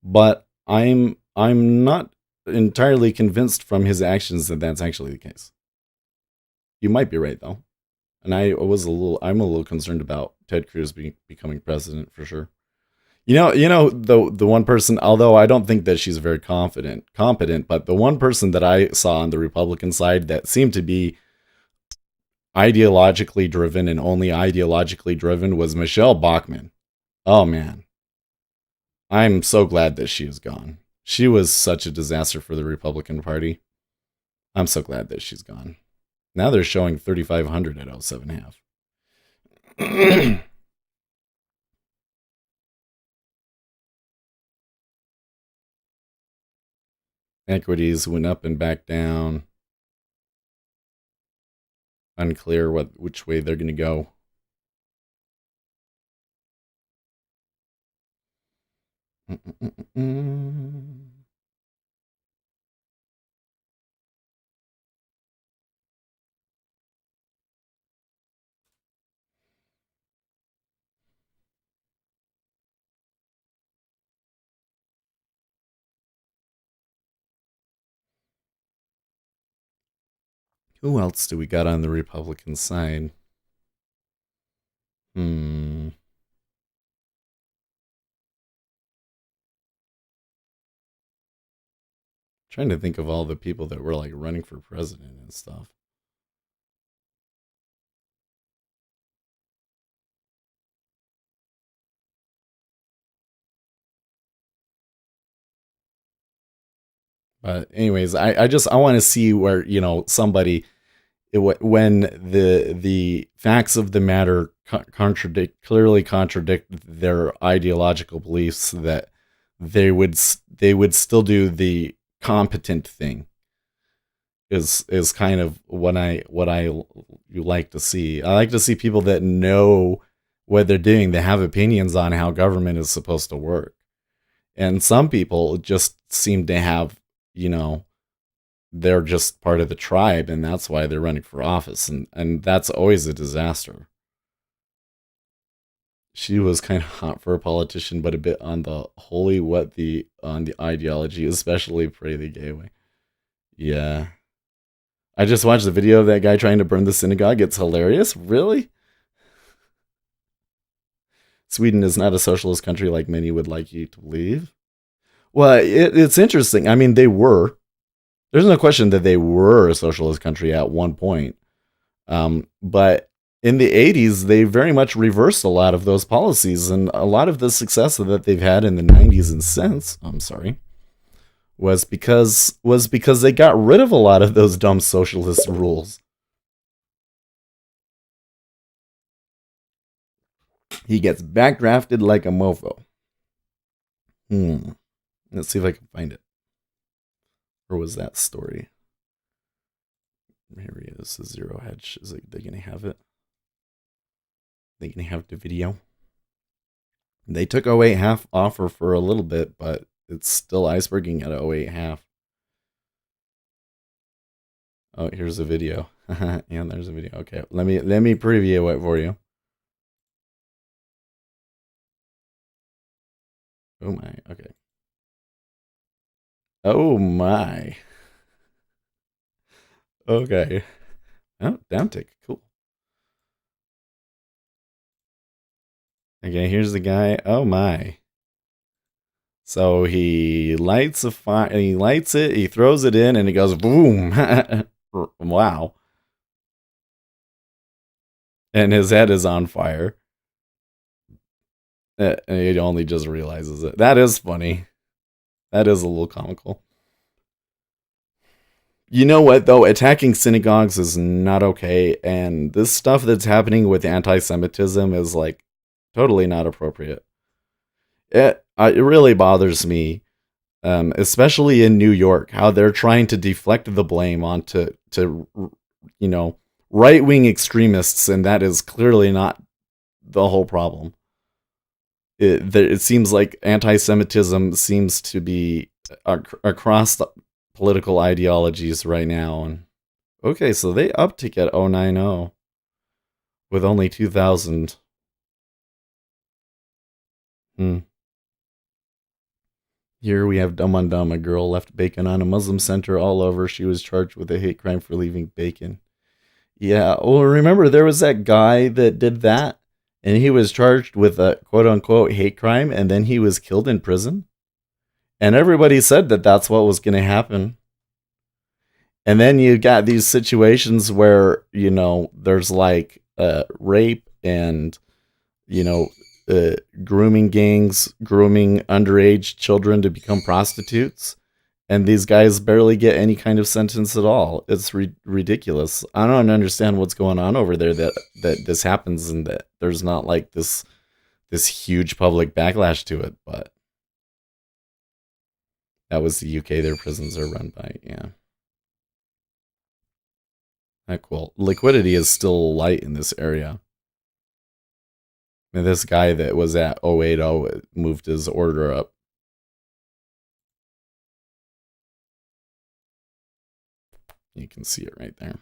but I'm not entirely convinced from his actions that that's actually the case. You might be right though, and I'm a little concerned about Ted Cruz becoming president for sure. The one person, although I don't think that she's very competent, but the one person that I saw on the Republican side that seemed to be ideologically driven and only ideologically driven was Michelle Bachmann. Oh man, I'm so glad that she is gone. She was such a disaster for the Republican Party. I'm so glad that she's gone. Now they're showing 3,500 at 07.5. Equities went up and back down. Unclear which way they're going to go. Who else do we got on the Republican side? Hmm. Trying to think of all the people that were like running for president and stuff. But anyways, I want to see where somebody when the facts of the matter clearly contradict their ideological beliefs, that they would still do the competent thing is kind of what I you like to see. I like to see people that know what they're doing. They have opinions on how government is supposed to work. And some people just seem to have, they're just part of the tribe, and that's why they're running for office, and that's always a disaster. She was kind of hot for a politician, but a bit on the holy what the on the ideology, especially pray the gay way. Yeah. I just watched the video of that guy trying to burn the synagogue. It's hilarious. Really? Sweden is not a socialist country like many would like you to believe. Well, it's interesting. I mean, they were. There's no question that they were a socialist country at one point. But in the 80s, they very much reversed a lot of those policies, and a lot of the success that they've had in the 90s and since, I'm sorry, was because they got rid of a lot of those dumb socialist rules. He gets backdrafted like a mofo. Let's see if I can find it. Or was that story? Here he is, the Zero Hedge. Is they gonna have it? They gonna have the video? They took 08 half offer for a little bit, but it's still iceberging at 08 half. Oh, here's a video. Yeah, there's a video. Okay, let me preview it for you. Oh my. Okay. Oh my. Okay. Oh, down tick. Cool. Okay, here's the guy. Oh my. So he lights a fire. He lights it. He throws it in, and it goes boom. Wow. And his head is on fire. And he only just realizes it. That is funny. That is a little comical. You know what, though? Attacking synagogues is not okay. And this stuff that's happening with anti Semitism is like totally not appropriate. It really bothers me, especially in New York, how they're trying to deflect the blame onto you know right wing extremists, and that is clearly not the whole problem. It seems like anti-Semitism seems to be across the political ideologies right now. And okay, so they uptick at 090 with only 2,000. Here we have Dumb on Dumb. A girl left bacon on a Muslim center all over. She was charged with a hate crime for leaving bacon. Yeah, well, remember there was that guy that did that, and he was charged with a quote unquote hate crime, and then he was killed in prison. And everybody said that that's what was going to happen. And then you got these situations where, there's like rape and, you know, grooming gangs, grooming underage children to become prostitutes. And these guys barely get any kind of sentence at all. It's ridiculous. I don't understand what's going on over there that this happens and that there's not like this huge public backlash to it. But that was the UK. Their prisons are run by, yeah. Not cool. Liquidity is still light in this area. And this guy that was at 080 moved his order up. You can see it right there.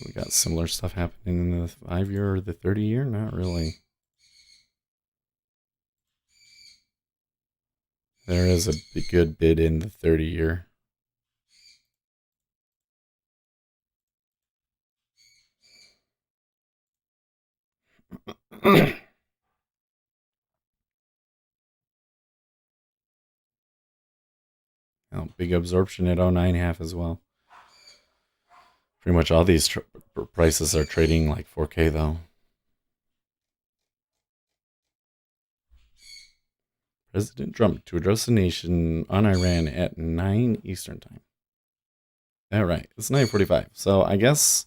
We got similar stuff happening in the 5-year or the 30-year? Not really. There is a good bid in the 30-year. Big absorption at 0.9 as well. Pretty much all these prices are trading like 4K though. President Trump to address the nation on Iran at 9 Eastern time. All right, it's 9:45. So I guess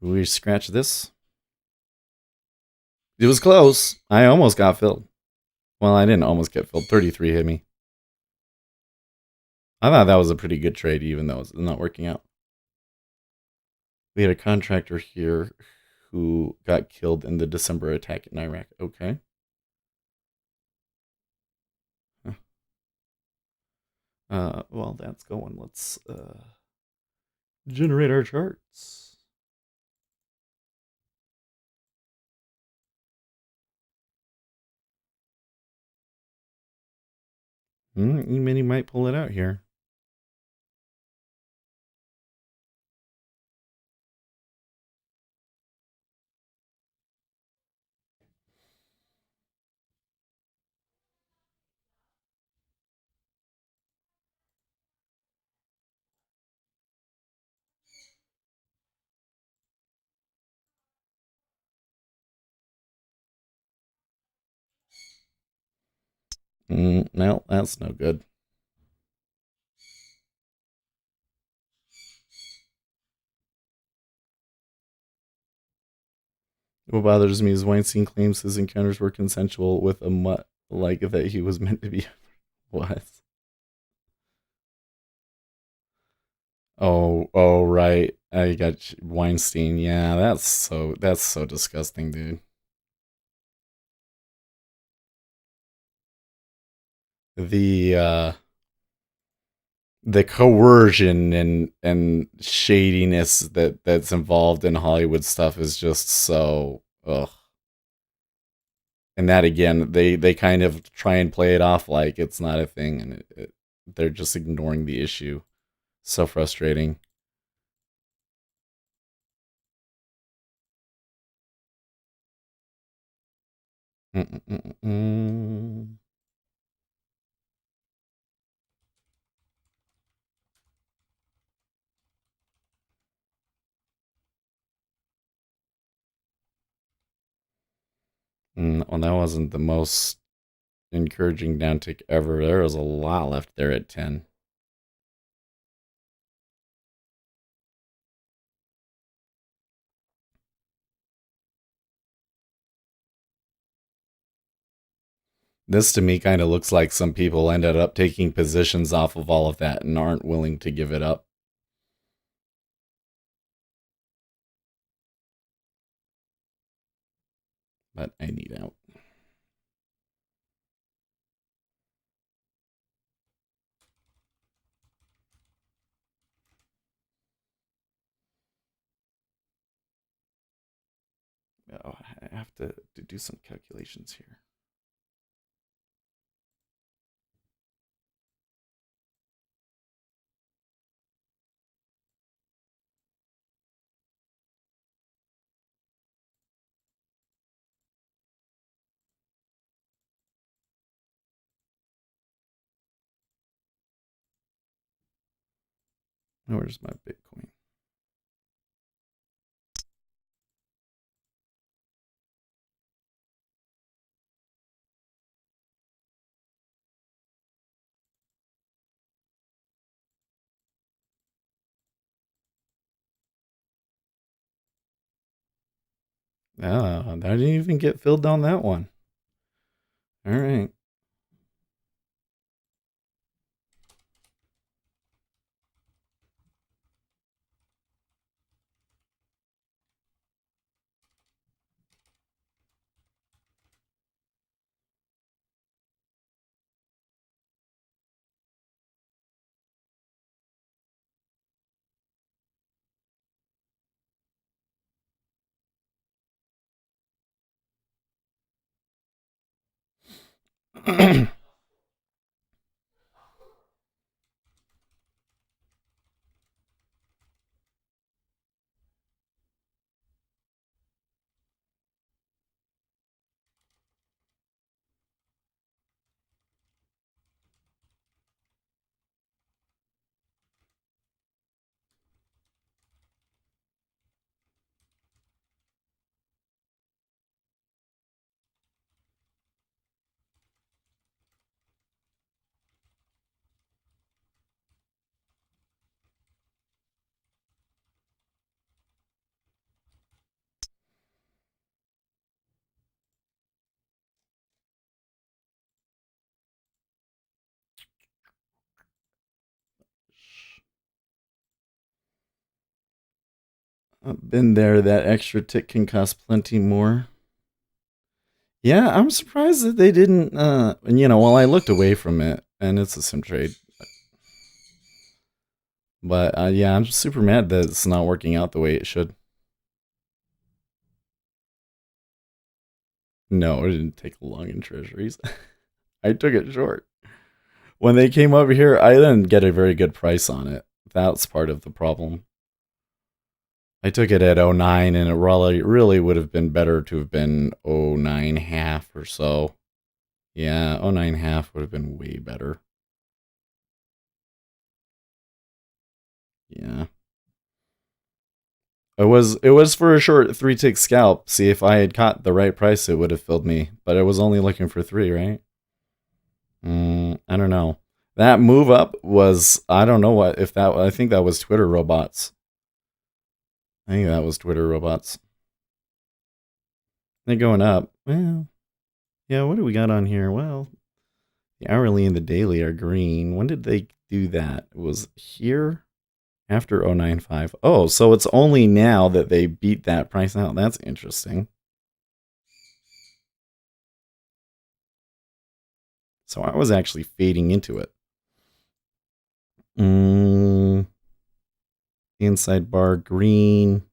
we scratch this. It was close. I almost got filled. Well, I didn't almost get filled. 33 hit me. I thought that was a pretty good trade, even though it's not working out. We had a contractor here who got killed in the December attack in Iraq. Okay. Well, that's going. Let's generate our charts. E-mini might pull it out here. No, that's no good. What bothers me is Weinstein claims his encounters were consensual with a mutt, like that he was meant to be. What? Oh, right. I got Weinstein. Yeah, that's so disgusting, dude. The the coercion and shadiness that's involved in Hollywood stuff is just so ugh. And that again, they kind of try and play it off like it's not a thing, and they're just ignoring the issue. So frustrating. Mm-mm-mm-mm. Well, that wasn't the most encouraging downtick ever. There was a lot left there at 10. This to me kind of looks like some people ended up taking positions off of all of that and aren't willing to give it up. But I need out. Oh, I have to do some calculations here. Where's my Bitcoin? I didn't even get filled on that one. All right. I've been there. That extra tick can cost plenty more. Yeah, I'm surprised that they didn't. Well, I looked away from it, and it's a sim trade. But yeah, I'm super mad that it's not working out the way it should. No, I didn't take long in treasuries. I took it short. when they came over here, I didn't get a very good price on it. That's part of the problem. I took it at '09, and it really would have been better to have been '09 half or so. Yeah, '09 half would have been way better. Yeah. It was for a short 3-tick scalp. See, if I had caught the right price, it would have filled me. But I was only looking for 3, right? I don't know. That move up was, I don't know what if that. I think that was Twitter robots. I think that was Twitter robots. They're going up. Well, yeah. What do we got on here? Well, the hourly and the daily are green. When did they do that? It was here after 095. Oh, so it's only now that they beat that price out. That's interesting. So I was actually fading into it. Inside bar green.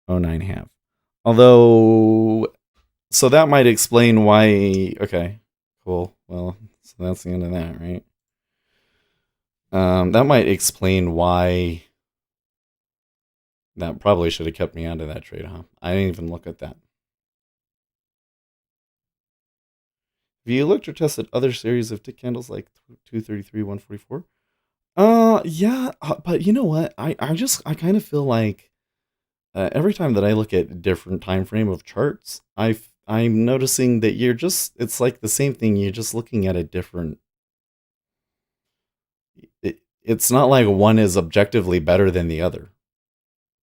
0.9 half. Although, so that might explain why. Okay, cool. Well, so that's the end of that, right? That might explain why. That probably should have kept me out of that trade, huh? I didn't even look at that. Have you looked or tested other series of tick candles like 233, 144? Yeah, but you know what? I kind of feel like every time that I look at a different time frame of charts, I'm noticing that it's like the same thing. You're just looking at a different. It's not like one is objectively better than the other,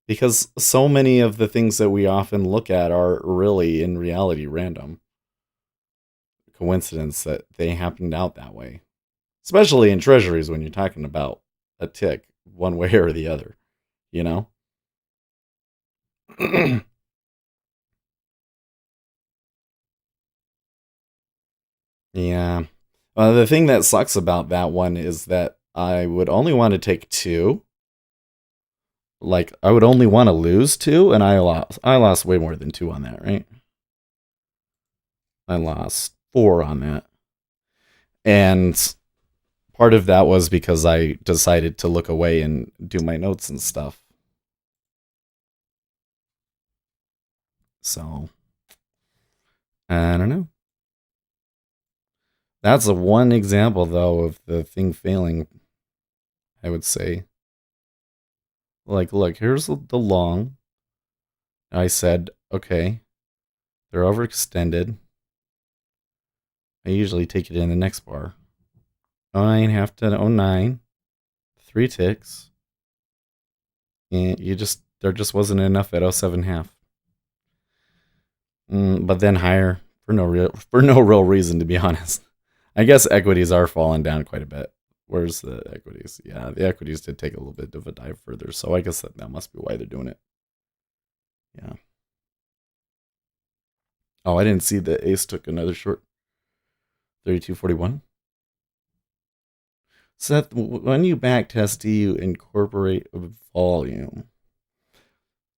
because so many of the things that we often look at are really in reality random coincidence that they happened out that way. Especially in treasuries when you're talking about a tick one way or the other, you know? Yeah. The thing that sucks about that one is that I would only want to take 2. Like, I would only want to lose 2, and I lost way more than 2 on that, right? I lost 4 on that. And part of that was because I decided to look away and do my notes and stuff. So, I don't know. That's a one example, though, of the thing failing, I would say. Like, look, here's the long. I said, okay, they're overextended. I usually take it in the next bar. 09 half to 09. 3 ticks. And there just wasn't enough at 07 half. But then higher for no real reason, to be honest. I guess equities are falling down quite a bit. Where's the equities? Yeah, the equities did take a little bit of a dive further, so I guess that must be why they're doing it. Yeah. Oh, I didn't see the ace took another short. 32.41. Seth, when you back test, do you incorporate volume?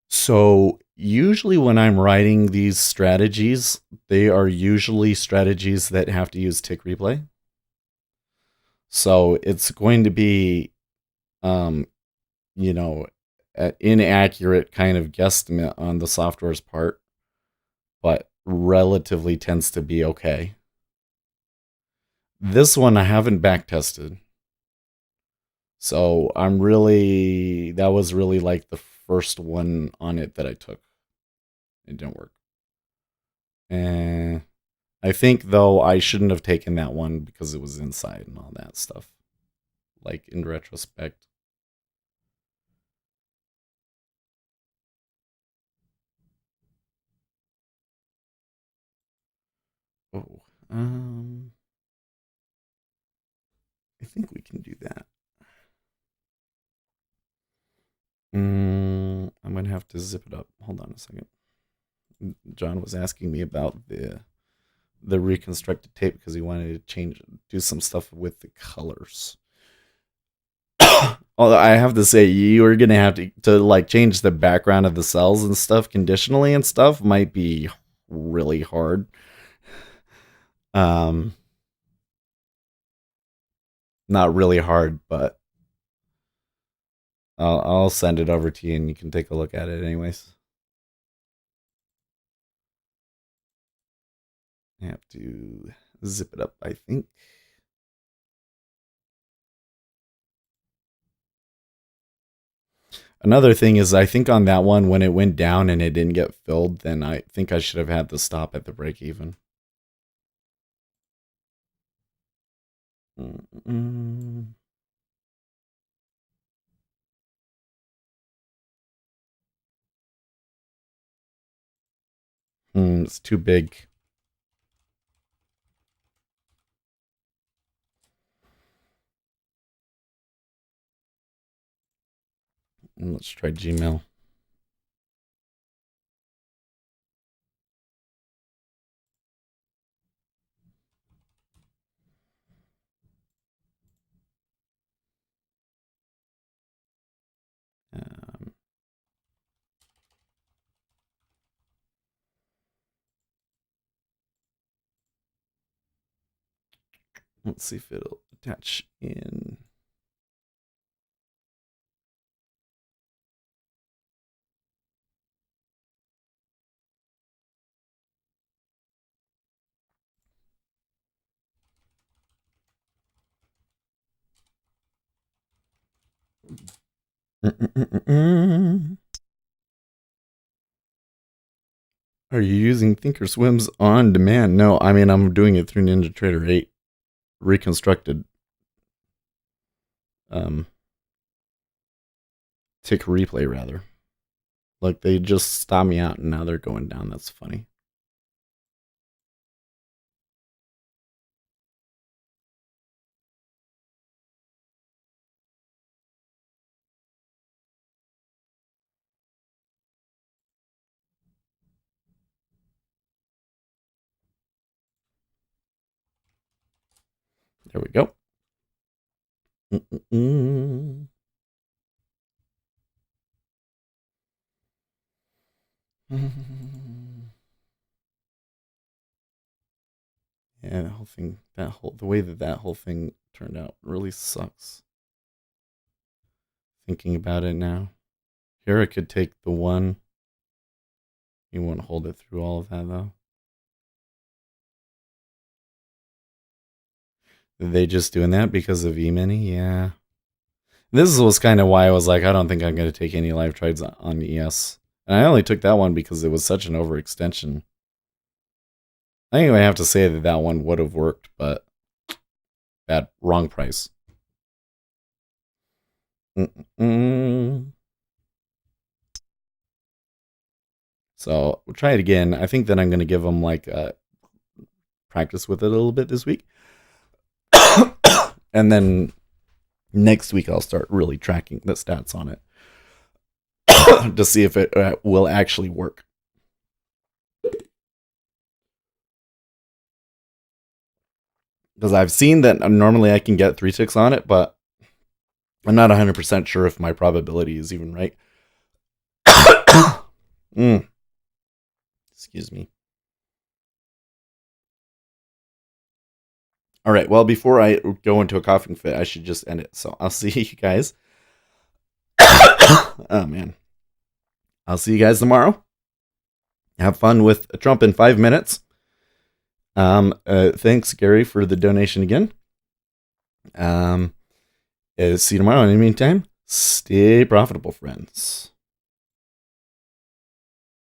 So usually when I'm writing these strategies, they are usually strategies that have to use tick replay. So it's going to be, you know, an inaccurate kind of guesstimate on the software's part, but relatively tends to be okay. This one I haven't back tested. So that was really like the first one on it that I took. It didn't work. And I think, though, I shouldn't have taken that one because it was inside and all that stuff. Like, in retrospect. Oh, I think we can do that. I'm going to have to zip it up. Hold on a second. John was asking me about the reconstructed tape because he wanted to do some stuff with the colors. Although I have to say, you are gonna have to like change the background of the cells and stuff conditionally and stuff might be really hard. not really hard, but I'll send it over to you and you can take a look at it anyways. I have to zip it up, I think. Another thing is, I think on that one, when it went down and it didn't get filled, then I think I should have had the stop at the break even. It's too big. Let's try Gmail. Let's see if it'll attach in. Are you using Thinkorswim's on demand? No, I mean, I'm doing it through NinjaTrader 8 reconstructed tick replay rather. Like they just stopped me out and now they're going down. That's funny. There we go. Yeah, the whole thing, the way that whole thing turned out really sucks. Thinking about it now. Here I could take the one. You won't hold it through all of that though. Are they just doing that because of E-mini? Yeah. This was kind of why I was like, I don't think I'm going to take any live trades on ES. And I only took that one because it was such an overextension. I think I have to say that that one would have worked, but wrong price. So we'll try it again. I think that I'm going to give them like practice with it a little bit this week. And then next week I'll start really tracking the stats on it to see if it will actually work. Because I've seen that normally I can get 3 ticks on it, but I'm not 100% sure if my probability is even right. Excuse me. All right, well, before I go into a coughing fit, I should just end it. So I'll see you guys. Oh, man. I'll see you guys tomorrow. Have fun with Trump in 5 minutes. Thanks, Gary, for the donation again. See you tomorrow. In the meantime, stay profitable, friends.